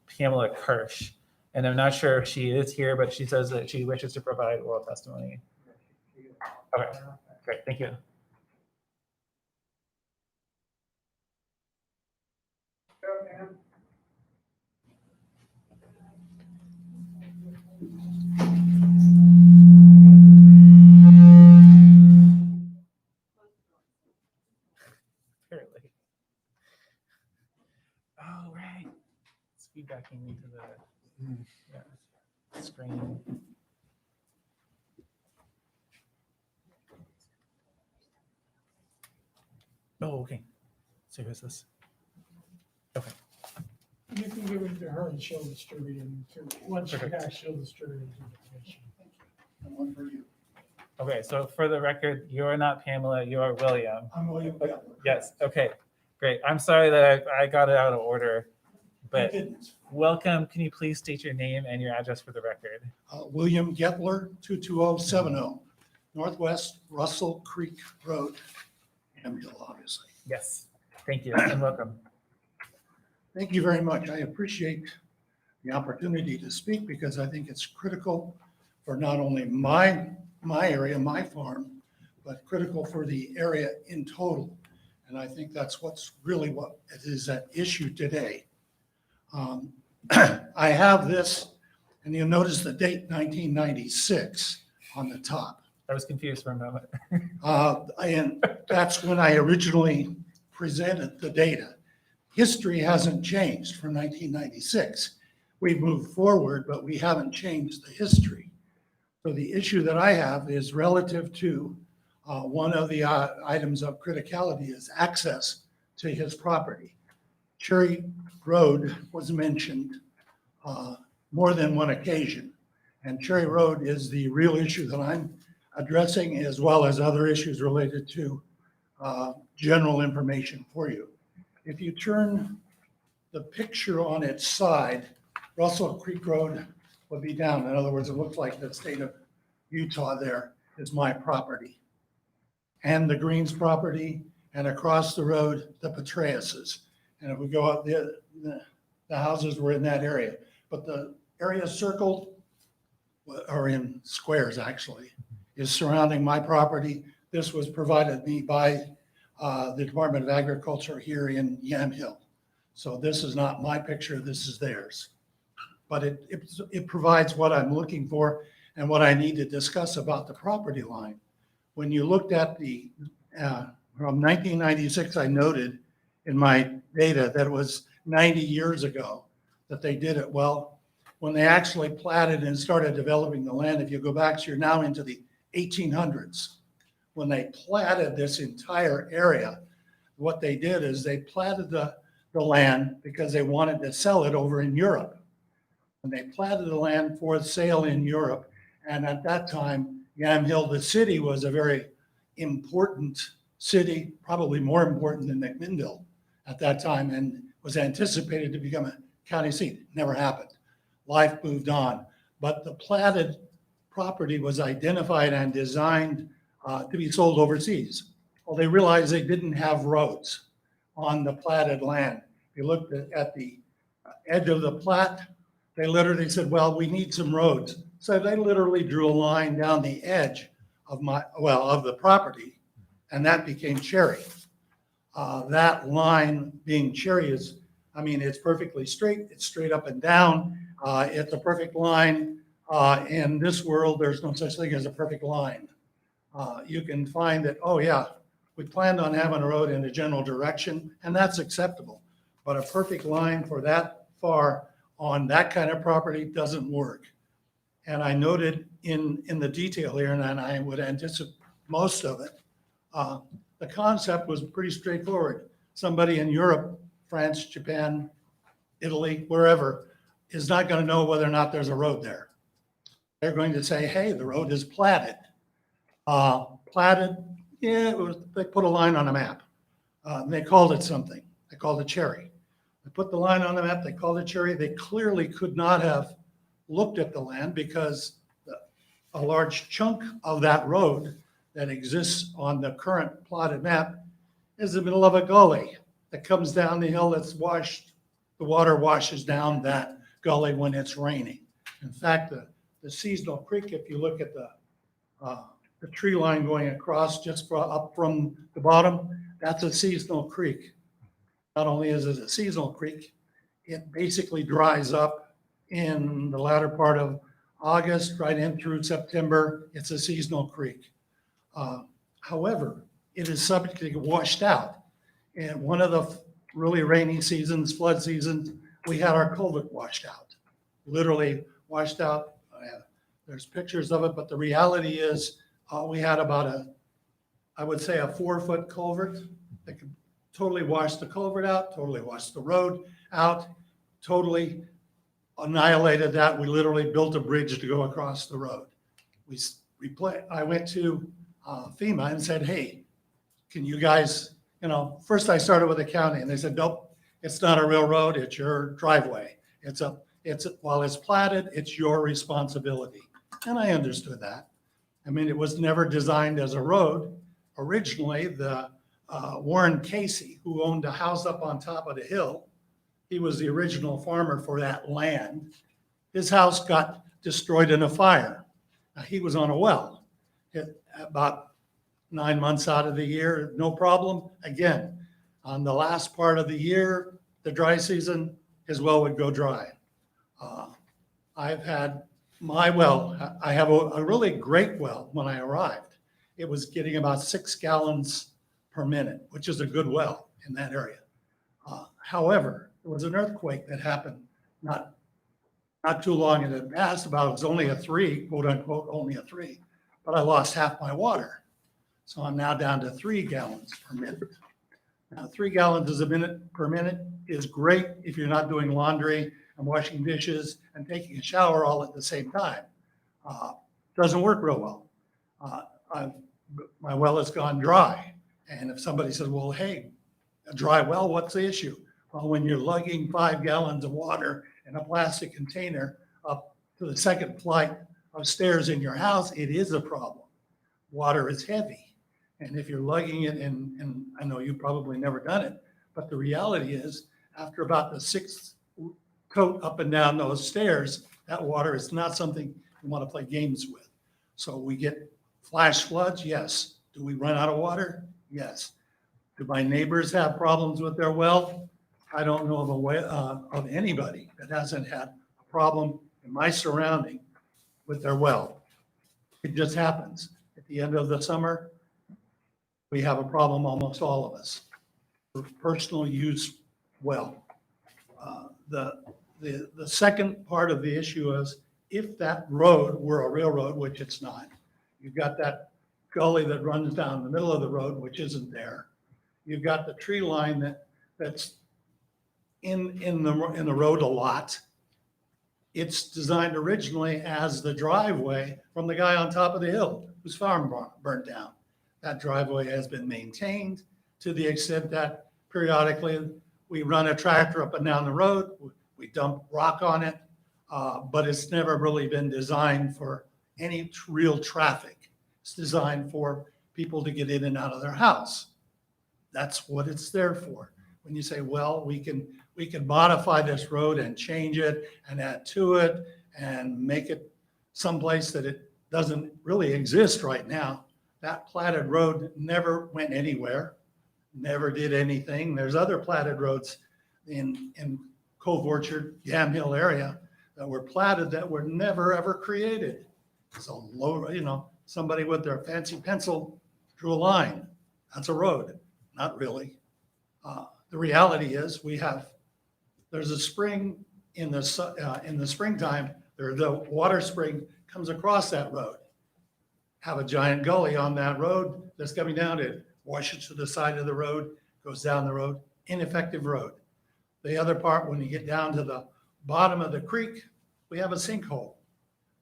Pamela Kirsch. And I'm not sure if she is here, but she says that she wishes to provide oral testimony. Okay, great, thank you. Apparently. Oh, right. It's feedbacking into the screen. Oh, okay. So who's this? Okay. You can give it to her and she'll distribute it once she Perfect. has, she'll distribute it to the commission. And one for you. Okay, so for the record, you're not Pamela, you're William. I'm William Butler. Yes, okay, great. I'm sorry that I got it out of order, but welcome. Can you please state your name and your address for the record? William Getler, 22070, Northwest Russell Creek Road, Hamhill, obviously. Yes, thank you and welcome. Thank you very much. I appreciate the opportunity to speak because I think it's critical for not only my area, my farm, but critical for the area in total. And I think that's what it is at issue today. I have this, and you'll notice the date 1996 on the top. I was confused for a moment. And that's when I originally presented the data. History hasn't changed from 1996. We've moved forward, but we haven't changed the history. So the issue that I have is relative to one of the items of criticality is access to his property. Cherry Road was mentioned more than one occasion. And Cherry Road is the real issue that I'm addressing, as well as other issues related to general information for you. If you turn the picture on its side, Russell Creek Road would be down. In other words, it looks like the state of Utah there is my property. And the Greens property, and across the road, the Petraeuses. And if we go out there, the houses were in that area. But the area circled, or in squares actually, is surrounding my property. This was provided me by the Department of Agriculture here in Yamhill. So this is not my picture, this is theirs. But it provides what I'm looking for and what I need to discuss about the property line. When you looked at the, from 1996, I noted in my data that it was 90 years ago that they did it. Well, when they actually platted and started developing the land, if you go back, so you're now into the 1800s. When they platted this entire area, what they did is they platted the land because they wanted to sell it over in Europe. And they platted the land for sale in Europe. And at that time, Yamhill, the city, was a very important city, probably more important than McMinnville at that time, and was anticipated to become a county seat. Never happened. Life moved on. But the platted property was identified and designed to be sold overseas, Well, they realized they didn't have roads on the platted land. If you looked at the edge of the plat, they literally said, well, we need some roads. So they literally drew a line down the edge of of the property, and that became Cherry. That line being Cherry is, I mean, it's perfectly straight. It's straight up and down. It's a perfect line. In this world, there's no such thing as a perfect line. You can find that, oh yeah, we planned on having a road in a general direction, and that's acceptable. But a perfect line for that far on that kind of property doesn't work. And I noted in the detail here, and I would anticipate most of it, the concept was pretty straightforward. Somebody in Europe, France, Japan, Italy, wherever, is not going to know whether or not there's a road there. They're going to say, hey, the road is platted. Platted, yeah, they put a line on a map. They called it something. They called it Cherry. They put the line on the map, they called it Cherry. They clearly could not have looked at the land because a large chunk of that road that exists on the current plotted map is the middle of a gully that comes down the hill that's washed. The water washes down that gully when it's raining. In fact, the seasonal creek, if you look at the tree line going across just up from the bottom, that's a seasonal creek. Not only is it a seasonal creek, it basically dries up in the latter part of August, right in through September. It's a seasonal creek. However, it is subject to get washed out. And one of the really rainy seasons, flood seasons, we had our culvert washed out, literally washed out. There's pictures of it, but the reality is we had about I would say a 4-foot culvert that could totally wash the culvert out, totally wash the road out, totally annihilated that. We literally built a bridge to go across the road. I went to FEMA and said, hey, can you guys, first I started with the county and they said, nope, it's not a real road, it's your driveway. While it's platted, it's your responsibility. And I understood that. I mean, it was never designed as a road. Originally, the Warren Casey, who owned a house up on top of the hill, he was the original farmer for that land. His house got destroyed in a fire. Now, he was on a well. About 9 months out of the year, no problem. Again, on the last part of the year, the dry season, his well would go dry. I've had my well, I have a really great well when I arrived. It was getting about 6 gallons per minute, which is a good well in that area. However, there was an earthquake that happened not too long in advance, it was only a 3, quote unquote, only a 3, but I lost half my water. So I'm now down to 3 gallons per minute. Now, 3 gallons per minute is great if you're not doing laundry and washing dishes and taking a shower all at the same time. Doesn't work real well. My well has gone dry. And if somebody says, well, hey, a dry well, what's the issue? Well, when you're lugging 5 gallons of water in a plastic container up to the second flight of stairs in your house, it is a problem. Water is heavy. And if you're lugging it in, I know you've probably never done it, but the reality is after about the 6th coat up and down those stairs, that water is not something you want to play games with. So we get flash floods, yes. Do we run out of water? Yes. Do my neighbors have problems with their well? I don't know of anybody that hasn't had a problem in my surrounding with their well. It just happens. At the end of the summer, we have a problem, almost all of us, for personal use well. The second part of the issue is if that road were a real road, which it's not, you've got that gully that runs down the middle of the road, which isn't there. You've got the tree line that's in the road a lot. It's designed originally as the driveway from the guy on top of the hill whose farm burnt down. That driveway has been maintained to the extent that periodically we run a tractor up and down the road, we dump rock on it, but it's never really been designed for any real traffic. It's designed for people to get in and out of their house. That's what it's there for. When you say, well, we can modify this road and change it and add to it and make it someplace that it doesn't really exist right now. That platted road never went anywhere, never did anything. There's other platted roads in Cove Orchard, Yamhill area that were platted that were never ever created. So low, somebody with their fancy pencil drew a line. That's a road. Not really. The reality is there's a spring in the springtime, the water spring comes across that road. Have a giant gully on that road that's coming down. It washes to the side of the road, goes down the road, ineffective road. The other part, when you get down to the bottom of the creek, we have a sinkhole.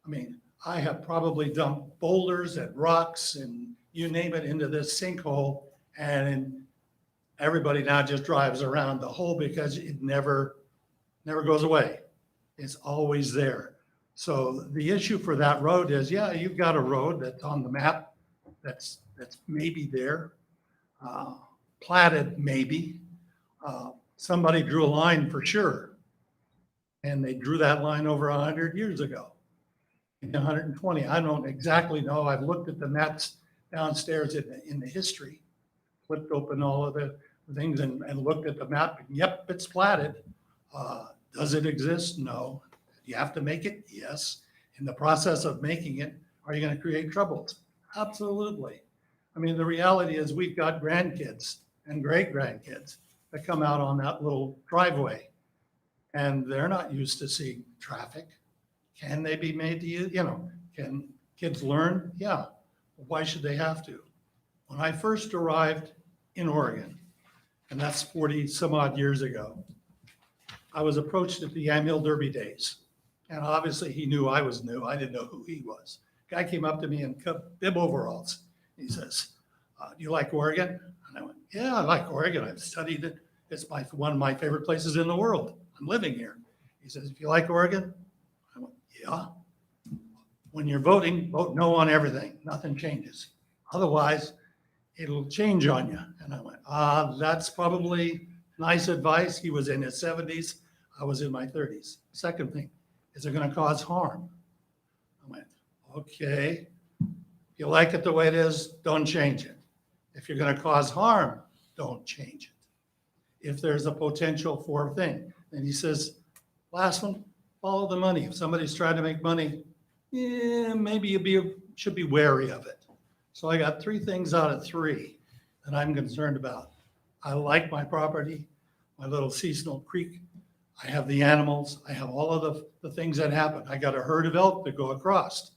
I mean, I have probably dumped boulders and rocks and you name it into this sinkhole, and everybody now just drives around the hole because it never goes away. It's always there. So the issue for that road is, yeah, you've got a road that's on the map that's maybe there, platted maybe. Somebody drew a line for sure. And they drew that line over 100 years ago, 120. I don't exactly know. I've looked at the maps downstairs in the history, flipped open all of the things and looked at the map. Yep, it's platted. Does it exist? No. You have to make it? Yes. In the process of making it, are you going to create troubles? Absolutely. I mean, the reality is we've got grandkids and great grandkids that come out on that little driveway and they're not used to seeing traffic. Can they be made to use? Can kids learn? Yeah. Why should they have to? When I first arrived in Oregon, and that's 40 some odd years ago, I was approached at the Yamhill Derby days. And obviously he knew I was new. I didn't know who he was. Guy came up to me in bib overalls. He says, do you like Oregon? And I went, yeah, I like Oregon. I've studied it. It's one of my favorite places in the world. I'm living here. He says, if you like Oregon? I went, yeah. When you're voting, vote no on everything. Nothing changes. Otherwise, it'll change on you. And I went, that's probably nice advice. He was in his 70s. I was in my 30s. Second thing, is it going to cause harm? I went, okay. If you like it the way it is, don't change it. If you're going to cause harm, don't change it. If there's a potential for a thing. And he says, last one, follow the money. If somebody's trying to make money, yeah, maybe you should be wary of it. So I got 3 things out of 3 that I'm concerned about. I like my property, my little seasonal creek. I have the animals. I have all of the things that happen. I got a herd of elk that go across.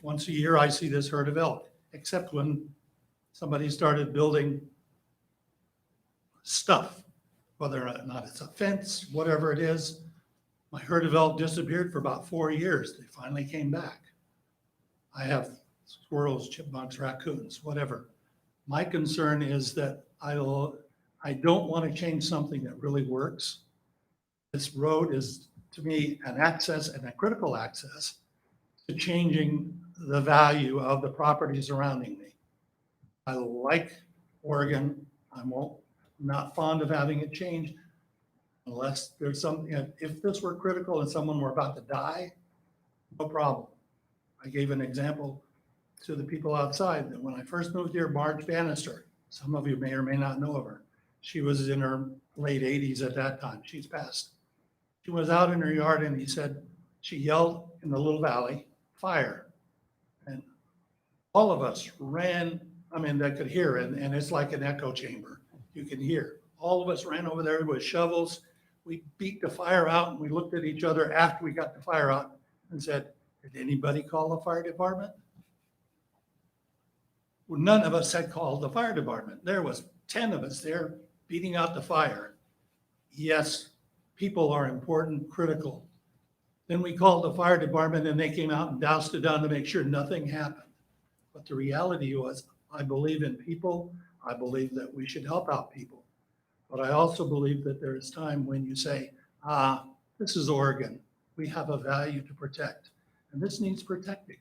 Once a year, I see this herd of elk, except when somebody started building stuff, whether or not it's a fence, whatever it is. My herd of elk disappeared for about 4 years. They finally came back. I have squirrels, chipmunks, raccoons, whatever. My concern is that I don't want to change something that really works. This road is, to me, an access and a critical access to changing the value of the property surrounding me. I like Oregon. I'm not fond of having it change unless there's something. If this were critical and someone were about to die, no problem. I gave an example to the people outside that when I first moved here, Marge Bannister, some of you may or may not know of her. She was in her late 80s at that time. She's passed. She was out in her yard and she yelled in the little valley, fire. And all of us ran, they could hear it, and it's like an echo chamber. You can hear. All of us ran over there with shovels. We beat the fire out and we looked at each other after we got the fire out and said, did anybody call the fire department? Well, none of us had called the fire department. There was 10 of us there beating out the fire. Yes, people are important, critical. Then we called the fire department and they came out and doused it down to make sure nothing happened. But the reality was, I believe in people. I believe that we should help out people. But I also believe that there is time when you say, this is Oregon. We have a value to protect, and this needs protecting.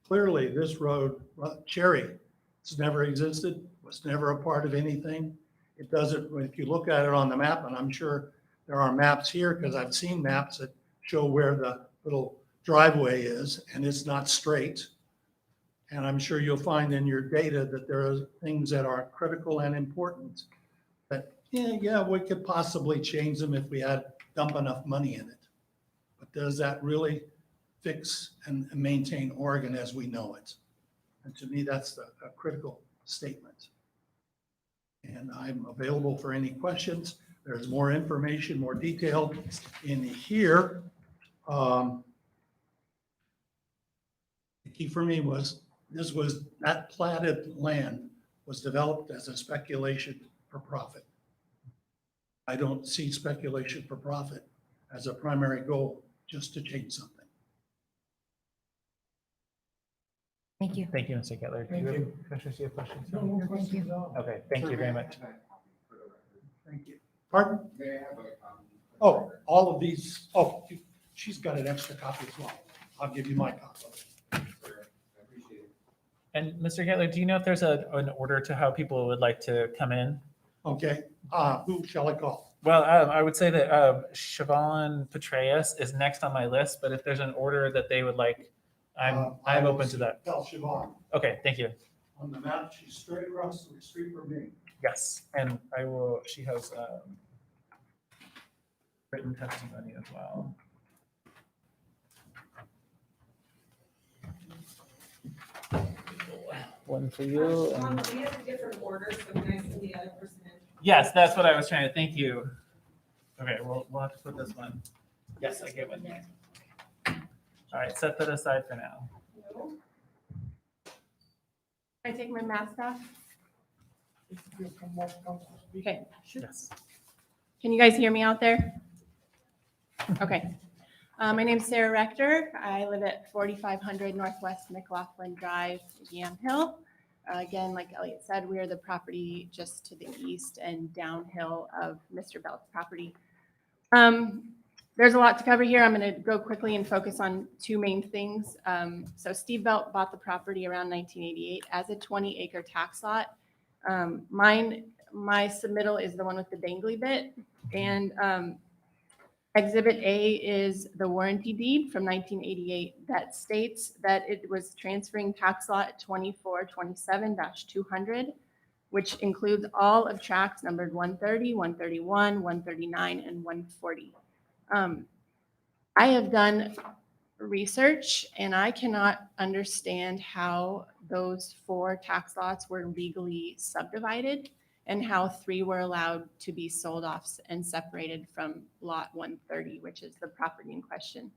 Clearly, this road, Cherry, It's never existed, was never a part of anything. It doesn't, if you look at it on the map, and I'm sure there are maps here, because I've seen maps that show where the little driveway is, and it's not straight. And I'm sure you'll find in your data that there are things that are critical and important that, yeah, we could possibly change them if we had dump enough money in it. But does that really fix and maintain Oregon as we know it? And to me, that's a critical statement. And I'm available for any questions. There's more information, more detail in here. The key for me was that platted land was developed as a speculation for profit. I don't see speculation for profit as a primary goal, just to change something. Thank you. Thank you, Mr. Kettler. Do you have, Commissioners, do you have questions? No more questions at all. Okay, thank you very much. Thank you. Pardon? May I have a copy? Oh, all of these, she's got an extra copy as well. I'll give you my copy. I appreciate it. And Mr. Kettler, do you know if there's an order to how people would like to come in? Okay, who shall I call? Well, I would say that Siobhan Petraeus is next on my list, but if there's an order that they would like, I'm open to that. Tell Siobhan. Okay, thank you. On the map, she's straight across the street from me. Yes, and I will, she has written testimony as well. One for you. And We have a different order, so can I send the other person in? yes, that's what I was trying to, thank you. Okay, we'll have to put this one. Yes, I get one. All right, set that aside for now. No. Can I take my mask off? Okay. Yes. Can you guys hear me out there? Okay. My name's Sarah Rector. I live at 4500 Northwest McLaughlin Drive, Yamhill. Again, like Elliot said, we are the property just to the east and downhill of Mr. Belt's property. There's a lot to cover here. I'm going to go quickly and focus on two main things. So Steve Belt bought the property around 1988 as a 20-acre tax lot. My submittal is the one with the dangly bit, and Exhibit A is the warranty deed from 1988 that states that it was transferring tax lot 2427-200, which includes all of tracts numbered 130, 131, 139, and 140. I have done research and I cannot understand how those 4 tax lots were legally subdivided and how 3 were allowed to be sold off and separated from lot 130, which is the property in question.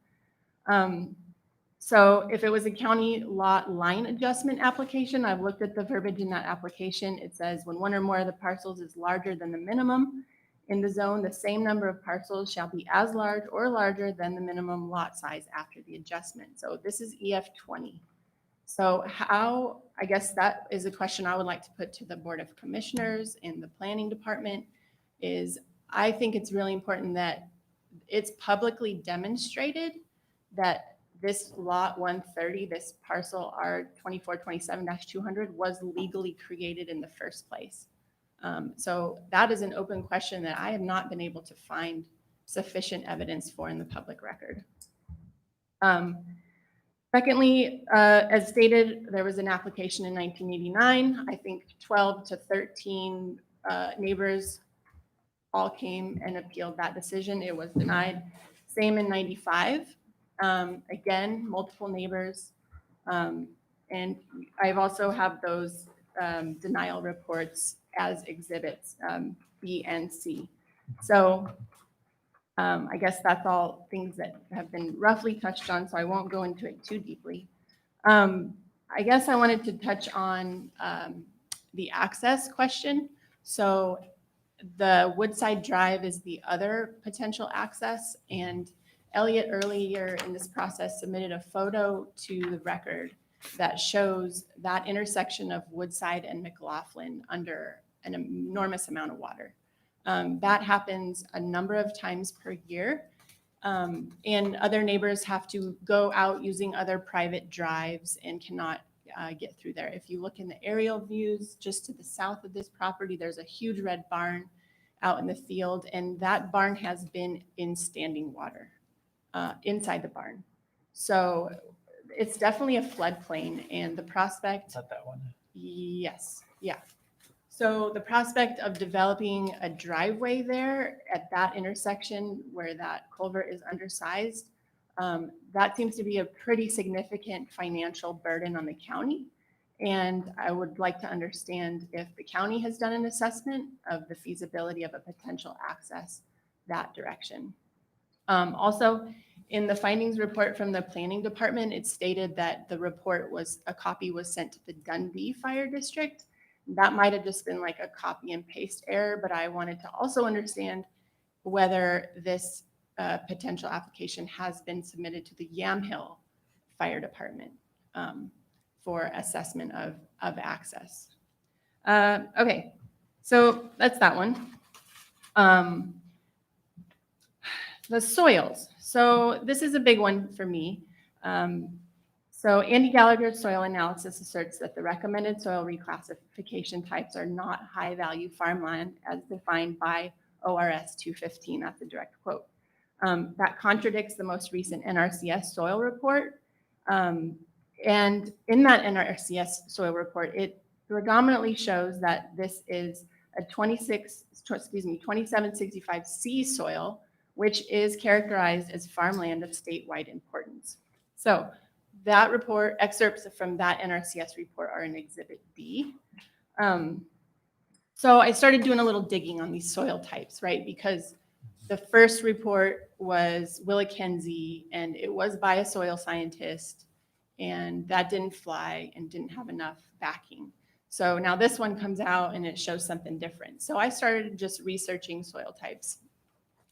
So if it was a county lot line adjustment application, I've looked at the verbiage in that application. It says when one or more of the parcels is larger than the minimum in the zone, the same number of parcels shall be as large or larger than the minimum lot size after the adjustment. So this is EF 20. So how, I guess that is a question I would like to put to the Board of Commissioners and the Planning Department is I think it's really important that it's publicly demonstrated that this lot 130, this parcel R2427-200 was legally created in the first place. So that is an open question that I have not been able to find sufficient evidence for in the public record. Secondly, as stated, there was an application in 1989. I think 12 to 13 neighbors all came and appealed that decision. It was denied. Same in 95. Again, multiple neighbors. And I've also have those denial reports as exhibits B and C. So I guess that's all things that have been roughly touched on, so I won't go into it too deeply. I guess I wanted to touch on the access question. So the Woodside Drive is the other potential access, and Elliot earlier in this process submitted a photo to the record that shows that intersection of Woodside and McLaughlin under an enormous amount of water. That happens a number of times per year. And other neighbors have to go out using other private drives and cannot get through there. If you look in the aerial views, just to the south of this property, there's a huge red barn out in the field, and that barn has been in standing water inside the barn. So it's definitely a floodplain, and the prospect. Is that that one? Yes, yeah. So the prospect of developing a driveway there at that intersection where that culvert is undersized, that seems to be a pretty significant financial burden on the county. And I would like to understand if the county has done an assessment of the feasibility of a potential access that direction. Also, in the findings report from the planning department, it stated that the report a copy was sent to the Dundee Fire District. That might have just been like a copy and paste error, but I wanted to also understand whether this potential application has been submitted to the Yamhill Fire Department for assessment of access. Okay, so that's that one. The soils. So this is a big one for me. So Andy Gallagher's soil analysis asserts that the recommended soil reclassification types are not high-value farmland as defined by ORS 215. That's a direct quote. That contradicts the most recent NRCS soil report. And in that NRCS soil report, it predominantly shows that this is a 2765C soil, which is characterized as farmland of statewide importance. So that report, excerpts from that NRCS report are in Exhibit B. So I started doing a little digging on these soil types, right? Because the first report was Willikenzie, and it was by a soil scientist, and that didn't fly and didn't have enough backing. So now this one comes out and it shows something different. So I started just researching soil types.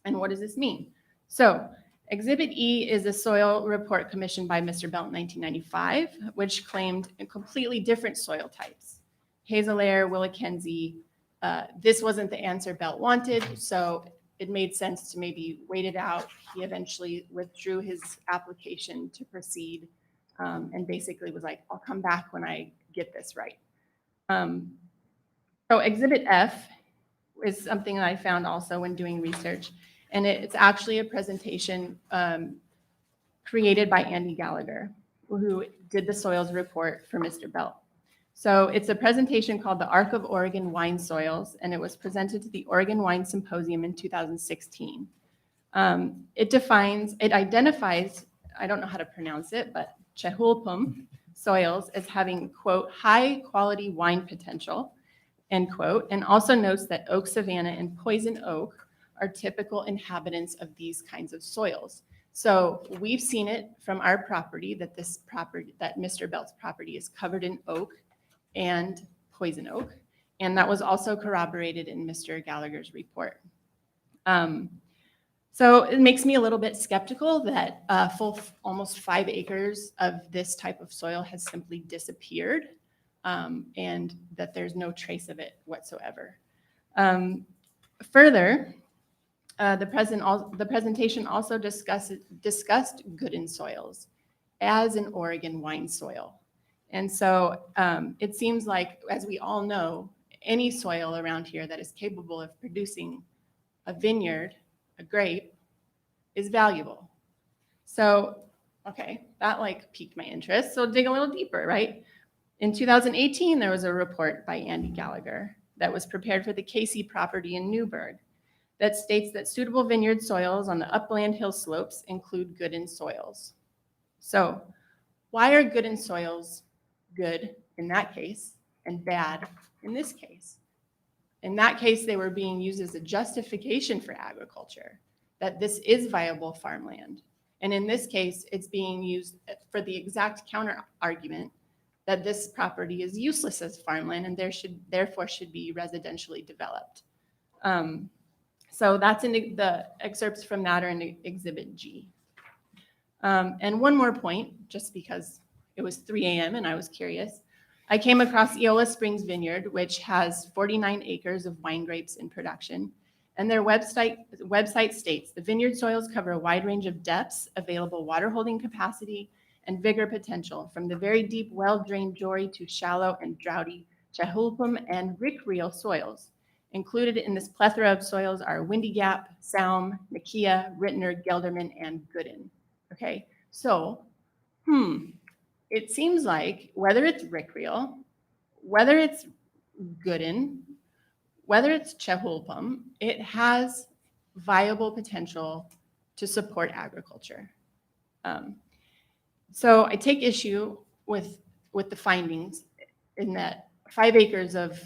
And what does this mean? So Exhibit E is a soil report commissioned by Mr. Belt in 1995, which claimed completely different soil types. Hazel Air, Willikenzie. This wasn't the answer Belt wanted, so it made sense to maybe wait it out. He eventually withdrew his application to proceed and basically was like, I'll come back when I get this right. So Exhibit F is something that I found also when doing research. And it's actually a presentation created by Andy Gallagher, who did the soils report for Mr. Belt. So it's a presentation called The Arc of Oregon Wine Soils, and it was presented to the Oregon Wine Symposium in 2016. It identifies, I don't know how to pronounce it, but Chehulpum soils as having, quote, high quality wine potential, end quote, and also notes that oak savanna and poison oak are typical inhabitants of these kinds of soils. So we've seen it from our property that that Mr. Belt's property is covered in oak and poison oak. And that was also corroborated in Mr. Gallagher's report. So it makes me a little bit skeptical that almost 5 acres of this type of soil has simply disappeared and that there's no trace of it whatsoever. Further, the presentation also discussed Gooden soils as an Oregon wine soil. And so it seems like, as we all know, any soil around here that is capable of producing a vineyard, a grape, is valuable. So, okay, that like piqued my interest. So dig a little deeper, right? In 2018, there was a report by Andy Gallagher that was prepared for the Casey property in Newburgh that states that suitable vineyard soils on the upland hill slopes include Gooden soils. So why are Gooden soils good in that case and bad in this case? In that case, they were being used as a justification for agriculture, that this is viable farmland. And in this case, it's being used for the exact counter argument that this property is useless as farmland and therefore should be residentially developed. So that's in the excerpts from that are in Exhibit G. And one more point, just because it was 3 a.m. and I was curious. I came across Eola Springs Vineyard, which has 49 acres of wine grapes in production. And their website states, the vineyard soils cover a wide range of depths, available water holding capacity, and vigor potential from the very deep, well-drained Jory to shallow and droughty Chehulpum and Rick-Reel soils. Included in this plethora of soils are Windy Gap, Salm, Nakia, Rittner, Gelderman, and Gooden. Okay, so, it seems like whether it's Rick-Reel, whether it's Gooden, whether it's Chehulpum, it has viable potential to support agriculture. So I take issue with the findings in that 5 acres of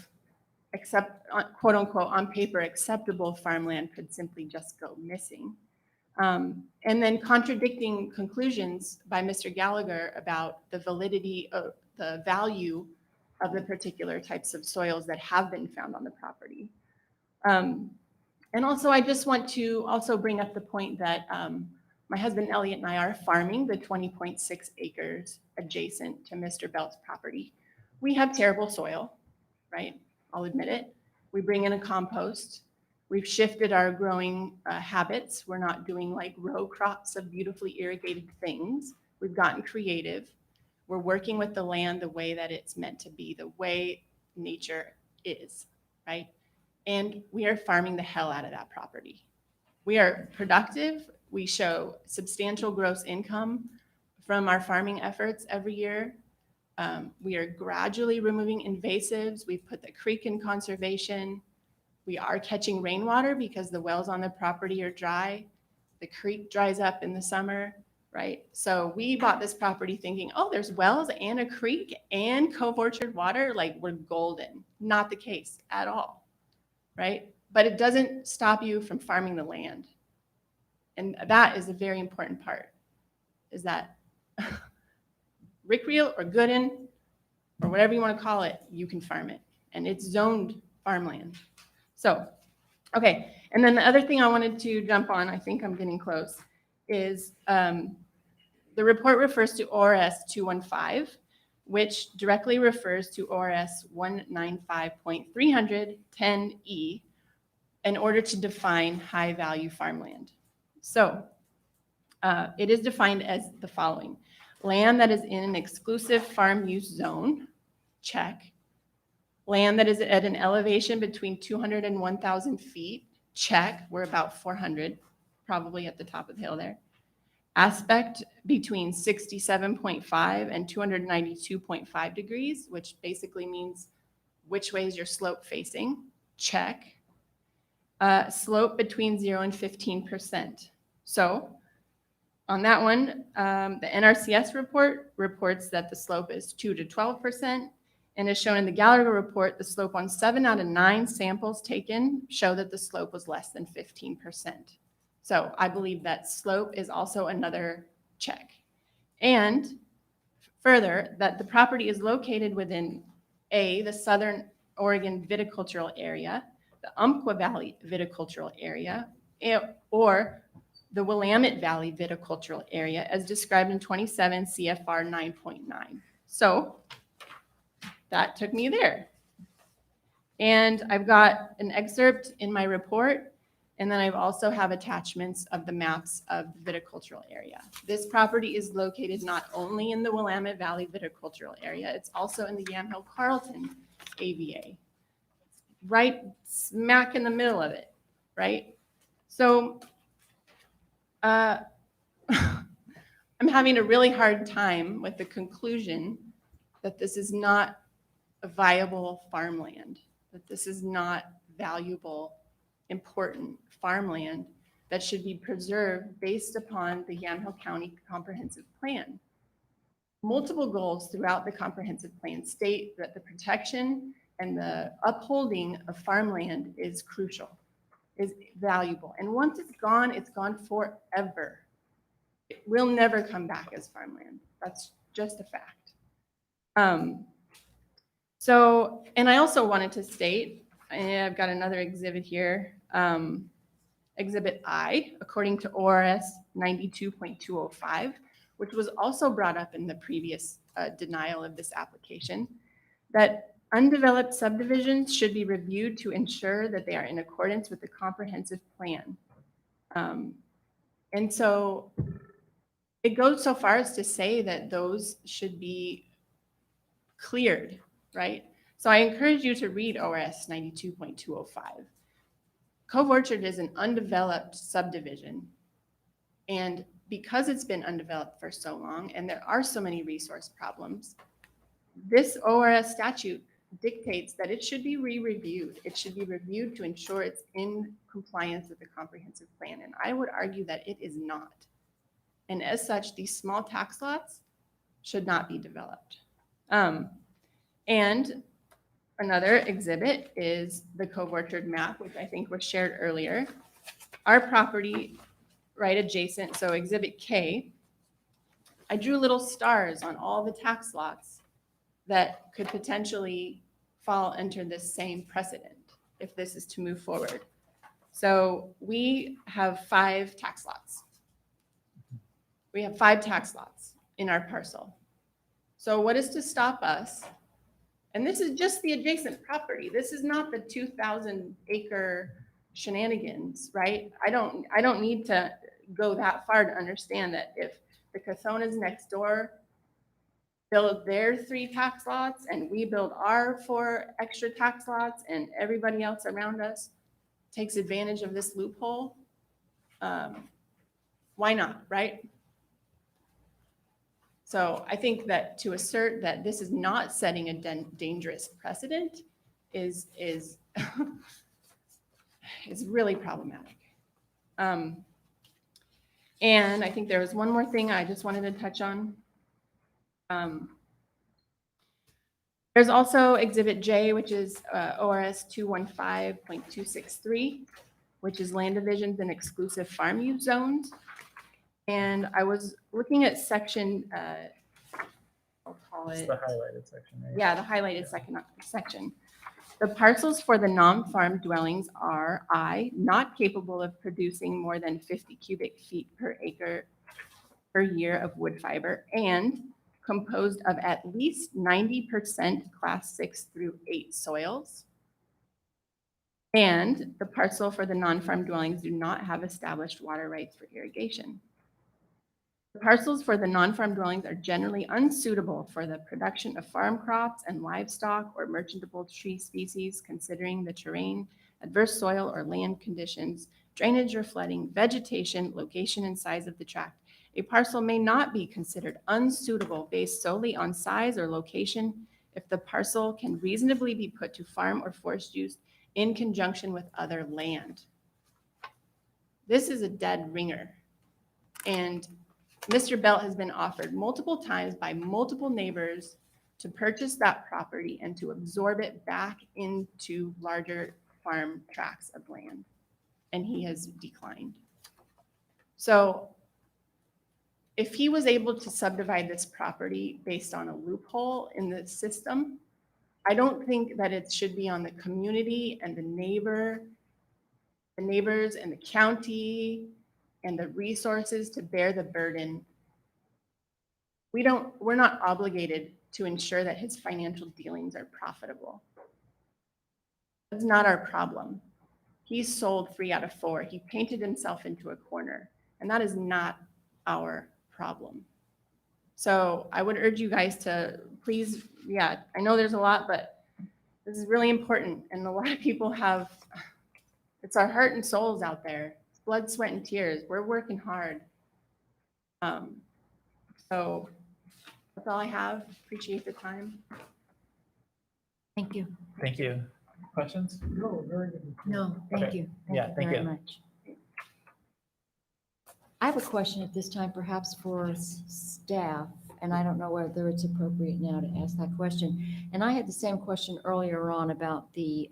quote unquote on paper acceptable farmland could simply just go missing. And then contradicting conclusions by Mr. Gallagher about the validity of the value of the particular types of soils that have been found on the property. And also, I just want to also bring up the point that my husband Elliot and I are farming the 20.6 acres adjacent to Mr. Belt's property. We have terrible soil, right? I'll admit it. We bring in a compost. We've shifted our growing habits. We're not doing like row crops of beautifully irrigated things. We've gotten creative. We're working with the land the way that it's meant to be, the way nature is, right? And we are farming the hell out of that property. We are productive. We show substantial gross income from our farming efforts every year. We are gradually removing invasives. We've put the creek in conservation. We are catching rainwater because the wells on the property are dry. The creek dries up in the summer, right? So we bought this property thinking, oh, there's wells and a creek and Cove Orchard water, like we're golden. Not the case at all, right? But it doesn't stop you from farming the land. And that is a very important part, is that Rick-Reel or Gooden or whatever you want to call it, you can farm it. And it's zoned farmland. So, okay. And then the other thing I wanted to jump on, I think I'm getting close, is the report refers to ORS 215, which directly refers to ORS 195.310E in order to define high value farmland. So it is defined as the following: land that is in an exclusive farm use zone, check. Land that is at an elevation between 200 and 1,000 feet, check. We're about 400, probably at the top of the hill there. Aspect between 67.5 and 292.5 degrees, which basically means which way is your slope facing, check. Slope between 0 and 15%. So on that one, the NRCS report reports that the slope is 2 to 12%. And as shown in the Gallagher report, the slope on 7 out of 9 samples taken show that the slope was less than 15%. So I believe that slope is also another check. And further, that the property is located within the Southern Oregon viticultural area, the Umpqua Valley viticultural area, or the Willamette Valley viticultural area as described in 27 CFR 9.9. So that took me there. And I've got an excerpt in my report, and then I also have attachments of the maps of the viticultural area. This property is located not only in the Willamette Valley viticultural area, it's also in the Yamhill Carlton AVA, right smack in the middle of it, right? So I'm having a really hard time with the conclusion that this is not a viable farmland, that this is not valuable, important farmland that should be preserved based upon the Yamhill County Comprehensive Plan. Multiple goals throughout the comprehensive plan state that the protection and the upholding of farmland is crucial, is valuable. And once it's gone forever. It will never come back as farmland. That's just a fact. So, and I also wanted to state, and I've got another exhibit here, Exhibit I, according to ORS 92.205, which was also brought up in the previous denial of this application, that undeveloped subdivisions should be reviewed to ensure that they are in accordance with the comprehensive plan. And so it goes so far as to say that those should be cleared, right? So I encourage you to read ORS 92.205. Cove Orchard is an undeveloped subdivision. And because it's been undeveloped for so long and there are so many resource problems, this ORS statute dictates that it should be re-reviewed. It should be reviewed to ensure it's in compliance with the comprehensive plan. And I would argue that it is not. And as such, these small tax lots should not be developed. And another exhibit is the Cove Orchard map, which I think was shared earlier. Our property right adjacent, so exhibit K, I drew little stars on all the tax lots that could potentially fall under this same precedent if this is to move forward. So we have 5 tax lots. We have 5 tax lots in our parcel. So what is to stop us? And this is just the adjacent property. This is not the 2,000 acre shenanigans, right? I don't need to go that far to understand that if the Cathonas next door build their 3 tax lots and we build our 4 extra tax lots and everybody else around us takes advantage of this loophole, why not, right? So I think that to assert that this is not setting a dangerous precedent is really problematic. And I think there was one more thing I just wanted to touch on. There's also Exhibit J, which is ORS 215.263, which is land divisions and exclusive farm use zones. And I was looking at section, I'll call It's it. the highlighted section, right? Yeah, the highlighted section. The parcels for the non-farm dwellings are I, not capable of producing more than 50 cubic feet per acre per year of wood fiber, and composed of at least 90% class 6 through 8 soils. And the parcel for the non-farm dwellings do not have established water rights for irrigation. The parcels for the non-farm dwellings are generally unsuitable for the production of farm crops and livestock or merchantable tree species, considering the terrain, adverse soil or land conditions, drainage or flooding, vegetation, location and size of the tract. A parcel may not be considered unsuitable based solely on size or location if the parcel can reasonably be put to farm or forest use in conjunction with other land. This is a dead ringer. And Mr. Belt has been offered multiple times by multiple neighbors to purchase that property and to absorb it back into larger farm tracts of land. And he has declined. So if he was able to subdivide this property based on a loophole in the system, I don't think that it should be on the community and the neighbors and the county and the resources to bear the burden. We're not obligated to ensure that his financial dealings are profitable. That's not our problem. He's sold 3 out of 4. He painted himself into a corner, and that is not our problem. So I would urge you guys to please, I know there's a lot, but this is really important. And a lot of people it's our heart and souls out there. It's blood, sweat, and tears. We're working hard. So that's all I have. Appreciate the time. Thank you. Thank you. Questions? No, very good. No, thank Okay. you. Yeah, Thank you thank very you. much. I have a question at this time, perhaps for staff, and I don't know whether it's appropriate now to ask that question. And I had the same question earlier on about the,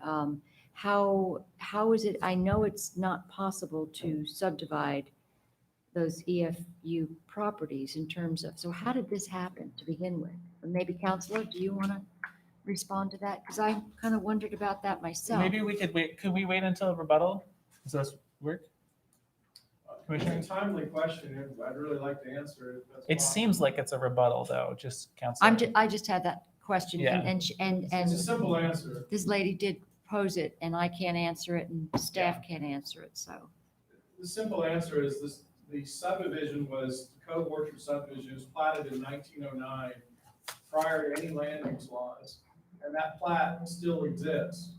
how is it, I know it's not possible to subdivide those EFU properties in terms of, so how did this happen to begin with? And maybe Counselor, do you want to respond to that? Because I kind of wondered about that myself. Maybe we could wait. Could we wait until rebuttal? Does this work? Commissioner? It's a timely question. I'd really like to answer it. if that's It possible. seems like it's a rebuttal though, just Counselor. I just had that question Yeah. and It's a simple answer. this lady did pose it and I can't answer it and staff can't answer it, so. The simple answer is the subdivision was, the Cove Orchard subdivision was platted in 1909, prior to any land use laws, and that plat still exists.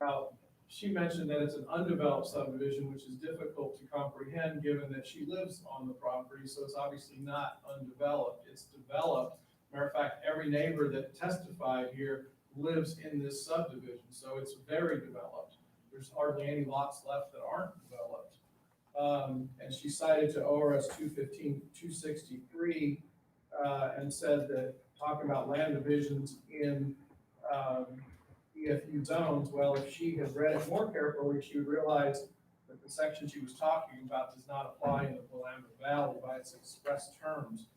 Now, she mentioned that it's an undeveloped subdivision, which is difficult to comprehend given that she lives on the property, so it's obviously not undeveloped. It's developed. Matter of fact, every neighbor that testified here lives in this subdivision, so it's very developed. There's hardly any lots left that aren't developed. And she cited to ORS 215-263 and said that talking about land divisions in EFU zones, well, if she had read it more carefully, she would realize that the section she was talking about does not apply in the Willamette Valley by its express terms.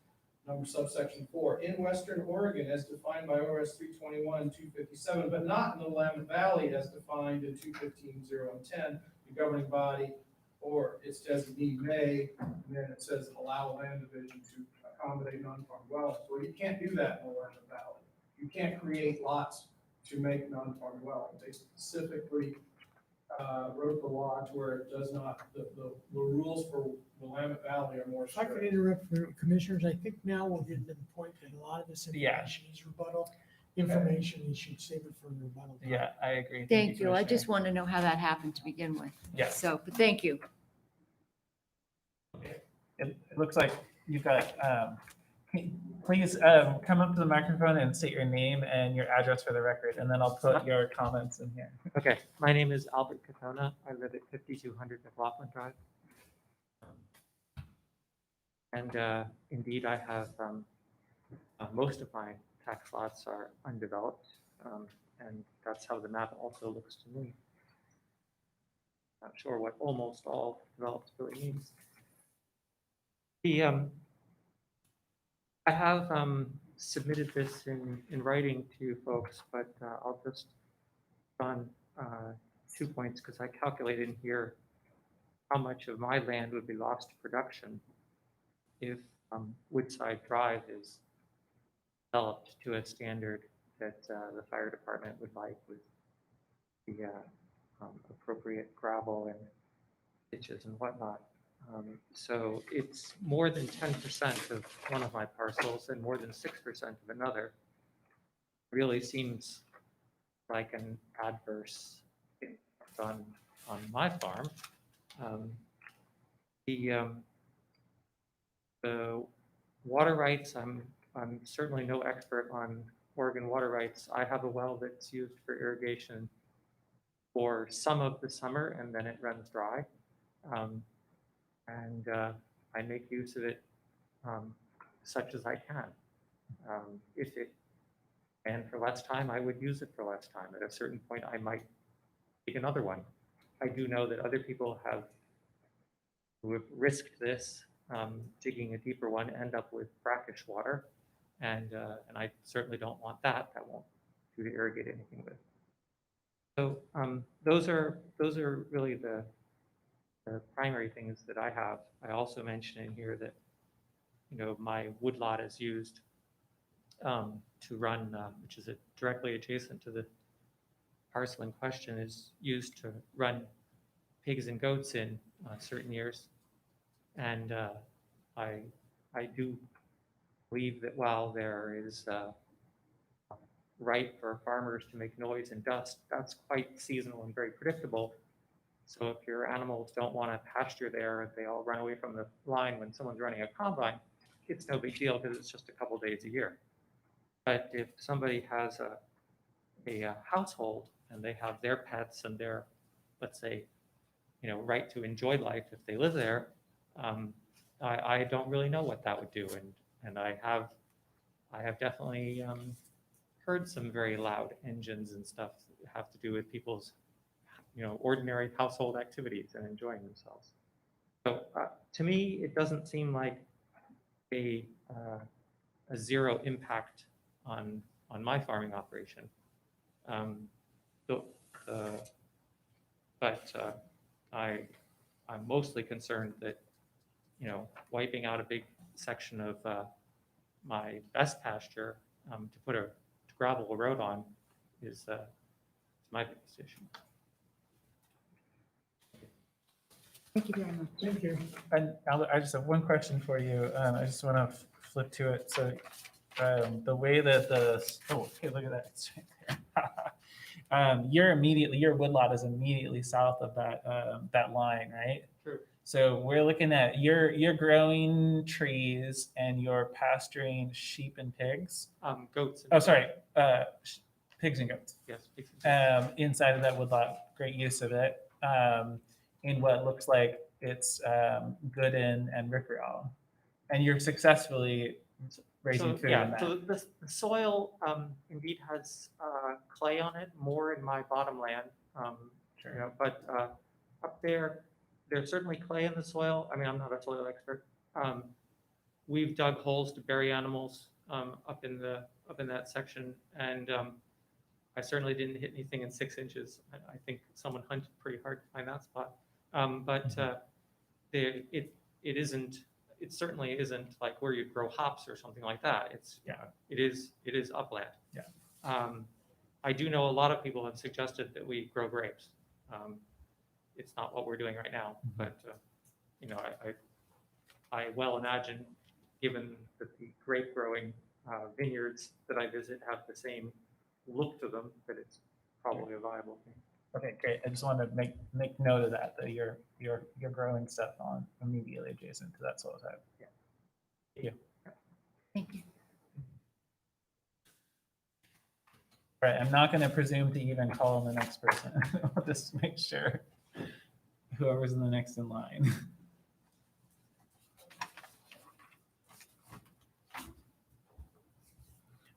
Number subsection 4, in Western Oregon as defined by ORS 321-257, but not in the Willamette Valley as defined in 215-010, the governing body or its designee may, and then it says allow land division to accommodate non-farm dwellings. Well, you can't do that in the Willamette Valley. You can't create lots to make non-farm dwellings. They specifically wrote the law to where it does not, the rules for Willamette Valley are more If I could strict. interrupt for commissioners, I think now we're getting to the point that a lot of this information is rebuttal information. You should save it for rebuttal time. Yeah, I agree. Thank you. I Commissioner. just want to know how that happened to begin with. Yes. So, but thank you. It looks like you've got, please come up to the microphone and state your name and your address for the record, and then I'll put your comments in here. Okay, my name is Albert Katona. I live at 5200 McLaughlin Drive. And indeed, I have, most of my tax lots are undeveloped, and that's how the map also looks to me. Not sure what almost all developed really means. I have submitted this in writing to folks, but I'll just on 2 points because I calculated in here how much of my land would be lost to production if Woodside Drive is developed to a standard that the fire department would like with the appropriate gravel and ditches and whatnot. So it's more than 10% of one of my parcels and more than 6% of another. Really seems like an adverse impact on my farm. The water rights, I'm certainly no expert on Oregon water rights. I have a well that's used for irrigation for some of the summer and then it runs dry. And I make use of it such as I can. If it ran for less time, I would use it for less time. At a certain point, I might take another one. I do know that other people who have risked this, digging a deeper one, end up with brackish water, and I certainly don't want that. That won't do to irrigate anything with. So those are really the primary things that I have. I also mentioned in here that, my woodlot is used to run, which is directly adjacent to the parcel in question, is used to run pigs and goats in certain years. And I do believe that while there is right for farmers to make noise and dust, that's quite seasonal and very predictable. So if your animals don't want to pasture there, if they all run away from the line when someone's running a combine, it's no big deal because it's just a couple days a year. But if somebody has a household and they have their pets and their, let's say, right to enjoy life if they live there, I don't really know what that would do. And I have definitely heard some very loud engines and stuff that have to do with people's ordinary household activities and enjoying themselves. So to me, it doesn't seem like a zero impact on my farming operation. But I'm mostly concerned that wiping out a big section of my best pasture to put a gravel road on is my biggest issue. Thank you very much. Thank you. And Albert, I just have one question for you. I just want to flip to it. So the way that okay, look at that. It's right there. Your woodlot is immediately south of that line, right? True. So we're looking at you're growing trees and you're pasturing sheep and pigs. Goats. Oh, sorry, pigs and goats. Yes. pigs and goats. Inside of that woodlot. Great use of it. In what looks like it's Gooden and Rickrell. And you're successfully raising food in that. So the soil indeed has clay on it, more in my bottomland. Sure. You know, but up there, there's certainly clay in the soil. I mean, I'm not a soil expert. We've dug holes to bury animals up in that section, and I certainly didn't hit anything in 6 inches. I think someone hunted pretty hard to find that spot. It certainly isn't like where you grow hops or something like that. It is upland. Yeah. I do know a lot of people have suggested that we grow grapes. It's not what we're doing right now, but you know, I well imagine, given that the grape growing vineyards that I visit have the same look to them, that it's probably a viable thing. Okay, great. I just wanted to make note of that you're growing stuff on immediately adjacent to that soil type. Yeah. Thank you. Thank you. Right, I'm not going to presume to even call on the next person. I'll just make sure whoever's in the next in line.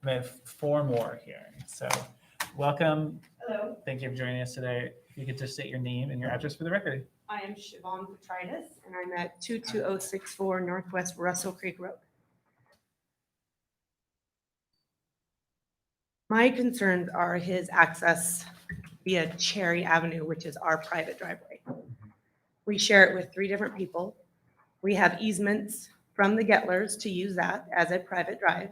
I have 4 more here. So welcome. Hello, Thank you for joining us today. If you could just state your name and your address for the record. I am Siobhan Petrides, and I'm at 22064 Northwest Russell Creek Road. My concerns are his access via Cherry Avenue, which is our private driveway. We share it with 3 different people. We have easements from the Gettlers to use that as a private drive.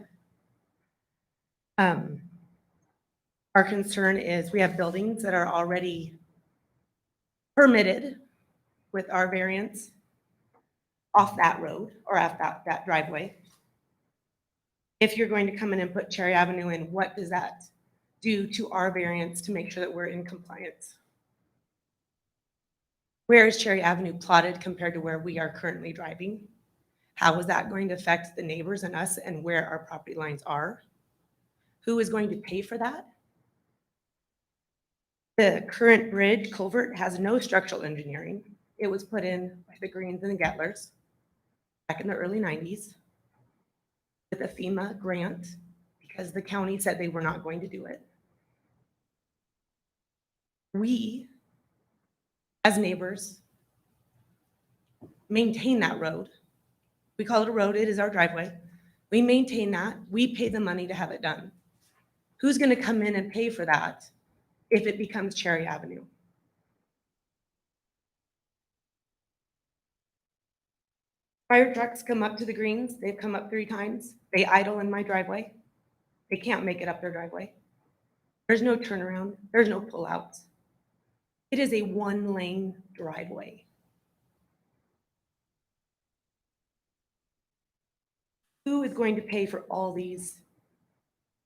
Our concern is we have buildings that are already permitted with our variance off that road or off that driveway. If you're going to come in and put Cherry Avenue in, what does that do to our variance to make sure that we're in compliance? Where is Cherry Avenue plotted compared to where we are currently driving? How is that going to affect the neighbors and us and where our property lines are? Who is going to pay for that? The current bridge culvert has no structural engineering. It was put in by the Greens and the Gettlers back in the early 90s with a FEMA grant because the county said they were not going to do it. We, as neighbors, maintain that road. We call it a road, it is our driveway. We maintain that, we pay the money to have it done. Who's gonna come in and pay for that if it becomes Cherry Avenue? Fire trucks come up to the Greens, they've come up 3 times. They idle in my driveway. They can't make it up their driveway. There's no turnaround, there's no pullouts. It is a 1-lane driveway. Who is going to pay for all these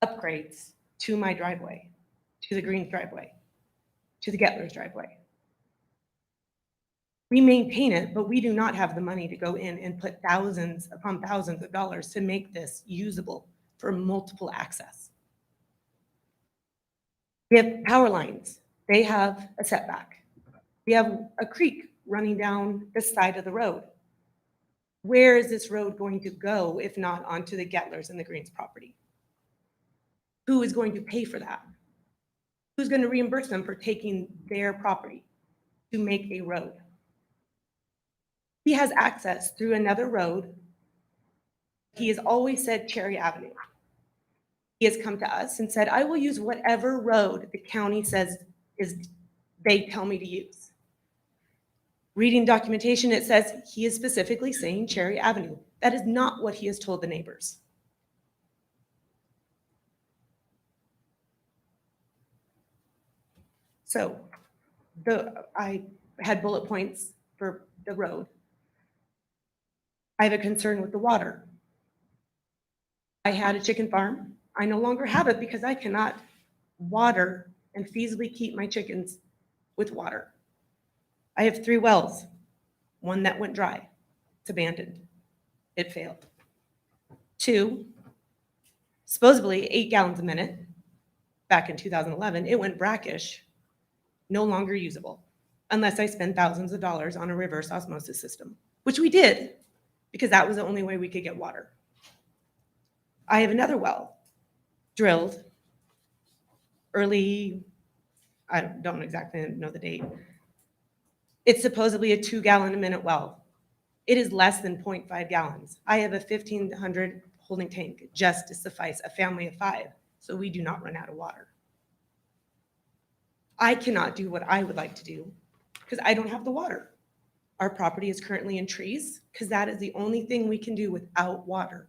upgrades to my driveway, to the Greens driveway, to the Gettlers driveway? We maintain it, but we do not have the money to go in and put thousands upon thousands of dollars to make this usable for multiple access. We have power lines. They have a setback. We have a creek running down the side of the road. Where is this road going to go if not onto the Gettlers and the Greens property? Who is going to pay for that? Who's going to reimburse them for taking their property to make a road? He has access through another road. He has always said Cherry Avenue. He has come to us and said, I will use whatever road the county says they tell me to use. Reading documentation, it says he is specifically saying Cherry Avenue. That is not what he has told the neighbors. So I had bullet points for the road. I have a concern with the water. I had a chicken farm. I no longer have it because I cannot water and feasibly keep my chickens with water. I have 3 wells, one that went dry. It's abandoned. It failed. 2, supposedly 8 gallons a minute. Back in 2011, it went brackish, no longer usable, unless I spend thousands of dollars on a reverse osmosis system, which we did because that was the only way we could get water. I have another well drilled early, I don't exactly know the date. It's supposedly a 2-gallon a minute well. It is less than 0.5 gallons. I have a 1,500 holding tank just to suffice a family of 5, so we do not run out of water. I cannot do what I would like to do because I don't have the water. Our property is currently in trees because that is the only thing we can do without water.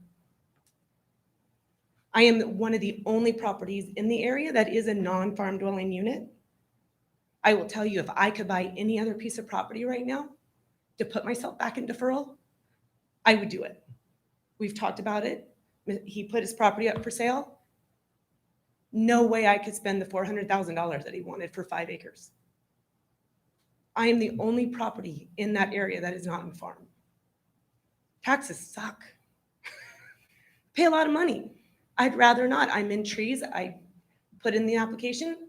I am one of the only properties in the area that is a non-farm dwelling unit. I will tell you, if I could buy any other piece of property right now to put myself back in deferral, I would do it. We've talked about it. He put his property up for sale. No way I could spend the $400,000 that he wanted for 5 acres. I am the only property in that area that is not in farm. Taxes suck. Pay a lot of money. I'd rather not. I'm in trees. I put in the application.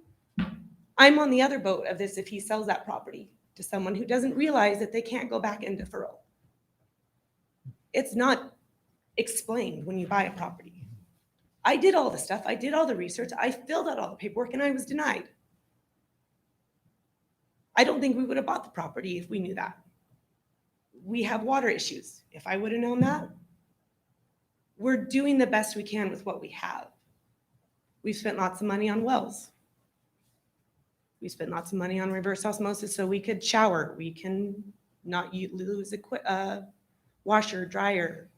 I'm on the other boat of this if he sells that property to someone who doesn't realize that they can't go back in deferral. It's not explained when you buy a property. I did all the stuff. I did all the research. I filled out all the paperwork and I was denied. I don't think we would have bought the property if we knew that. We have water issues. If I would have known that, we're doing the best we can with what we have. We've spent lots of money on wells. We spent lots of money on reverse osmosis so we could shower. We can not lose washer, dryer,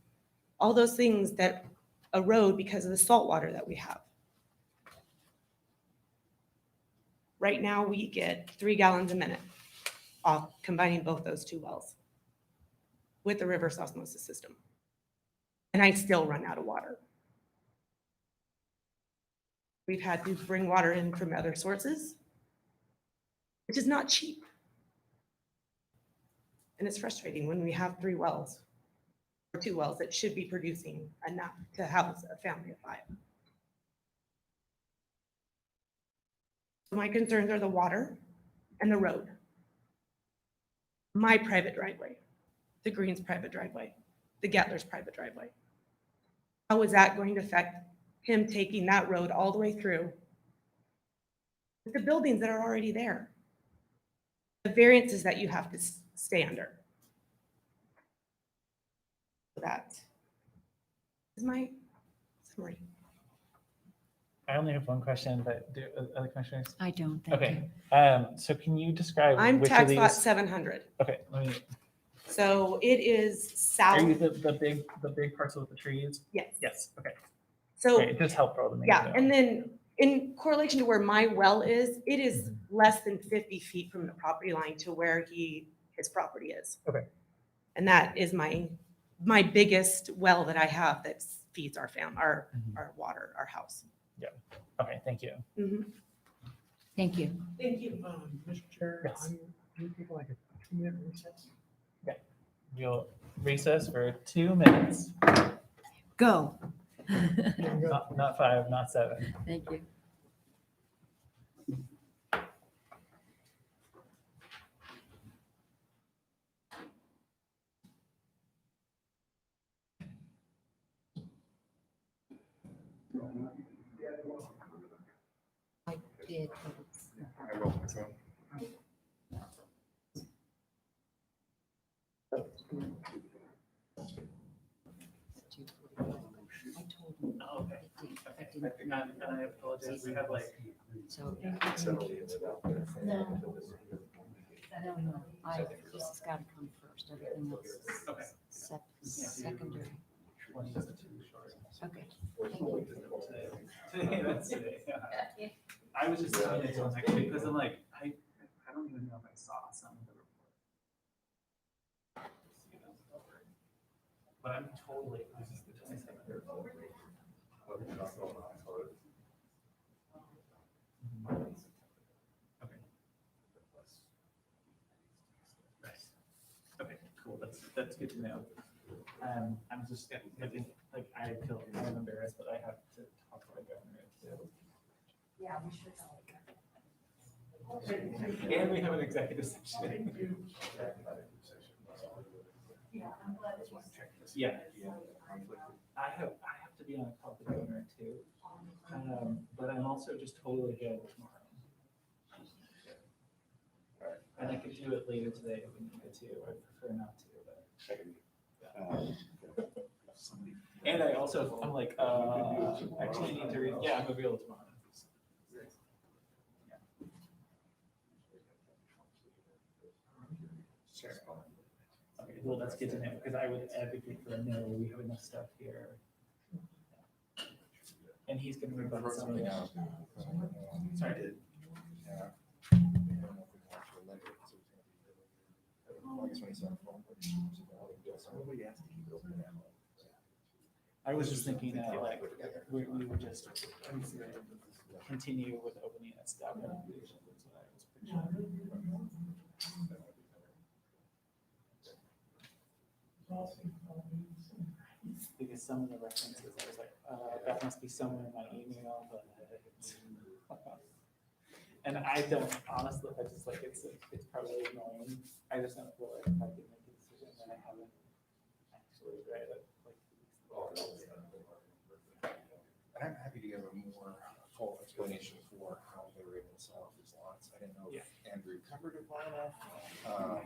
all those things that erode because of the salt water that we have. Right now, we get 3 gallons a minute off combining both those 2 wells with the reverse osmosis system. And I still run out of water. We've had to bring water in from other sources, which is not cheap. And it's frustrating when we have 3 wells or 2 wells that should be producing enough to house a family of 5. My concerns are the water and the road. My private driveway, the Green's private driveway, the Gettler's private driveway. How is that going to affect him taking that road all the way through with the buildings that are already there? The variances that you have to stay under. That is my summary. I only have one question, but do other commissioners? I don't, thank you. Okay, so can you describe I'm which of tax these? lot 700. Okay, let me, So it is are you south. the big parcel with the trees? Yes. Yes, okay. So Okay, just helpful to me. yeah, to know. and then in correlation to where my well is, it is less than 50 feet from the property line to where his property is. Okay. And that is my biggest well that I have that feeds our our water, our house. Yeah, okay, thank you. Mhm. Thank you. Thank you. Mr. Chair, Yes. can you take like a 2-minute recess? We'll recess for 2 minutes, Go. not 5, not 7. Thank you. I did, but it's I will, so. I told him. Oh, okay. It didn't- And I apologize, we have like. So, Settle it's out there. no, this has got to come first, everything else Okay. is secondary. Okay. Today, that's today. Yeah. I was just telling it to him actually because I'm like, I don't even know if I saw some of the that's good to know. I'm just, I think, like, I feel kind of embarrassed, but I have to talk to the governor too. Yeah, we should. And we have an executive session. Yeah. I have to be on a call with the governor too. But I'm also just totally good tomorrow. And I could do it later today if we needed to. I prefer not to, but. And I also, I'm like, actually need to read, yeah, I'm available tomorrow. Sure. Okay, well, that's good to know, because I would advocate for, no, we have enough stuff here. And he's gonna move on some of that. Sorry. I was just thinking that, like, we would just continue with opening and staff recommendations. That's what I was pretty because some of the references, I was like, that must be somewhere in my email, but. And I don't, honestly, I just like, it's probably annoying. I just don't feel like I can make a decision that I haven't actually read it. And I'm happy to give a more full explanation for how they were able to sell off these lots. I didn't know if Andrew covered it well enough. I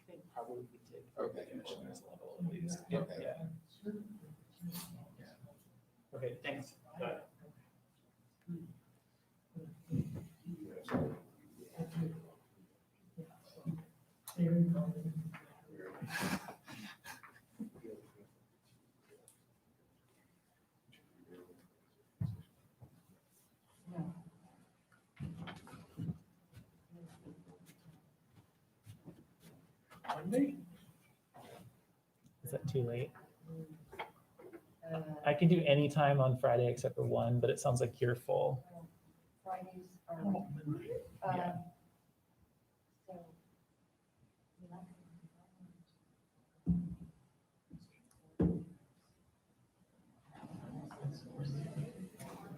think probably we did. Okay. The commissioner's level at least. Okay. Yeah. Okay, thanks. Bye. Monday? Is that too late? I can do any time on Friday except for 1, but it sounds like you're full. Fridays are. Yeah. So.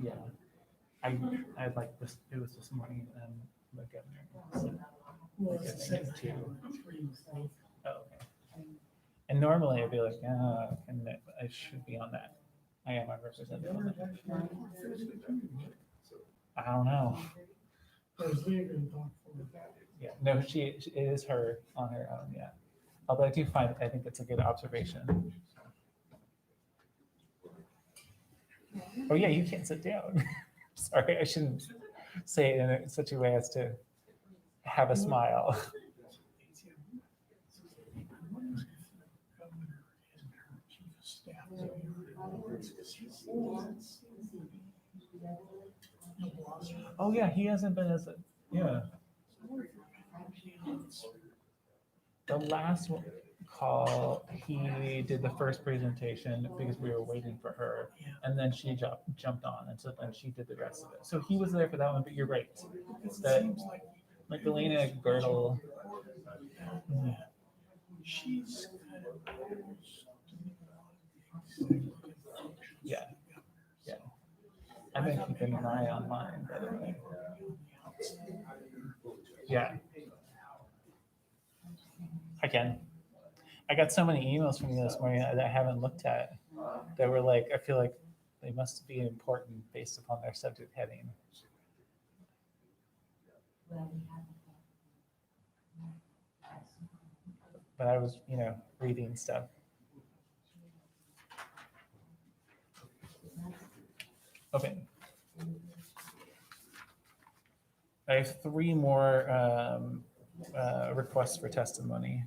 Yeah. I'd like this, it was this morning, the governor. Well, I it's think it's set 2. Oh, okay. And normally I'd be like, I should be on that. I am a representative on that. I don't know. Yeah, no, it is her on her own, yeah. Although I do find, I think it's a good observation. Oh yeah, you can't sit down. Sorry, I shouldn't say it in such a way as to have a smile. Oh yeah, he hasn't been as a, yeah. The last call, he did the first presentation because we were waiting for her, and then she jumped on, and so then she did the rest of it. So he was there for that one, but you're right. That Magdalena Girdle. She's Yeah. Yeah. I've been keeping an eye on mine, by the way. Yeah. I can. I got so many emails from you this morning that I haven't looked at that were like, I feel like they must be important based upon their subject heading. But I was, reading stuff. Okay. I have 3 more requests for testimony.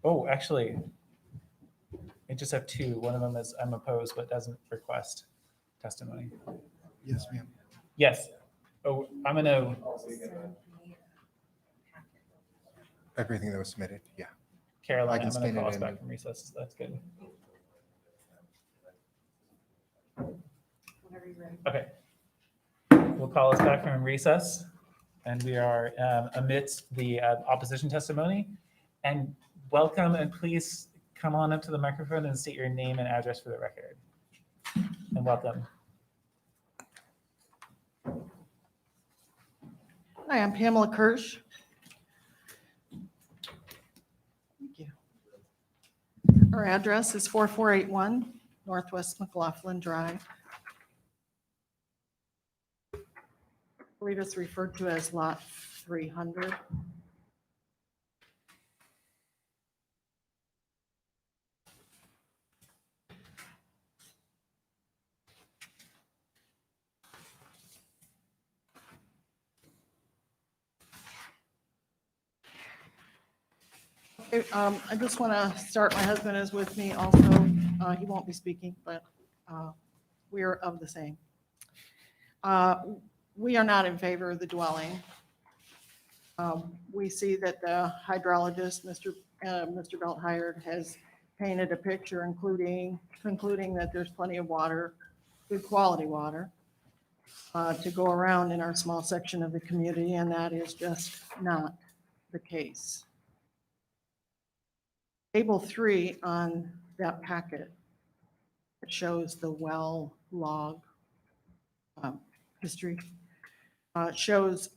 Oh, actually, I just have 2. One of them is I'm opposed but doesn't request testimony. Yes, ma'am. Yes. Oh, I'm a no. Everything that was submitted, yeah. Caroline, I can I'm going scan to it call us in. back from recess. That's good. Whenever you're ready. Okay. We'll call us back from recess, and we are amidst the opposition testimony. And welcome, and please come on up to the microphone and state your name and address for the record. And welcome. Hi, I'm Pamela Kirsch. Thank you. Our address is 4481 Northwest McLaughlin Drive. I believe it's referred to as Lot 300. I just want to start, my husband is with me also. He won't be speaking, but we are of the same. We are not in favor of the dwelling. We see that the hydrologist, Mr. Belt hired, has painted a picture concluding that there's plenty of water, good quality water, to go around in our small section of the community, and that is just not the case. Table 3 on that packet, it shows the well log history, shows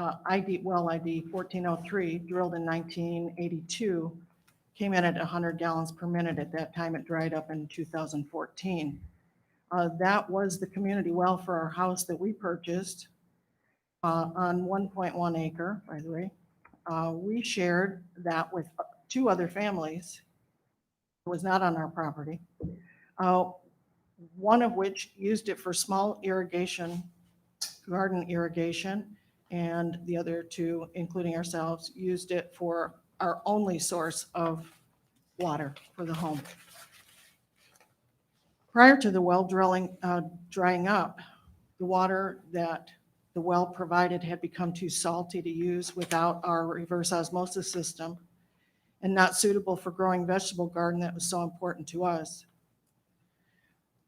well ID 1403, drilled in 1982, came in at 100 gallons per minute. At that time, it dried up in 2014. That was the community well for our house that we purchased on 1.1 acre, by the way. We shared that with 2 other families. It was not on our property. One of which used it for small irrigation, garden irrigation, and the other 2, including ourselves, used it for our only source of water for the home. Prior to the well drying up, the water that the well provided had become too salty to use without our reverse osmosis system and not suitable for growing vegetable garden that was so important to us.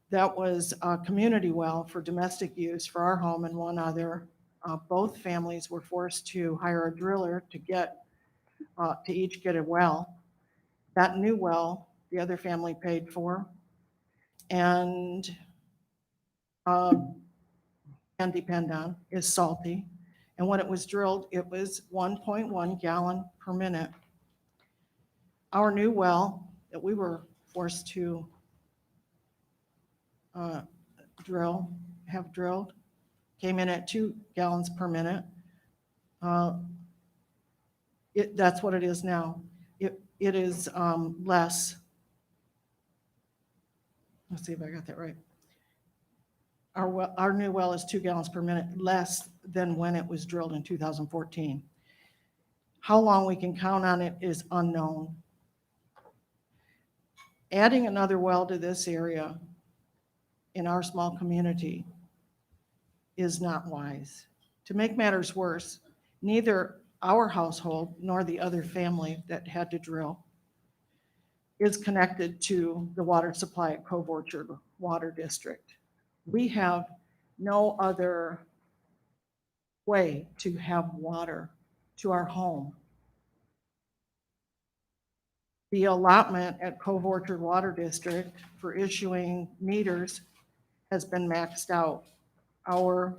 That was a community well for domestic use for our home and one other. Both families were forced to hire a driller to each get a well. That new well, the other family paid for, and depend on, is salty. And when it was drilled, it was 1.1 gallon per minute. Our new well that we were forced to have drilled, came in at 2 gallons per minute. That's what it is now. It is less. Let's see if I got that right. Our new well is 2 gallons per minute less than when it was drilled in 2014. How long we can count on it is unknown. Adding another well to this area in our small community is not wise. To make matters worse, neither our household nor the other family that had to drill is connected to the water supply at Cove Orchard Water District. We have no other way to have water to our home. The allotment at Cove Orchard Water District for issuing meters has been maxed out. Our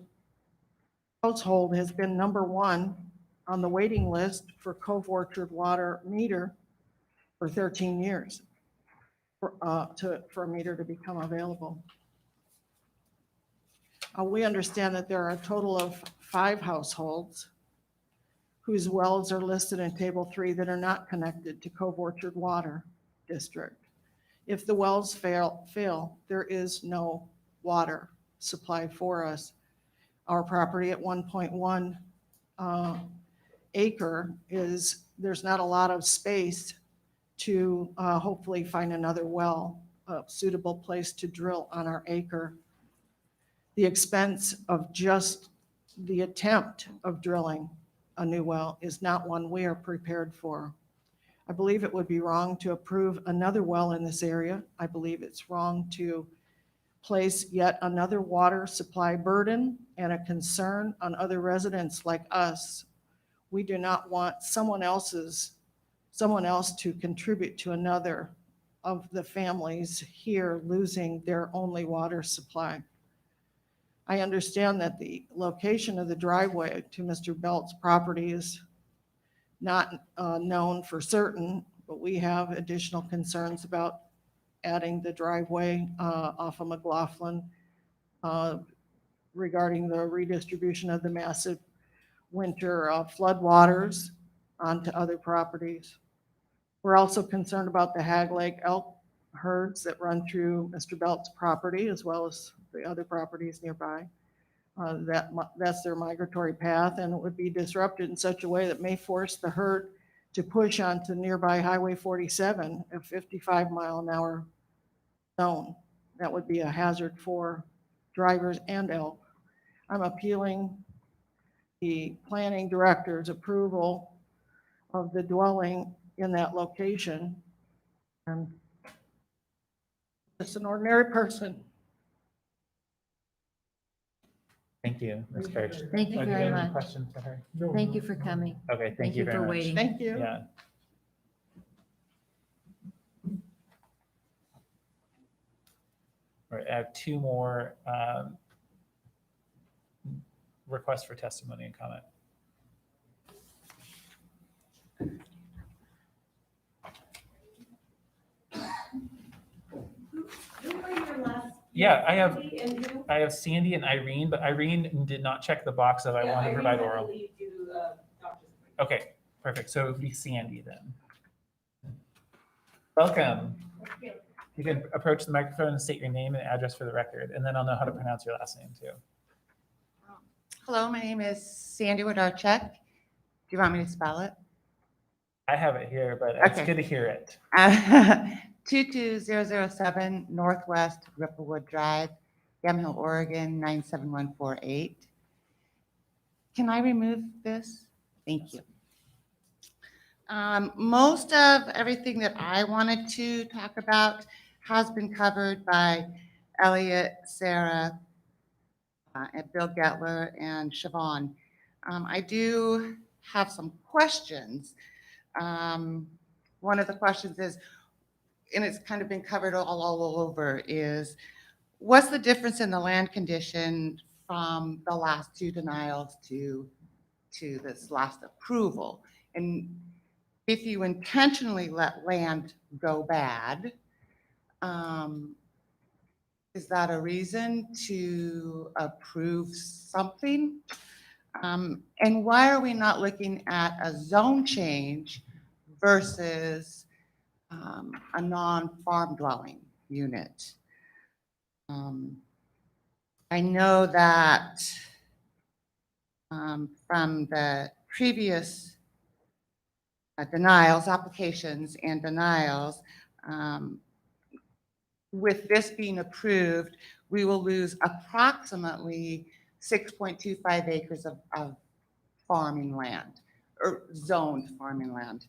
household has been number 1 on the waiting list for Cove Orchard water meter for 13 years for a meter to become available. We understand that there are a total of 5 households whose wells are listed in Table 3 that are not connected to Cove Orchard Water District. If the wells fail, there is no water supply for us. Our property at 1.1 acre there's not a lot of space to hopefully find another well, a suitable place to drill on our acre. The expense of just the attempt of drilling a new well is not one we are prepared for. I believe it would be wrong to approve another well in this area. I believe it's wrong to place yet another water supply burden and a concern on other residents like us. We do not want someone else's someone else to contribute to another of the families here losing their only water supply. I understand that the location of the driveway to Mr. Belt's property is not known for certain, but we have additional concerns about adding the driveway off of McLaughlin regarding the redistribution of the massive winter flood waters onto other properties. We're also concerned about the Hag Lake elk herds that run through Mr. Belt's property as well as the other properties nearby. That's their migratory path, and it would be disrupted in such a way that may force the herd to push onto nearby Highway 47, a 55-mile-an-hour zone. That would be a hazard for drivers and elk. I'm appealing the planning director's approval of the dwelling in that location. I'm just an ordinary person. Thank you, Ms. Birch. Thank you Do very have any much. questions for her? Thank you for coming. Okay, thank you very for much. waiting. Thank you. Yeah. All right, I have two more requests for testimony and comment. Yeah, I have Sandy and Irene, but Irene did not check the box of I want to provide oral. Okay, perfect. So it would be Sandy then. Welcome. You can approach the microphone and state your name and address for the record, and then I'll know how to pronounce your last name too. Hello, my name is Sandy Wodarczyk. Do you want me to spell it? I have it here, but it's Okay. good to hear it. 22007 Northwest Ripplewood Drive, Yamhill, Oregon, 97148. Can I remove this? Thank you. Most of everything that I wanted to talk about has been covered by Elliot, Sarah, and Bill Gettler, and Siobhan. I do have some questions. One of the questions is, and it's kind of been covered all over, is what's the difference in the land condition from the last two denials to this last approval? And if you intentionally let land go bad, is that a reason to approve something? And why are we not looking at a zone change versus a non-farm dwelling unit? I know that from the previous denials, applications and denials, with this being approved, we will lose approximately 6.25 acres of farming land, or zoned farming land.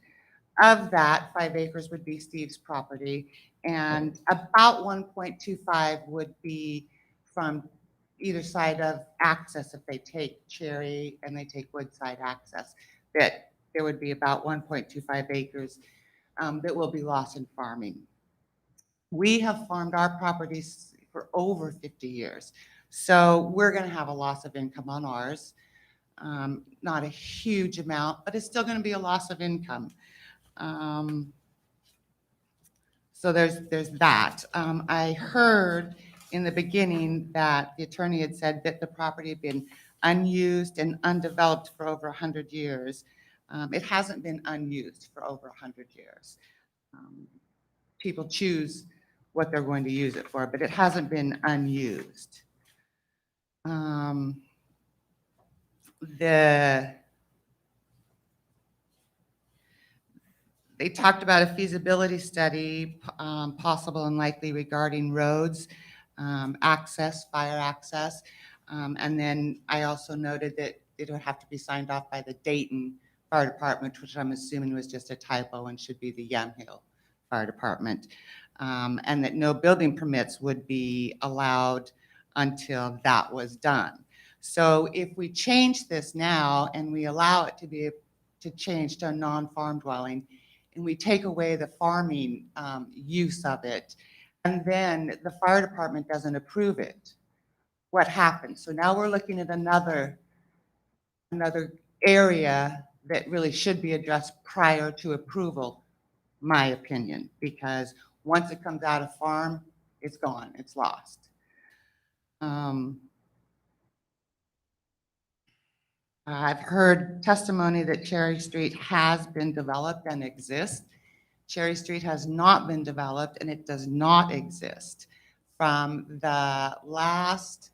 Of that, 5 acres would be Steve's property, and about 1.25 would be from either side of access. If they take Cherry and they take Woodside access, that there would be about 1.25 acres that will be lost in farming. We have farmed our properties for over 50 years, so we're going to have a loss of income on ours. Not a huge amount, but it's still going to be a loss of income. So there's that. I heard in the beginning that the attorney had said that the property had been unused and undeveloped for over 100 years. It hasn't been unused for over 100 years. People choose what they're going to use it for, but it hasn't been unused. They talked about a feasibility study, possible and likely regarding roads, access, fire access. And then I also noted that it would have to be signed off by the Dayton Fire Department, which I'm assuming was just a typo and should be the Yamhill Fire Department. And that no building permits would be allowed until that was done. So if we change this now and we allow it to change to a non-farm dwelling, and we take away the farming use of it, and then the fire department doesn't approve it, what happens? So now we're looking at another area that really should be addressed prior to approval, my opinion, because once it comes out of farm, it's gone, it's lost. I've heard testimony that Cherry Street has been developed and exists. Cherry Street has not been developed and it does not exist. From the last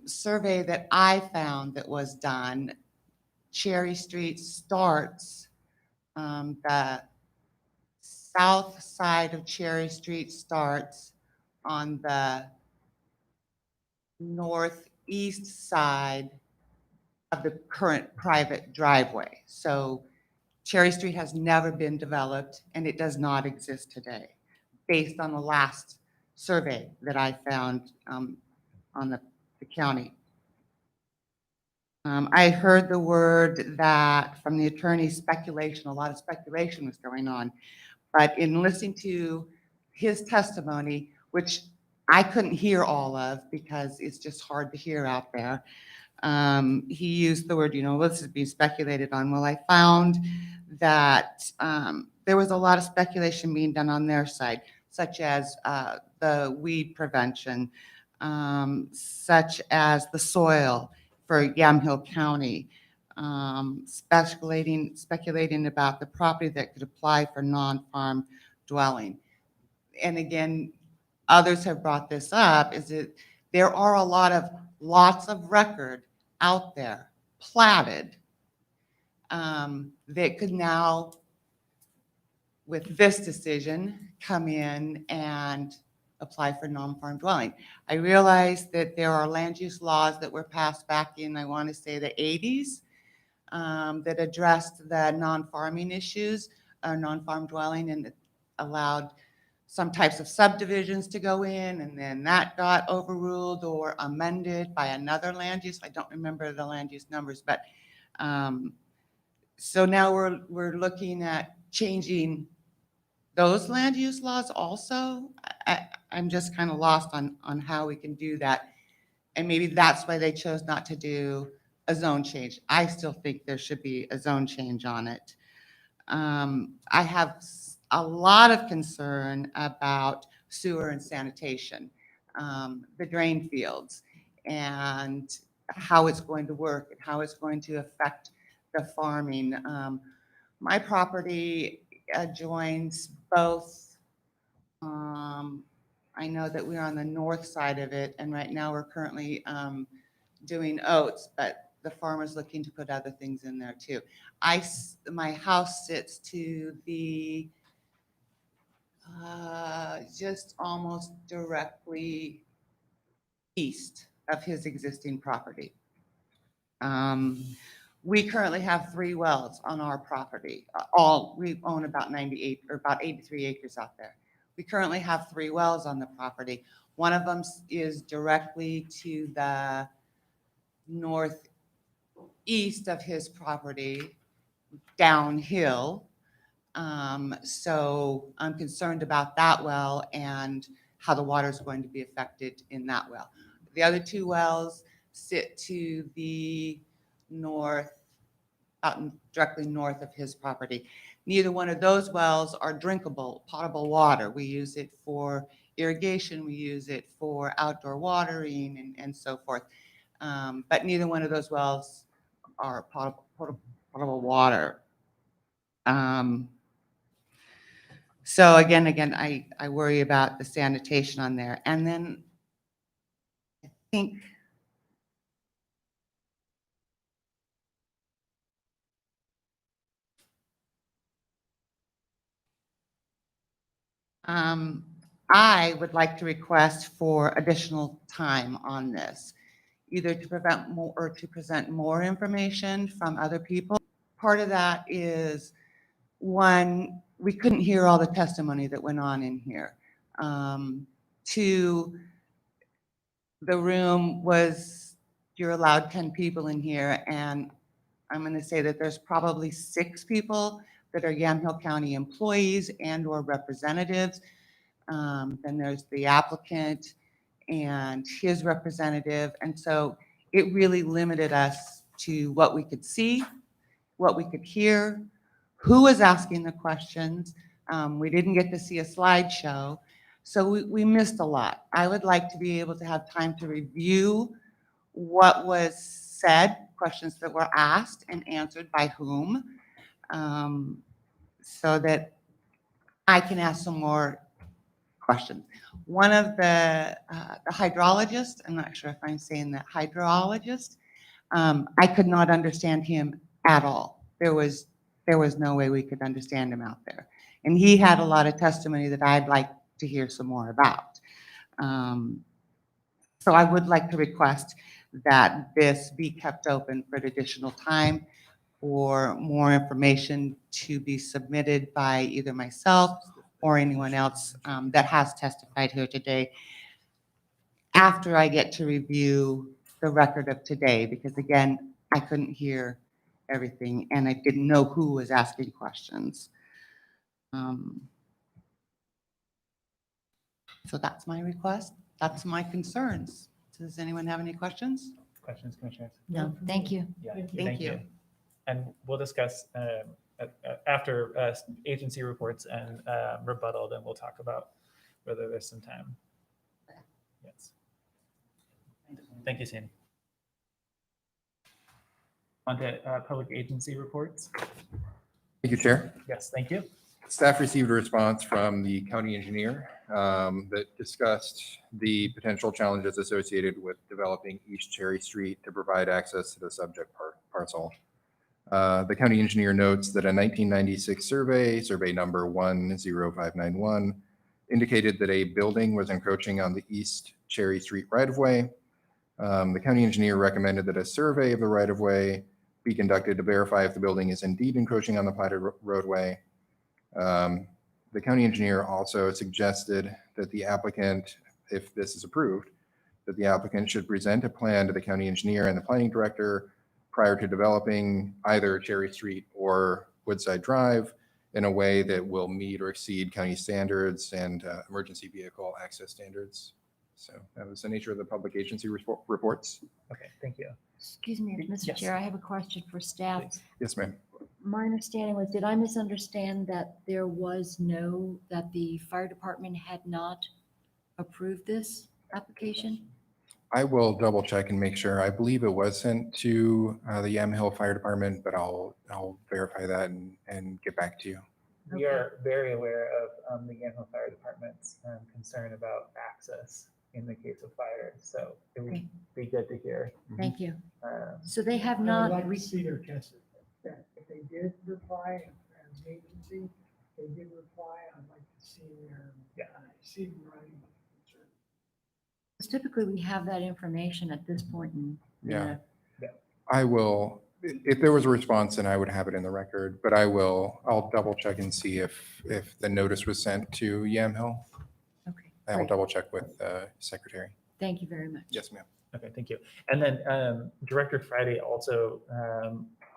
survey that I found that was done, Cherry Street starts, the south side of Cherry Street starts on the northeast side of the current private driveway. So Cherry Street has never been developed and it does not exist today, based on the last survey that I found on the county. I heard the word that from the attorney, speculation, a lot of speculation was going on. But in listening to his testimony, which I couldn't hear all of because it's just hard to hear out there, he used the word, this is being speculated on. Well, I found that there was a lot of speculation being done on their side, such as the weed prevention, such as the soil for Yamhill County, speculating about the property that could apply for non-farm dwelling. And again, others have brought this up, is that there are a lot of lots of record out there, platted, that could now, with this decision, come in and apply for non-farm dwelling. I realize that there are land use laws that were passed back in, I want to say, the 80s, that addressed the non-farming issues, or non-farm dwelling, and allowed some types of subdivisions to go in, and then that got overruled or amended by another land use. I don't remember the land use numbers, but so now we're looking at changing those land use laws also. I'm just kind of lost on how we can do that. And maybe that's why they chose not to do a zone change. I still think there should be a zone change on it. I have a lot of concern about sewer and sanitation, the drain fields, and how it's going to work and how it's going to affect the farming. My property adjoins both. I know that we're on the north side of it, and right now we're currently doing oats, but the farmer's looking to put other things in there too. My house sits to the just almost directly east of his existing property. We currently have 3 wells on our property. We own about 98 or about 83 acres out there. We currently have 3 wells on the property. One of them is directly to the northeast of his property, downhill. So I'm concerned about that well and how the water is going to be affected in that well. The other 2 wells sit to the north, out directly north of his property. Neither one of those wells are drinkable, potable water. We use it for irrigation, we use it for outdoor watering and so forth. But neither one of those wells are potable water. So again, I worry about the sanitation on there. And then I think I would like to request for additional time on this, either to prevent more or to present more information from other people. Part of that is, one, we couldn't hear all the testimony that went on in here. 2, the room was, you're allowed 10 people in here, and I'm going to say that there's probably 6 people that are Yamhill County employees and or representatives. Then there's the applicant and his representative. And so it really limited us to what we could see, what we could hear, who was asking the questions. We didn't get to see a slideshow. So we missed a lot. I would like to be able to have time to review what was said, questions that were asked and answered by whom, so that I can ask some more questions. One of the hydrologists, I'm not sure if I'm saying that, hydrologist, I could not understand him at all. There was no way we could understand him out there. And he had a lot of testimony that I'd like to hear some more about. So I would like to request that this be kept open for additional time for more information to be submitted by either myself or anyone else that has testified here today after I get to review the record of today, because again, I couldn't hear everything and I didn't know who was asking questions. So that's my request. That's my concerns. Does anyone have any questions? Questions, Commissioners? No, thank you. Yeah, Thank you. And we'll discuss after agency reports and rebuttal, then we'll talk about whether there's some time. Yes. Thank you, Sandy. On to public agency reports. Thank you, Chair. Yes, thank you. Staff received a response from the county engineer that discussed the potential challenges associated with developing East Cherry Street to provide access to the subject parcel. The county engineer notes that a 1996 survey number 10591, indicated that a building was encroaching on the East Cherry Street right-of-way. The county engineer recommended that a survey of the right-of-way be conducted to verify if the building is indeed encroaching on the platted roadway. The county engineer also suggested that the applicant, if this is approved, that the applicant should present a plan to the county engineer and the planning director prior to developing either Cherry Street or Woodside Drive in a way that will meet or exceed county standards and emergency vehicle access standards. So that was the nature of the public agency reports. Okay, thank you. Excuse me, Mr. Yes. Chair, I have a question for staff. Please. Yes, ma'am. My understanding was, did I misunderstand that that the fire department had not approved this application? I will double check and make sure. I believe it was sent to the Yamhill Fire Department, but I'll verify that and get back to you. We are very aware of the Yamhill Fire Department's concern about access in the case of fire. So it would be good to hear. Thank you. So they have I would not like to see their test. If they did reply as an agency, they did reply, I'd like to see their, see them writing. typically we have that information at this point in. Yeah. I will, if there was a response, then I would have it in the record, but I'll double check and see if the notice was sent to Yamhill. Okay. I will great. double check with the secretary. Thank you very much. Yes, ma'am. Okay, thank you. And then Director Friday also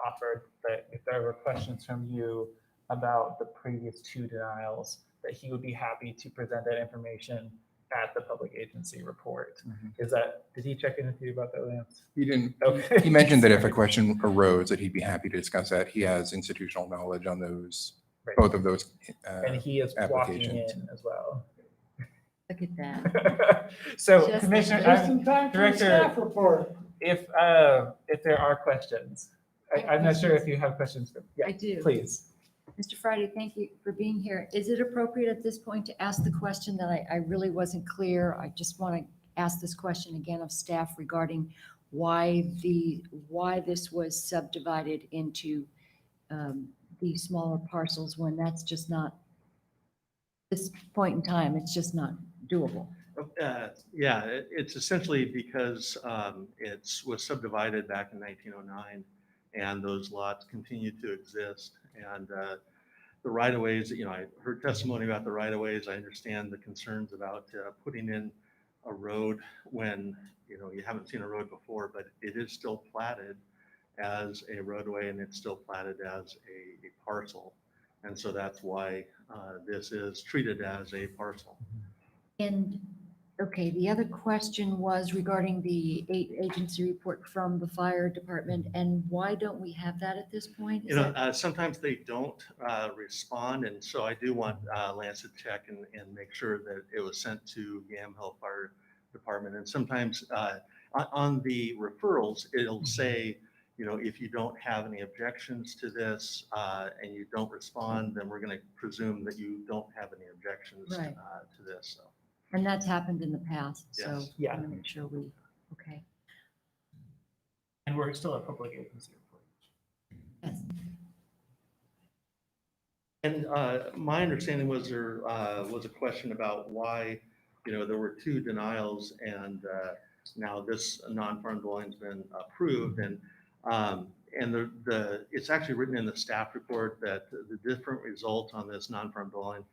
offered that if there were questions from you about the previous two denials, that he would be happy to present that information at the public agency report. Did he check in with you about that, Lance? He didn't. Okay. He mentioned that if a question arose, that he'd be happy to discuss that. He has institutional knowledge on those, Right. both of those And he is walking applications. in as well. Look at that. So Just- Commissioner, Just in time for the Director, staff report. if there are questions, I'm not sure if you have questions. Yeah, I do. Please. Mr. Friday, thank you for being here. Is it appropriate at this point to ask the question that I really wasn't clear? I just want to ask this question again of staff regarding why this was subdivided into these smaller parcels when that's just not, this point in time, it's just not doable. Yeah, it's essentially because it was subdivided back in 1909, and those lots continue to exist. And the right-of-ways, I heard testimony about the right-of-ways. I understand the concerns about putting in a road when, you haven't seen a road before, but it is still platted as a roadway and it's still platted as a parcel. And so that's why this is treated as a parcel. And, okay, the other question was regarding the agency report from the fire department, and why don't we have that at this point? You know, sometimes they don't respond, and so I do want Lance to check and make sure that it was sent to Yamhill Fire Department. And sometimes on the referrals, it'll say, you know, if you don't have any objections to this and you don't respond, then we're going to presume that you don't have any objections Right. to this. So. And that's happened in the past, so Yes. Yeah. I want to make sure we, okay. And we're still a public agency report. Yes. And my understanding was there was a question about why, you know, there were 2 denials and now this non-farm dwelling's been approved. And it's actually written in the staff report that the different result on this non-farm dwelling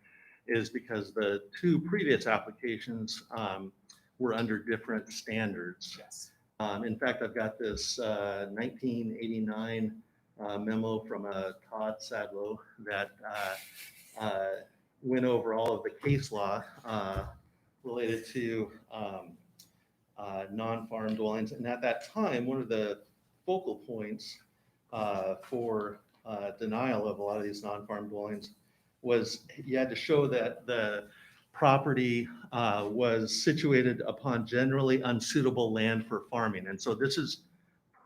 is because the 2 previous applications were under different standards. Yes. In fact, I've got this 1989 memo from Todd Sadlow that went over all of the case law related to non-farm dwellings. And at that time, one of the focal points for denial of a lot of these non-farm dwellings was you had to show that the property was situated upon generally unsuitable land for farming. And so this is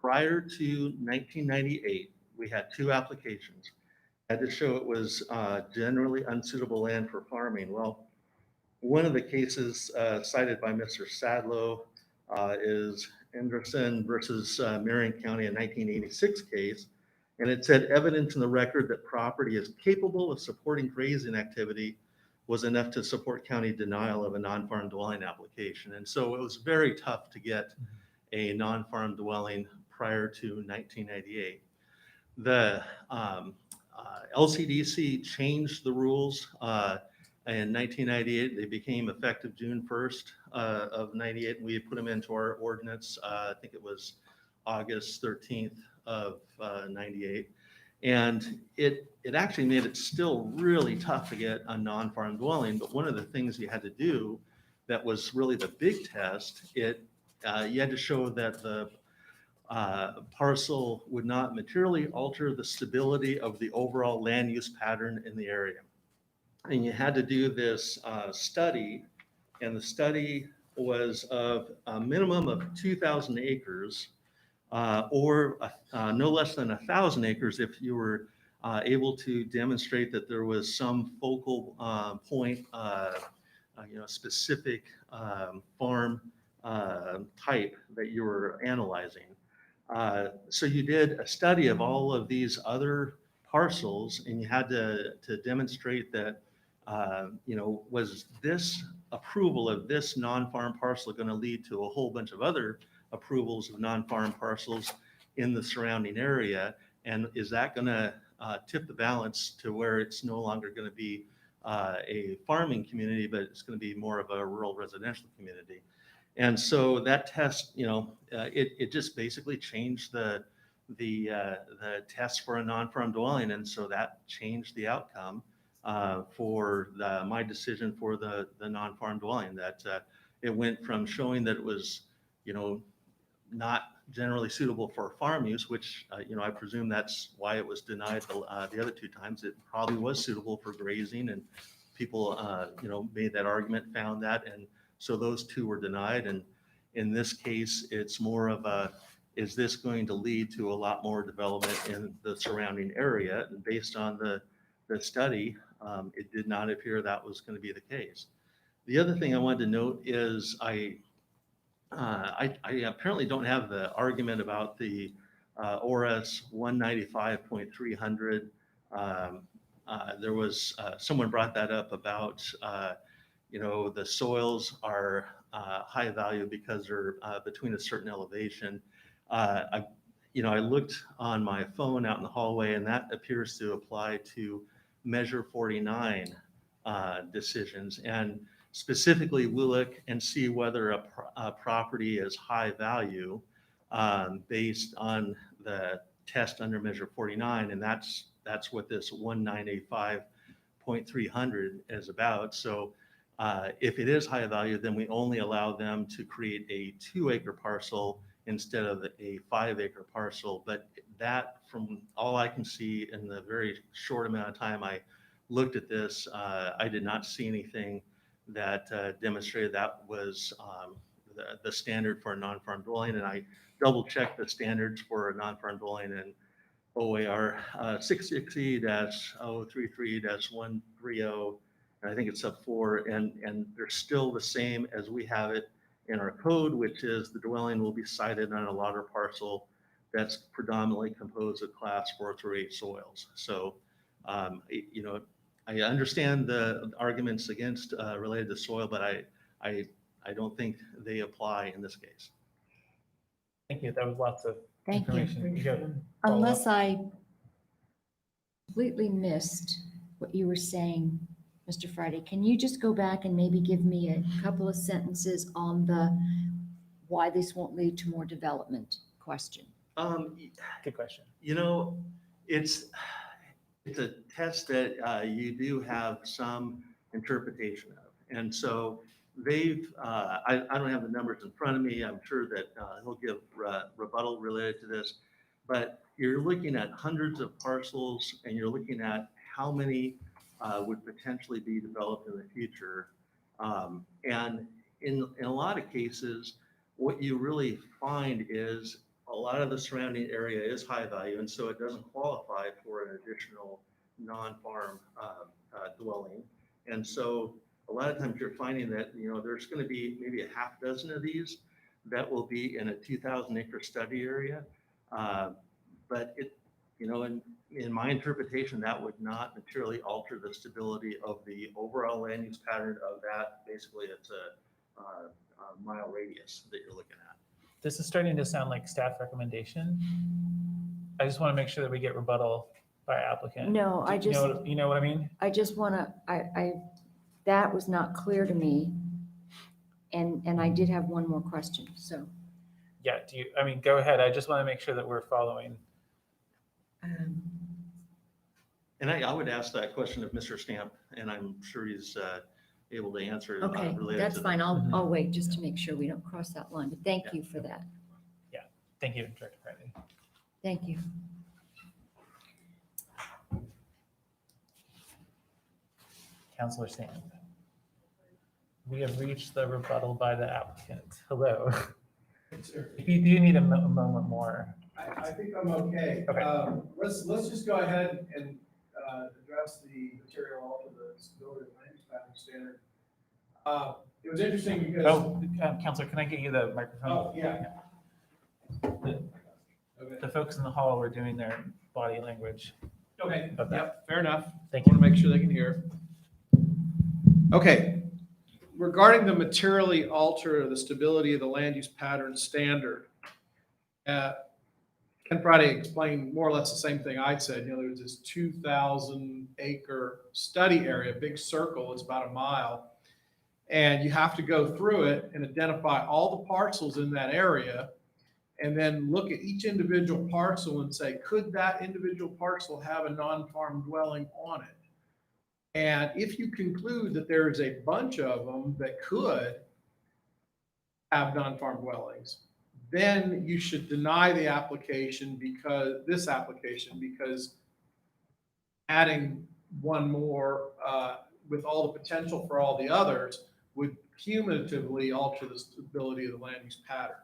prior to 1998. We had 2 applications. Had to show it was generally unsuitable land for farming. Well, one of the cases cited by Mr. Sadlow is Anderson versus Marion County, a 1986 case. And it said evidence in the record that property is capable of supporting grazing activity was enough to support county denial of a non-farm dwelling application. And so it was very tough to get a non-farm dwelling prior to 1998. The LCDC changed the rules in 1998. They became effective June 1st of 98. We put them into our ordinance. I think it was August 13th of 98. And it actually made it still really tough to get a non-farm dwelling. But one of the things you had to do that was really the big test, you had to show that the parcel would not materially alter the stability of the overall land use pattern in the area. And you had to do this study, and the study was of a minimum of 2,000 acres or no less than 1,000 acres if you were able to demonstrate that there was some focal point, specific farm type that you were analyzing. So you did a study of all of these other parcels, and you had to demonstrate that, was this approval of this non-farm parcel going to lead to a whole bunch of other approvals of non-farm parcels in the surrounding area? And is that going to tip the balance to where it's no longer going to be a farming community, but it's going to be more of a rural residential community? And so that test, it just basically changed the test for a non-farm dwelling. And so that changed the outcome for my decision for the non-farm dwelling, that it went from showing that it was, not generally suitable for farm use, which, I presume that's why it was denied the other 2 times. It probably was suitable for grazing, and people, made that argument, found that. And so those 2 were denied. And in this case, it's more of is this going to lead to a lot more development in the surrounding area? And based on the study, it did not appear that was going to be the case. The other thing I wanted to note is I apparently don't have the argument about the ORS 195.300. There was someone brought that up about the soils are high value because they're between a certain elevation. I looked on my phone out in the hallway, and that appears to apply to Measure 49 decisions. And specifically, we look and see whether a property is high value based on the test under Measure 49, and that's that's what this 1985.300 is about. So if it is high value, then we only allow them to create a 2-acre parcel instead of a 5-acre parcel. But that, from all I can see in the very short amount of time I looked at this, I did not see anything that demonstrated that was the standard for a non-farm dwelling. And I double checked the standards for a non-farm dwelling in OAR 660-033-130. And I think it's sub 4, and they're still the same as we have it in our code, which is the dwelling will be sited on a lot or parcel that's predominantly composed of class 4 through 8 soils. So, you know, I understand the arguments against related to soil, but I don't think they apply in this case. Thank you. That was lots of Thank you. information. You have a follow-up? Unless I completely missed what you were saying, Mr. Friday, can you just go back and maybe give me a couple of sentences on the why this won't lead to more development question? Good question. You know, it's a test that you do have some interpretation of. And so they've, I don't have the numbers in front of me. I'm sure that he'll give rebuttal related to this, but you're looking at hundreds of parcels and you're looking at how many would potentially be developed in the future. And in a lot of cases, what you really find is a lot of the surrounding area is high value, and so it doesn't qualify for an additional non-farm dwelling. And so a lot of times you're finding that, you know, there's going to be maybe a half dozen of these that will be in a 2,000-acre study area. But it, you know, in my interpretation, that would not materially alter the stability of the overall land use pattern of that. Basically, it's a mile radius that you're looking at. This is starting to sound like staff recommendation. I just want to make sure that we get rebuttal by applicant. No, I just. You know what I mean? I just want to, that was not clear to me. And I did have one more question, so. Yeah, I mean, go ahead. I just want to make sure that we're following. And I would ask that question of Mr. Stamp, and I'm sure he's able to answer. Okay, related that's to fine. that. I'll wait just to make sure we don't cross that line, but thank you for that. Yeah, thank you, Director Friday. Thank you. Councilor Stamp. We have reached the rebuttal by the applicant. Hello. If you do need a moment more. I think I'm okay. Okay. Let's just go ahead and address the material alter the stability of land use pattern standard. It was interesting because. Oh, Counselor, can I get you the microphone? Oh, yeah. The folks in the hall were doing their body language. Okay, of that. yep, fair enough. Thank you. Want to make sure they can hear. Okay, regarding the materially alter the stability of the land use pattern standard, Ken Friday explained more or less the same thing I said. You know, there's this 2,000-acre study area, big circle, it's about a mile, and you have to go through it and identify all the parcels in that area, and then look at each individual parcel and say, could that individual parcel have a non-farm dwelling on it? And if you conclude that there's a bunch of them that could have non-farm dwellings, then you should deny the application because adding one more with all the potential for all the others would cumulatively alter the stability of the land use pattern.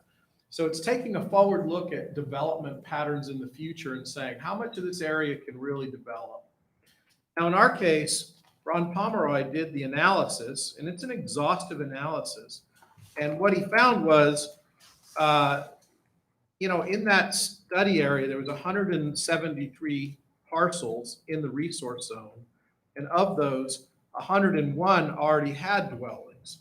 So it's taking a forward look at development patterns in the future and saying, how much of this area can really develop? Now, in our case, Ron Pomeroy did the analysis, and it's an exhaustive analysis. And what he found was, you know, in that study area, there was 173 parcels in the resource zone. And of those, 101 already had dwellings.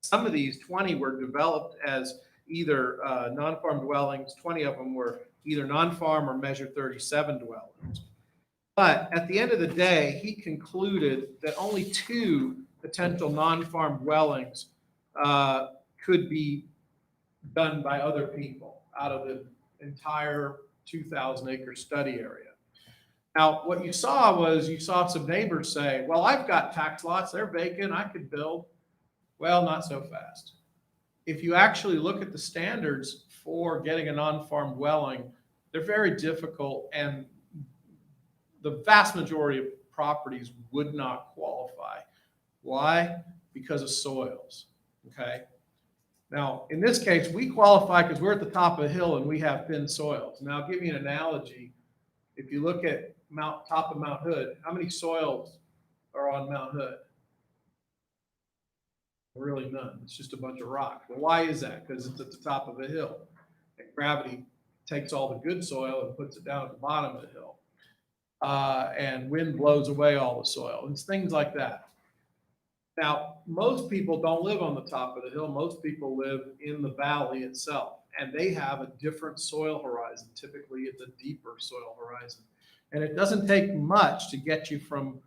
Some of these 20 were developed as either non-farm dwellings. 20 of them were either non-farm or Measure 37 dwellings. But at the end of the day, he concluded that only 2 potential non-farm dwellings could be done by other people out of the entire 2,000-acre study area. Now, what you saw some neighbors say, well, I've got tax lots, they're vacant, I could build. Well, not so fast. If you actually look at the standards for getting a non-farm dwelling, they're very difficult, and the vast majority of properties would not qualify. Why? Because of soils, okay? Now, in this case, we qualify because we're at the top of a hill and we have thin soils. Now, I'll give you an analogy. If you look at top of Mount Hood, how many soils are on Mount Hood? Really none. It's just a bunch of rock. Well, why is that? Because it's at the top of a hill. And gravity takes all the good soil and puts it down at the bottom of the hill. And wind blows away all the soil. It's things like that. Now, most people don't live on the top of the hill. Most people live in the valley itself, and they have a different soil horizon. Typically, it's a deeper soil horizon. And it doesn't take much to get you from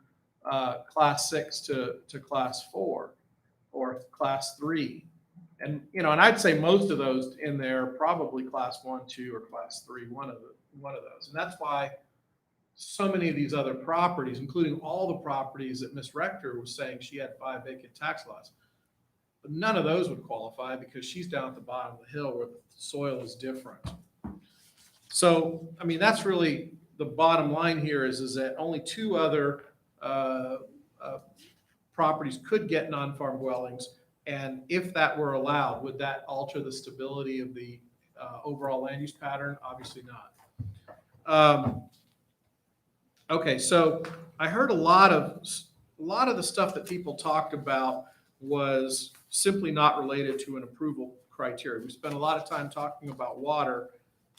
class 6 to class 4 or class 3. And, and I'd say most of those in there are probably class 1, 2, or class 3, one of those. And that's why so many of these other properties, including all the properties that Ms. Rector was saying she had 5 vacant tax lots, but none of those would qualify because she's down at the bottom of the hill where the soil is different. So, I mean, that's really the bottom line here is that only 2 other properties could get non-farm dwellings. And if that were allowed, would that alter the stability of the overall land use pattern? Obviously not. Okay, so I heard a lot of the stuff that people talked about was simply not related to an approval criteria. We spent a lot of time talking about water,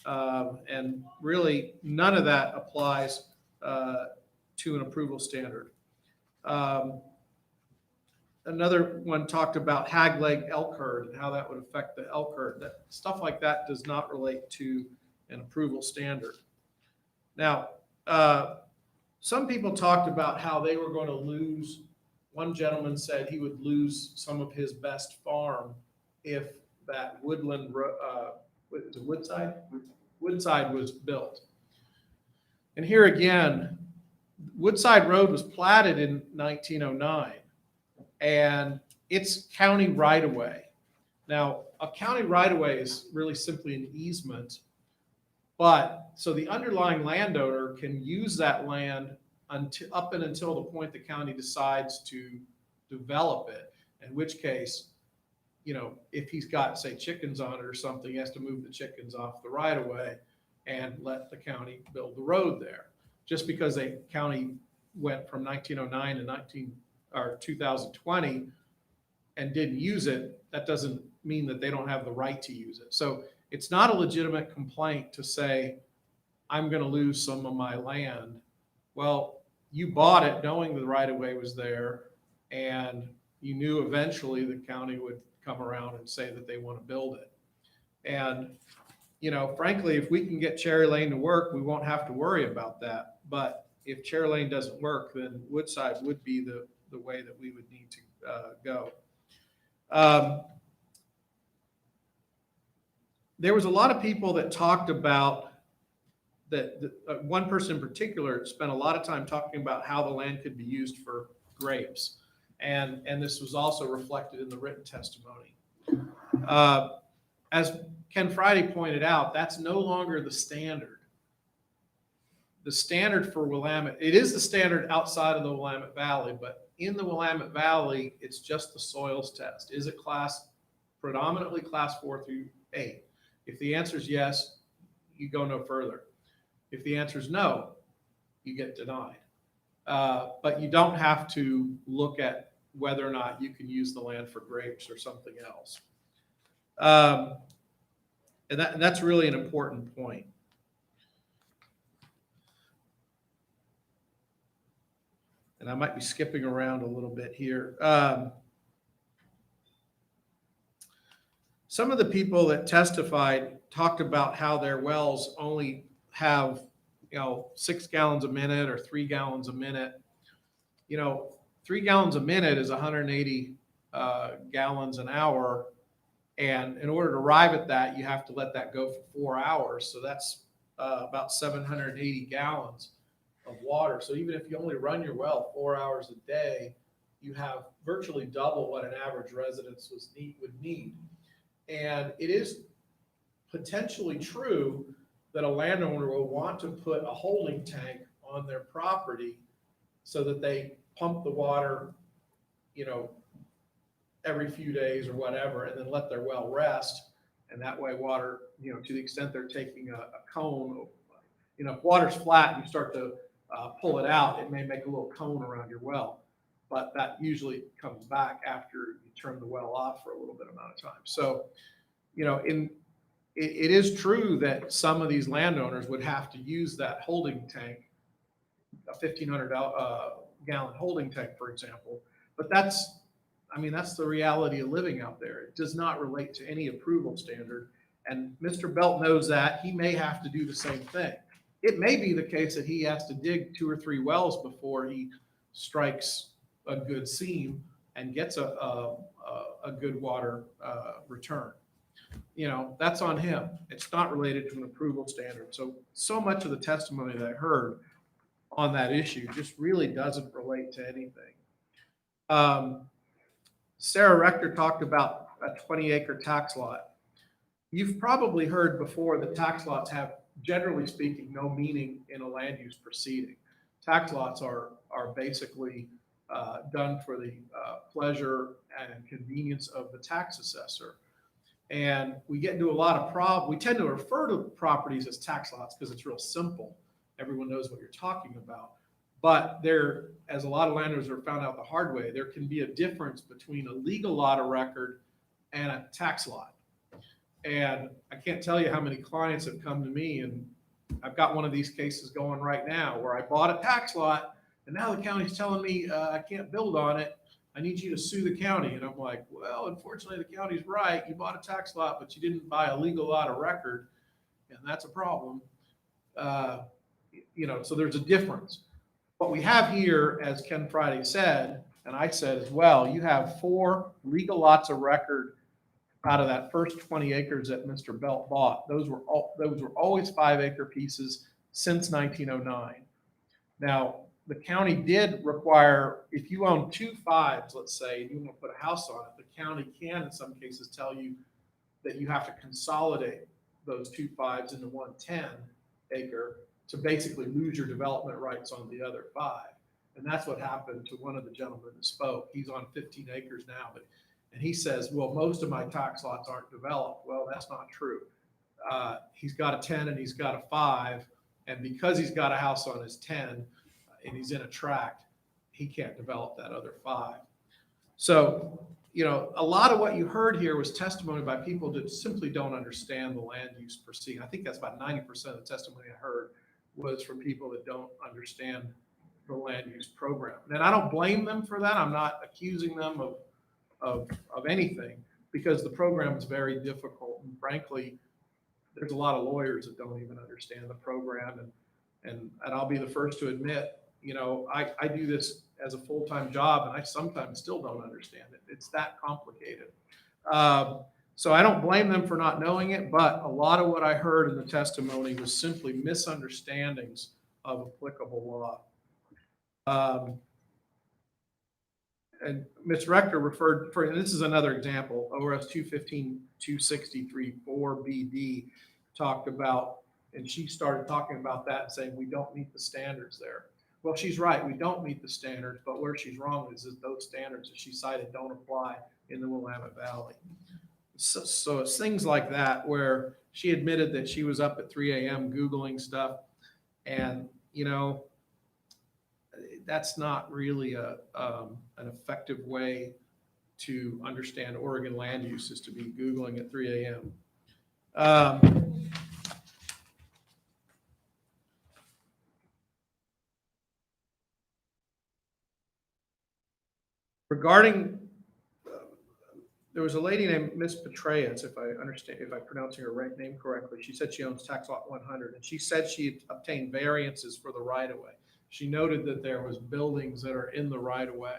and really none of that applies to an approval standard. Another one talked about hag leg elk herd and how that would affect the elk herd. That stuff like that does not relate to an approval standard. Now, some people talked about how they were going to lose. One gentleman said he would lose some of his best farm if that Woodside was built. And here again, Woodside Road was platted in 1909, and it's county right-of-way. Now, a county right-of-way is really simply an easement. But so the underlying landowner can use that land up and until the point the county decides to develop it, in which case, if he's got, say, chickens on it or something, he has to move the chickens off the right of way and let the county build the road there. Just because the county went from 1909 to 2020 and didn't use it, that doesn't mean that they don't have the right to use it. So it's not a legitimate complaint to say, I'm going to lose some of my land. Well, you bought it knowing the right of way was there, and you knew eventually the county would come around and say that they want to build it. And, frankly, if we can get Cherry Lane to work, we won't have to worry about that. But if Cherry Lane doesn't work, then Woodside would be the way that we would need to go. There was a lot of people that talked about that. One person in particular spent a lot of time talking about how the land could be used for grapes. And this was also reflected in the written testimony. As Ken Friday pointed out, that's no longer the standard. The standard for Willamette, it is the standard outside of the Willamette Valley, but in the Willamette Valley, it's just the soils test. Is it predominantly class 4 through 8? If the answer is yes, you go no further. If the answer is no, you get denied. But you don't have to look at whether or not you can use the land for grapes or something else. And that's really an important point. And I might be skipping around a little bit here. Some of the people that testified talked about how their wells only have, 6 gallons a minute or 3 gallons a minute. 3 gallons a minute is 180 gallons an hour. And in order to arrive at that, you have to let that go for 4 hours. So that's about 780 gallons. of water. So even if you only run your well 4 hours a day, you have virtually double what an average residence would need. And it is potentially true that a landowner will want to put a holding tank on their property so that they pump the water, every few days or whatever, and then let their well rest. And that way water, to the extent they're taking a cone, if water's flat and you start to pull it out, it may make a little cone around your well. But that usually comes back after you turn the well off for a little bit amount of time. So, it is true that some of these landowners would have to use that holding tank, a 1,500 gallon holding tank, for example. But that's the reality of living out there. It does not relate to any approval standard. And Mr. Belt knows that. He may have to do the same thing. It may be the case that he has to dig 2 or 3 wells before he strikes a good seam and gets a good water return. That's on him. It's not related to an approval standard. So much of the testimony that I heard on that issue just really doesn't relate to anything. Sarah Rector talked about a 20-acre tax lot. You've probably heard before that tax lots have, generally speaking, no meaning in a land use proceeding. Tax lots are basically done for the pleasure and convenience of the tax assessor. And we get into a lot of problems. We tend to refer to properties as tax lots because it's real simple. Everyone knows what you're talking about. But there, as a lot of landowners are found out the hard way, there can be a difference between a legal lot of record and a tax lot. And I can't tell you how many clients have come to me, and I've got one of these cases going right now where I bought a tax lot and now the county's telling me I can't build on it. I need you to sue the county. And I'm like, well, unfortunately, the county's right. You bought a tax lot, but you didn't buy a legal lot of record. And that's a problem. So there's a difference. What we have here, as Ken Friday said, and I said as well, you have 4 legal lots of record out of that first 20 acres that Mr. Belt bought. Those were always 5-acre pieces since 1909. Now, the county did require, if you own 2 5s, let's say, and you want to put a house on it, the county can, in some cases, tell you that you have to consolidate those 2 5s into 1 10-acre to basically lose your development rights on the other 5. And that's what happened to one of the gentlemen that spoke. He's on 15 acres now, and he says, well, most of my tax lots aren't developed. Well, that's not true. He's got a 10 and he's got a 5. And because he's got a house on his 10 and he's in a tract, he can't develop that other 5. So, a lot of what you heard here was testimony by people that simply don't understand the land use proceeding. I think that's about 90% of the testimony I heard was from people that don't understand the land use program. And I don't blame them for that. I'm not accusing them of anything, because the program is very difficult. And frankly, there's a lot of lawyers that don't even understand the program. And I'll be the first to admit, I do this as a full-time job, and I sometimes still don't understand it. It's that complicated. So I don't blame them for not knowing it, but a lot of what I heard in the testimony was simply misunderstandings of applicable law. And Ms. Rector referred, and this is another example, ORS 215-263 4BD talked about, and she started talking about that and saying we don't meet the standards there. Well, she's right, we don't meet the standards, but where she's wrong is that those standards that she cited don't apply in the Willamette Valley. So it's things like that where she admitted that she was up at 3 a.m. Googling stuff, and that's not really an effective way to understand Oregon land use, is to be Googling at 3 a.m. Regarding, there was a lady named Miss Petraeus, if I'm pronouncing her name correctly. She said she owns tax lot 100, and she said she obtained variances for the right-of-way. She noted that there was buildings that are in the right-of-way.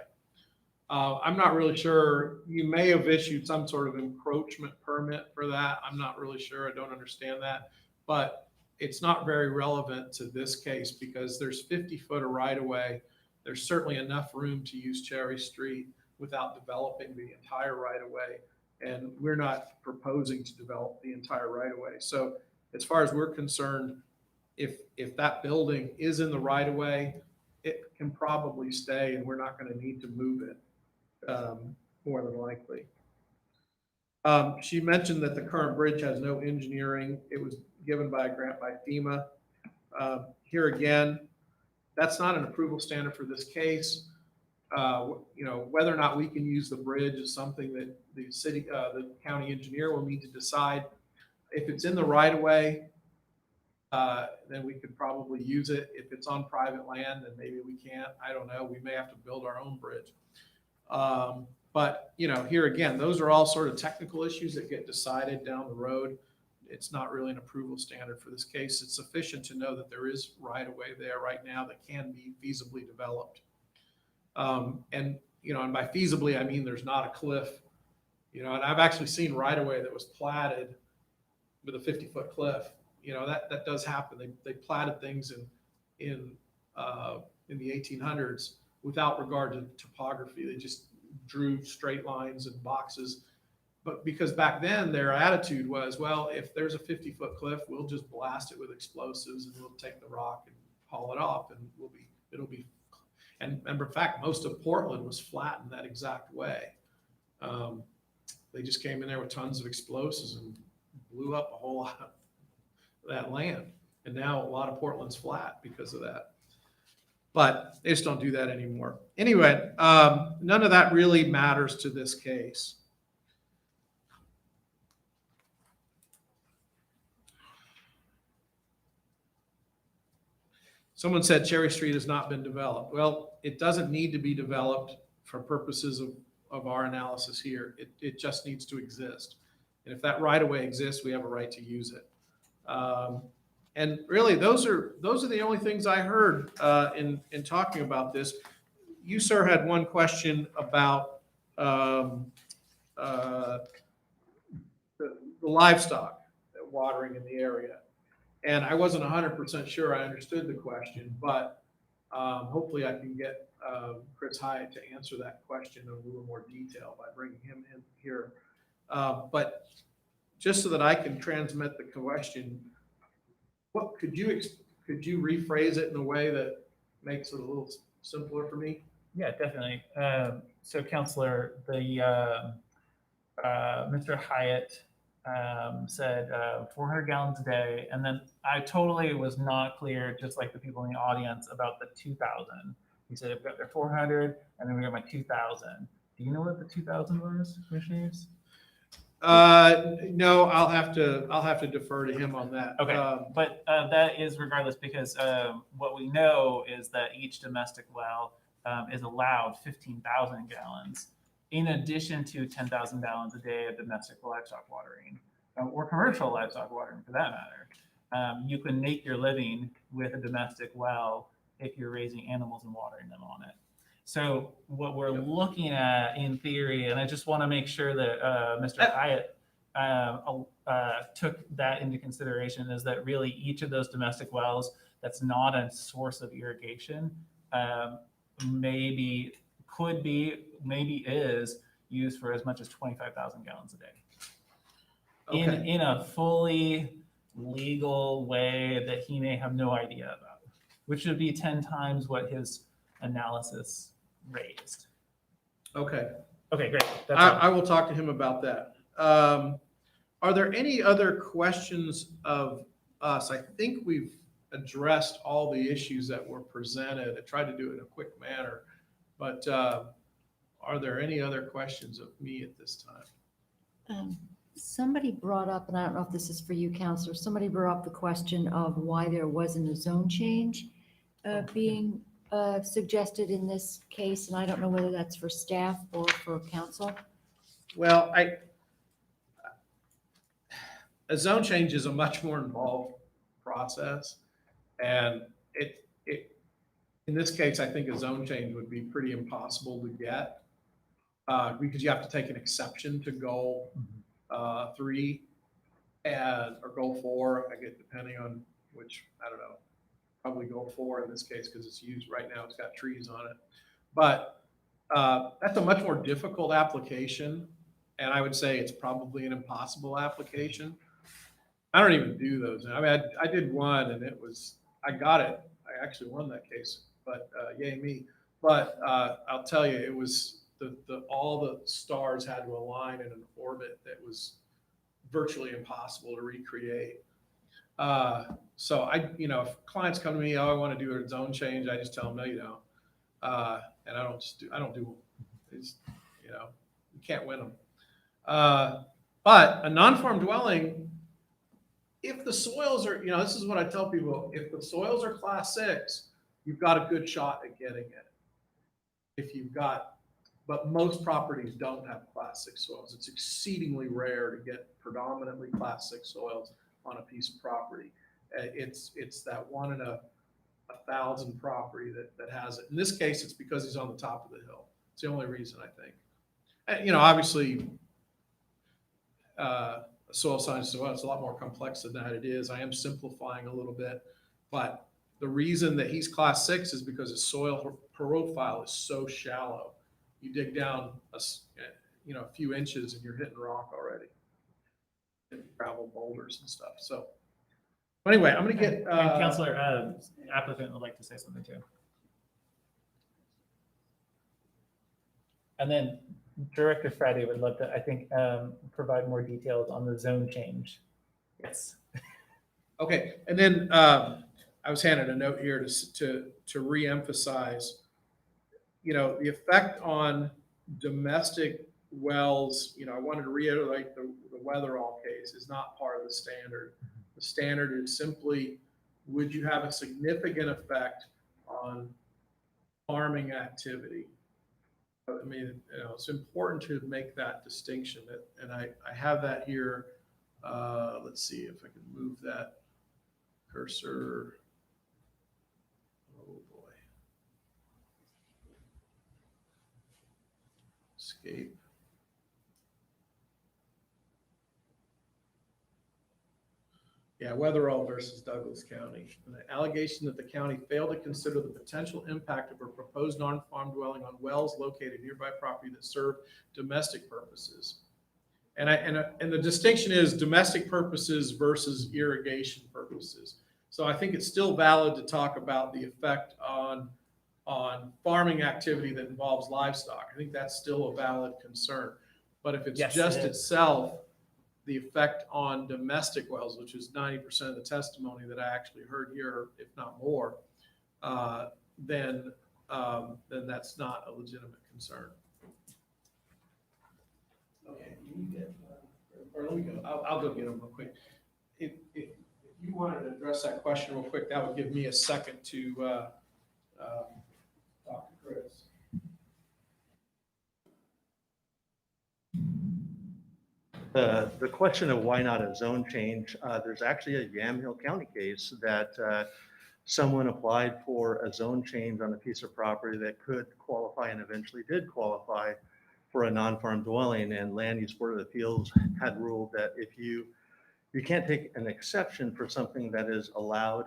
I'm not really sure. You may have issued some sort of encroachment permit for that. I'm not really sure. I don't understand that. But it's not very relevant to this case because there's 50 foot of right of way. There's certainly enough room to use Cherry Street without developing the entire right of way. And we're not proposing to develop the entire right of way. So as far as we're concerned, if that building is in the right of way, it can probably stay and we're not going to need to move it more than likely. She mentioned that the current bridge has no engineering. It was given by a grant by FEMA. Here again, that's not an approval standard for this case. Whether or not we can use the bridge is something that the county engineer will need to decide. If it's in the right of way, then we could probably use it. If it's on private land, then maybe we can't. I don't know. We may have to build our own bridge. But here again, those are all sort of technical issues that get decided down the road. It's not really an approval standard for this case. It's sufficient to know that there is right of way there right now that can be feasibly developed. And by feasibly, I mean there's not a cliff. And I've actually seen right of way that was platted with a 50-foot cliff. That does happen. They platted things in the 1800s without regard to topography. They just drew straight lines and boxes. But because back then their attitude was, well, if there's a 50-foot cliff, we'll just blast it with explosives and we'll take the rock and haul it off and it'll be. And in fact, most of Portland was flattened that exact way. They just came in there with tons of explosives and blew up a whole lot of that land. And now a lot of Portland's flat because of that. But they just don't do that anymore. Anyway, none of that really matters to this case. Someone said Cherry Street has not been developed. Well, it doesn't need to be developed for purposes of our analysis here. It just needs to exist. And if that right of way exists, we have a right to use it. And really, those are the only things I heard in talking about this. You, sir, had one question about the livestock watering in the area. And I wasn't 100% sure I understood the question, but hopefully I can get Chris Hyatt to answer that question in a little more detail by bringing him in here. But just so that I can transmit the question, what could you rephrase it in a way that makes it a little simpler for me? Yeah, definitely. So, Counselor, Mr. Hyatt said 400 gallons a day, and then I totally was not clear, just like the people in the audience, about the 2,000. He said I've got their 400, and then we got my 2,000. Do you know what the 2,000 was, commissioners? No, I'll have to defer to him on that. Okay, but that is regardless because what we know is that each domestic well is allowed 15,000 gallons in addition to 10,000 gallons a day of domestic livestock watering or commercial livestock watering for that matter. You can make your living with a domestic well if you're raising animals and watering them on it. So what we're looking at in theory, and I just want to make sure that Mr. Hyatt took that into consideration, is that really each of those domestic wells that's not a source of irrigation maybe is used for as much as 25,000 gallons a day. Okay. In a fully legal way that he may have no idea about, which would be 10 times what his analysis raised. Okay. Okay, great. That's all. I will talk to him about that. Are there any other questions of us? I think we've addressed all the issues that were presented. I tried to do it in a quick manner, but are there any other questions of me at this time? Somebody brought up, and I don't know if this is for you, Counselor, somebody brought up the question of why there wasn't a zone change being suggested in this case, and I don't know whether that's for staff or for council. Well, a zone change is a much more involved process, and in this case, I think a zone change would be pretty impossible to get because you have to take an exception to goal 3 or goal 4, I guess, depending on which I don't know, probably go 4 in this case because it's used right now. It's got trees on it. But that's a much more difficult application. And I would say it's probably an impossible application. I don't even do those. I mean, I did one and I got it. I actually won that case, but yay me. But I'll tell you, it was all the stars had to align in an orbit that was virtually impossible to recreate. So if clients come to me, oh, I want to do a zone change, I just tell them, no, you don't. And I don't do, it's, you can't win them. But a non-farm dwelling, if the soils are, this is what I tell people, if the soils are class 6, you've got a good shot at getting it. But most properties don't have class 6 soils. It's exceedingly rare to get predominantly class 6 soils on a piece of property. It's that 1 in 1,000 property that has it. In this case, it's because he's on the top of the hill. It's the only reason, I think. And, obviously, soil science as well, it's a lot more complex than that it is. I am simplifying a little bit, but the reason that he's class 6 is because his soil profile is so shallow. You dig down a few inches and you're hitting rock already. Gravel boulders and stuff. So anyway, I'm going to get and Counselor, applicant would like to say something too. And then Director Friday would love to, I think, provide more details on the zone change. Yes. Okay, and then I was handed a note here to reemphasize, the effect on domestic wells. I wanted to reiterate the Weatherall case is not part of the standard. The standard is simply, would you have a significant effect on farming activity? I mean, it's important to make that distinction. And I have that here. Let's see if I can move that cursor. Oh boy. Escape. Yeah, Weatherall versus Douglas County. An allegation that the county failed to consider the potential impact of a proposed non-farm dwelling on wells located nearby property that serve domestic purposes. And the distinction is domestic purposes versus irrigation purposes. So I think it's still valid to talk about the effect on farming activity that involves livestock. I think that's still a valid concern. But if it's just itself, the effect on domestic wells, which is 90% of the testimony that I actually heard here, if not more, then that's not a legitimate concern. Okay, or let me go. I'll go get them real quick. If you wanted to address that question real quick, that would give me a second to talk to Chris. The question of why not a zone change, there's actually a Yamhill County case that someone applied for a zone change on a piece of property that could qualify and eventually did qualify for a non-farm dwelling, and Land Use Board of Appeals had ruled that if you can't take an exception for something that is allowed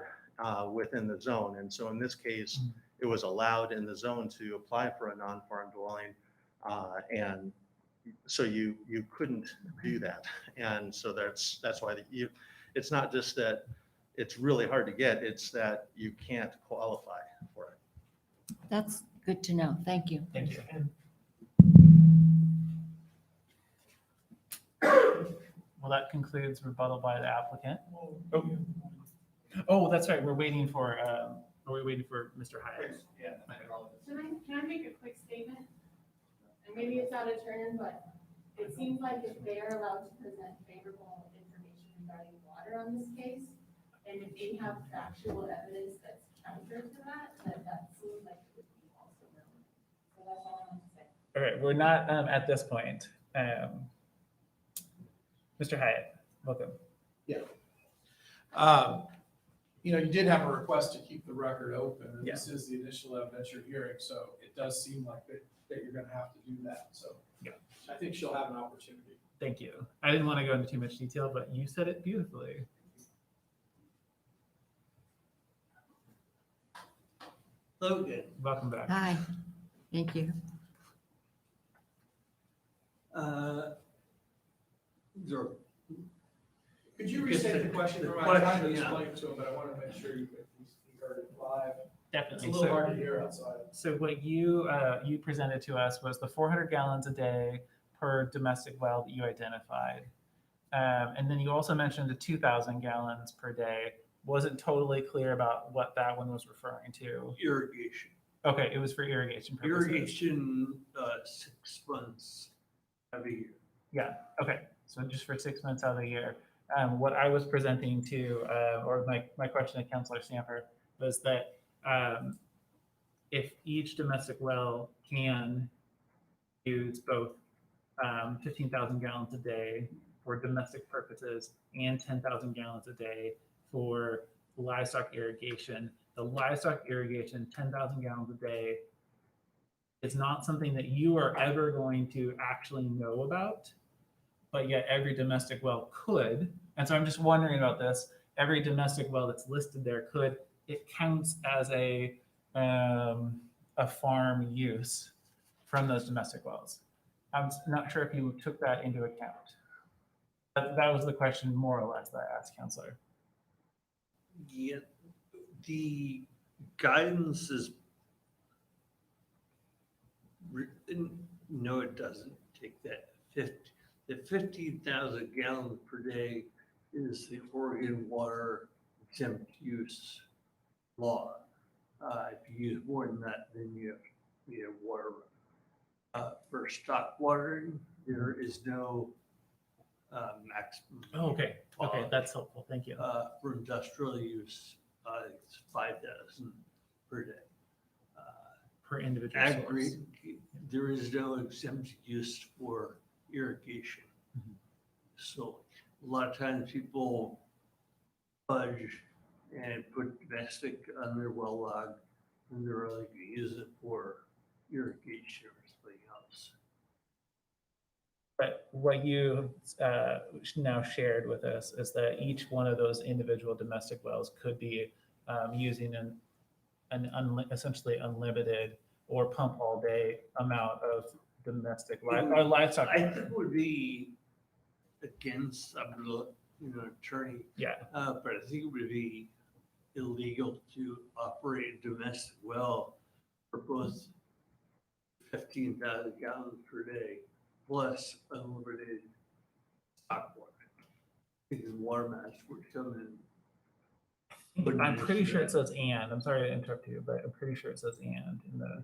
within the zone. And so in this case, it was allowed in the zone to apply for a non-farm dwelling, and so you couldn't do that. And so that's why it's not just that it's really hard to get, it's that you can't qualify for it. That's good to know. Thank you. Thank you. Well, that concludes rebuttal by the applicant. Oh, that's right. We're waiting for Mr. Hyatt. Yeah. Can I make a quick statement? And maybe it's out of turn, but it seems like if they are allowed to present favorable information regarding water on this case, and if they have factual evidence that's counter to that seems like it would be also known. So that's all I want to say. All right, we're not at this point. Mr. Hyatt, welcome. Yeah. You did have a request to keep the record open, and this is the initial evidence you're hearing, so it does seem like that you're going to have to do that. So yeah, I think she'll have an opportunity. Thank you. I didn't want to go into too much detail, but you said it beautifully. Okay. Welcome back. Hi, thank you. There- Could you restate the question for my time to explain to him, but I want to make sure he heard it live. It's Definitely. a little hard to hear outside. So what you presented to us was the 400 gallons a day per domestic well that you identified. And then you also mentioned the 2,000 gallons per day. Wasn't totally clear about what that one was referring to. Irrigation. Okay, it was for irrigation purposes. Irrigation, 6 months of the year. Yeah, okay. So just for 6 months out of the year. What I was presenting to, or my question to Councilor Stamper was that if each domestic well can use both 15,000 gallons a day for domestic purposes and 10,000 gallons a day for livestock irrigation, the livestock irrigation, 10,000 gallons a day, is not something that you are ever going to actually know about, but yet every domestic well could. And so I'm just wondering about this. Every domestic well that's listed there could, it counts as a farm use from those domestic wells. I'm not sure if you took that into account. That was the question more or less that I asked Councilor. Yeah, the guidance is no, it doesn't take that 50. The 15,000 gallons per day is the Oregon water exempt use law. If you use more than that, then you need a water. For stock watering, there is no maximum. Oh, okay. Okay, that's helpful. Thank you. For industrial use, it's 5,000 per day. Per individual source. There is no exempt use for irrigation. So a lot of times people fudge and put domestic on their well log, and they're really going to use it for irrigation or something else. But what you now shared with us is that each one of those individual domestic wells could be using essentially unlimited or pump all day amount of domestic livestock. I think it would be against, I'm an attorney. Yeah. But I think it would be illegal to operate a domestic well for both 15,000 gallons per day plus unlimited stock water. Because water mass would come in. I'm pretty sure it says and. I'm sorry to interrupt you, but I'm pretty sure it says and in the.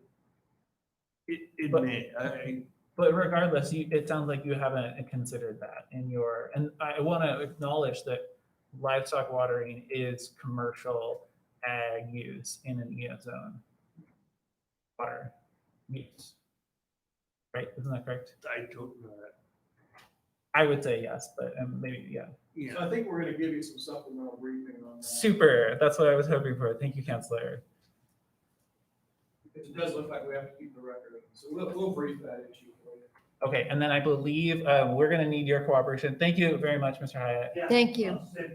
But regardless, it sounds like you haven't considered that in your. And I want to acknowledge that livestock watering is commercial ag use in an EF zone. Water use. Right? Isn't that correct? I don't know that. I would say yes, but maybe, yeah. So I think we're going to give you some supplemental briefing on that. Super. That's what I was hoping for. Thank you, Councilor. It does look like we have to keep the record, so we'll brief that issue for you. Okay, and then I believe we're going to need your cooperation. Thank you very much, Mr. Hyatt. Thank you. Yeah,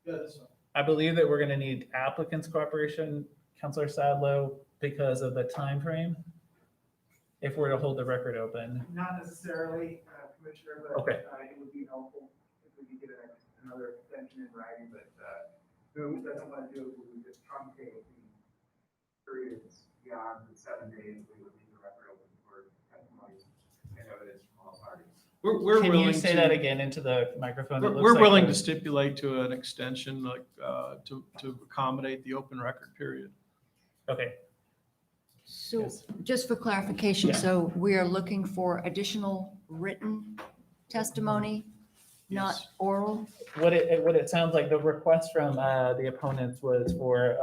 that's fine. I believe that we're going to need applicants' cooperation, Councilor Sadlow, because of the time frame. If we're to hold the record open. Not necessarily, Commissioner, but Okay. It would be helpful if we could get another extension in writing, but we doesn't want to do it, we would just truncate the periods beyond the 7 days, we would leave the record open for testimony and evidence from all parties. We're Can willing you say to- that again into the microphone? It looks We're like willing the- to stipulate to an extension, like, to accommodate the open record period. Okay. So just for clarification, Yeah. so we are looking for additional written testimony, not Yes. oral? What it sounds like the request from the opponents was for,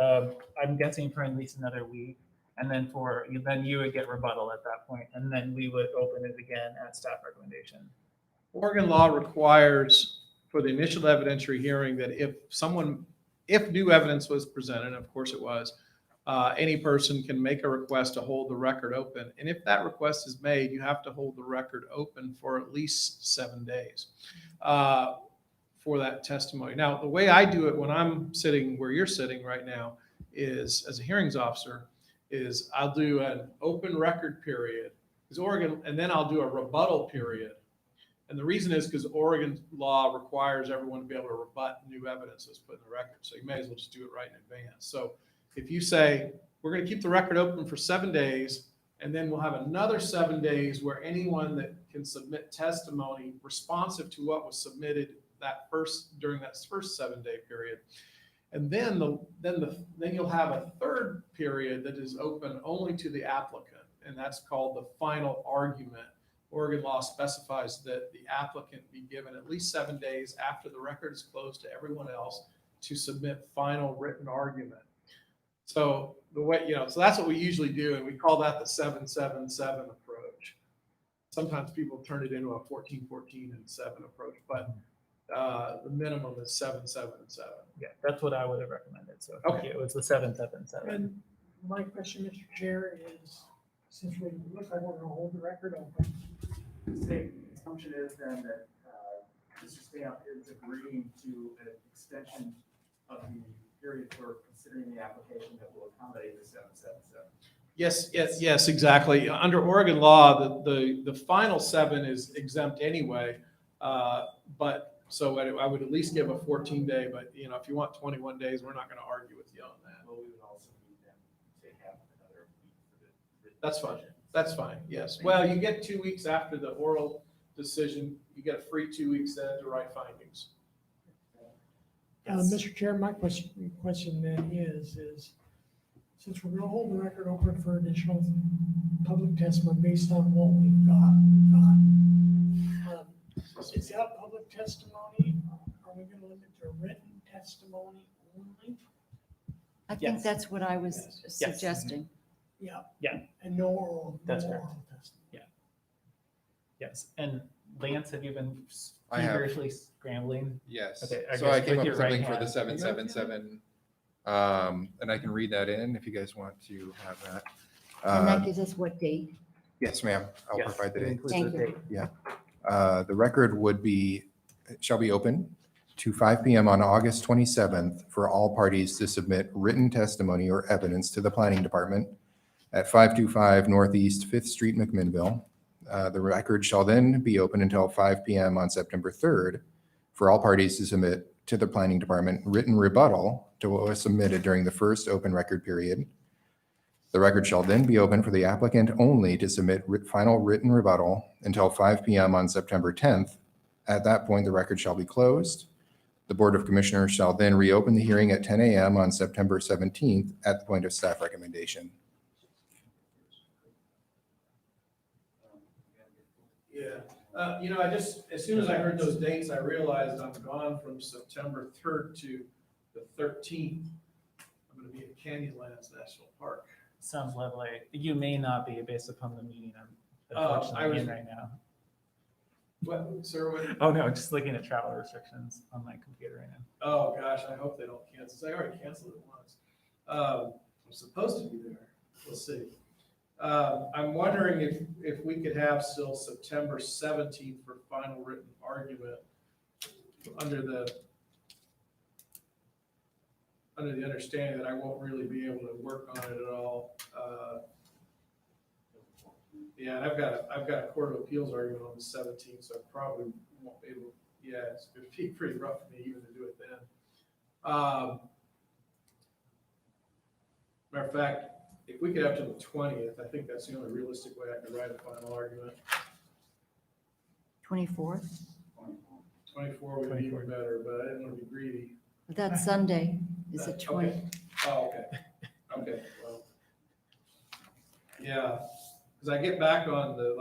I'm guessing for at least another week. And then then you would get rebuttal at that point, and then we would open it again at staff recommendation. Oregon law requires for the initial evidentiary hearing that if new evidence was presented, and of course it was, any person can make a request to hold the record open. And if that request is made, you have to hold the record open for at least 7 days for that testimony. Now, the way I do it when I'm sitting where you're sitting right now is, as a hearings officer, is I'll do an open record period, because Oregon, and then I'll do a rebuttal period. And the reason is because Oregon law requires everyone to be able to rebut new evidence that's put in the record. So you may as well just do it right in advance. So if you say, we're going to keep the record open for 7 days, and then we'll have another 7 days where anyone that can submit testimony responsive to what was submitted during that first 7-day period. And then you'll have a third period that is open only to the applicant, and that's called the final argument. Oregon law specifies that the applicant be given at least 7 days after the record is closed to everyone else to submit final written argument. So so that's what we usually do, and we call that the 7-7-7 approach. Sometimes people turn it into a 14-14 and 7 approach, but the minimum is 7-7-7. Yeah, that's what I would have recommended. So Okay. it was the 7-7-7. And my question, Mr. Chair, is since we look like we're going to hold the record open, The assumption is then that Mr. Stamp is agreeing to an extension of the period for considering the application that will accommodate the 7-7-7. Yes, exactly. Under Oregon law, the final 7 is exempt anyway. But so I would at least give a 14-day, but if you want 21 days, we're not going to argue with you on that. Well, we would also need them to have another week for the. That's fine. That's fine. Yes. Well, you get 2 weeks after the oral decision. You get a free 2 weeks then to write findings. Mr. Chair, my question then is since we're going to hold the record open for additional public testimony based on what we've got, is that public testimony? Are we going to limit to written testimony only? I think Yes. that's what I was Yes. suggesting. Yeah. Yeah. And no oral. That's no correct. oral testimony. Yes. And Lance, have you been I have. feverishly scrambling? Yes. Okay, So I came up your with something right for the hand. 7-7-7. And I can read that in if you guys want to have that. And that gives us what date? Yes, ma'am. I'll Yes, provide the it date. includes Thank the you. date. The record shall be open to 5 p.m. on August 27th for all parties to submit written testimony or evidence to the planning department at 525 Northeast 5th Street, McMinnville. The record shall then be open until 5 p.m. on September 3rd for all parties to submit to the planning department written rebuttal to what was submitted during the first open record period. The record shall then be open for the applicant only to submit final written rebuttal until 5 p.m. on September 10th. At that point, the record shall be closed. The Board of Commissioners shall then reopen the hearing at 10 a.m. on September 17th at the point of staff recommendation. Yeah. As soon as I heard those dates, I realized I'm gone from September 3rd to the 13th. I'm going to be at Canyonlands National Park. Sounds lovely. You may not be based upon the meeting I'm I unfortunately was- in right now. What, sir? What? Oh, no, just looking at travel restrictions on my computer right now. Oh, gosh, I hope they don't cancel. They already canceled it once. I'm supposed to be there. We'll see. I'm wondering if we could have still September 17th for final written argument under the understanding that I won't really be able to work on it at all. Yeah, and I've got a Court of Appeals argument on the 17th, so I probably won't be able, it's going to be pretty rough for me even to do it then. Matter of fact, if we could have to the 20th, I think that's the only realistic way I could write a final argument. 24th? 24 would be even better, but I didn't want to be greedy. That's Sunday. Is it 20? Okay. Oh, okay. Okay, well. Yeah, because I get back on the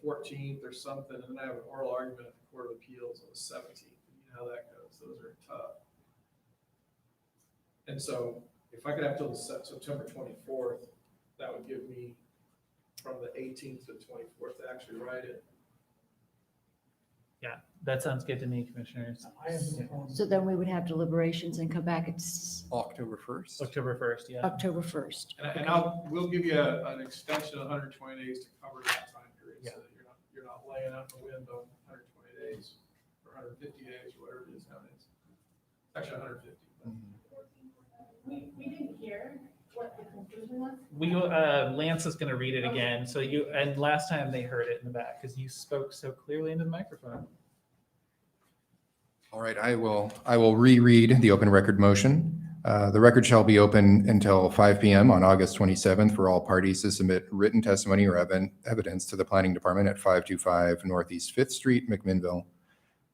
14th or something, and then I have an oral argument at the Court of Appeals on the 17th. You know how that goes. Those are tough. And so if I could have till the September 24th, that would give me from the 18th to the 24th to actually write it. Yeah, that sounds good to me, commissioners. I have no problem. So then we would have deliberations and come back at October 1st? October 1st, yeah. October 1st. We'll give you an extension of 120 days to cover that time period, so that you're not laying out in the wind on 120 days or 150 days or whatever it is nowadays. Actually, 150. We didn't hear Lance is going to read it again. So and last time they heard it in the back because you spoke so clearly into the microphone. All right, I will reread the open record motion. The record shall be open until 5 p.m. on August 27th for all parties to submit written testimony or evidence to the Planning Department at 525 Northeast 5th Street, McMinnville.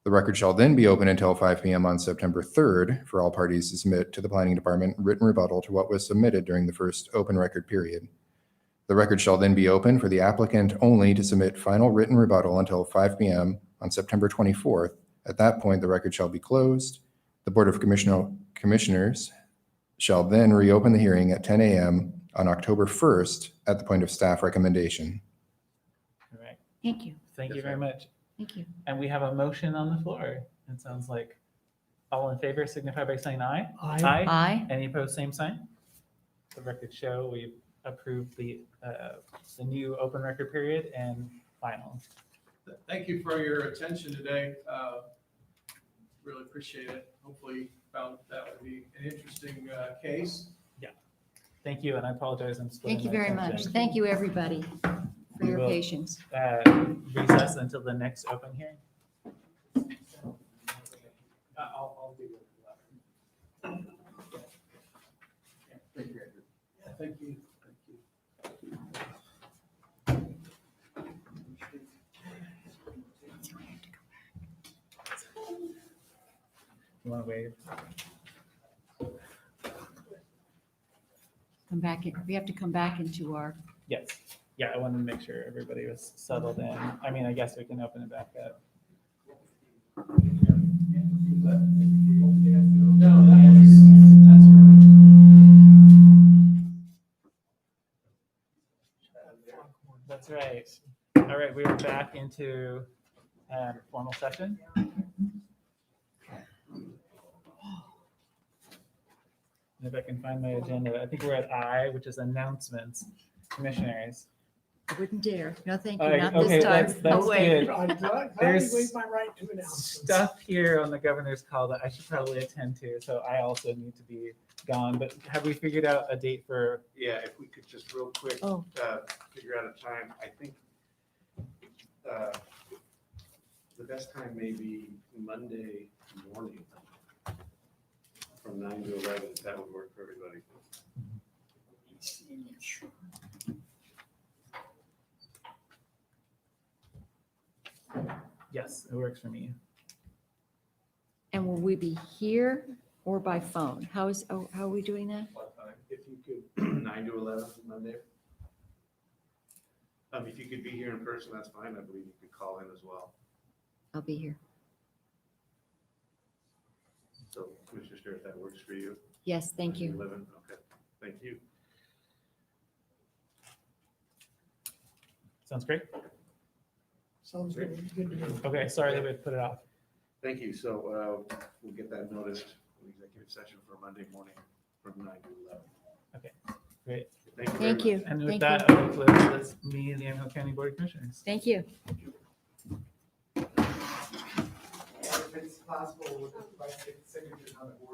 The record shall then be open until 5 p.m. on September 3rd for all parties to submit to the Planning Department written rebuttal to what was submitted during the first open record period. The record shall then be open for the applicant only to submit final written rebuttal until 5 p.m. on September 24th. At that point, the record shall be closed. The Board of Commissioners shall then reopen the hearing at 10 a.m. on October 1st at the point of staff recommendation. All right. Thank you. Thank you very much. Thank you. And we have a motion on the floor. It sounds like all in favor signify by saying aye. Aye. Aye. Any opposed, same sign. The record show we've approved the new open record period and final. Thank you for your attention today. Really appreciate it. Hopefully you found that would be an interesting case. Thank you, and I apologize. I'm splitting Thank you my very much. attention. Thank you, everybody, for We your will, patience. Recess until the next open hearing. I'll do it. Thank you. Thank you. You want to waive? Come back in. We have to come back into our, Yes. Yeah, I wanted to make sure everybody was settled in. I mean, I guess we can open it back up. That's right. All right, we are back into formal session. And if I can find my agenda, I think we're at I, which is announcements, commissioners. I wouldn't dare. No, thank you. All right, Not okay, this time. that's No way. good. I gladly There's waive my right to announcements. Stuff here on the governor's call that I should probably attend to, so I also need to be gone. But have we figured out a date for? Yeah, if we could just real quick, Oh. figure out a time, I think, the best time may be Monday morning from 9 to 11, if that would work for everybody. Yes, it works for me. And will we be here or by phone? How are we doing that? What time? If you could, 9 to 11 Monday. If you could be here in person, that's fine. I believe you could call in as well. I'll be here. So, Commissioner Starr, if that works for you. Yes, thank 9 to you. 11, okay, thank you. Sounds great. Sounds good. Good to go. Okay, sorry that we put it off. Thank you. So we'll get that noticed in executive session for Monday morning from 9 to 11. Okay, great. Thank you. Thank you. And with Thank that, you. I will close this meeting of the Yamhill County Board of Commissioners. Thank you. If it's possible, with the signatures on the board.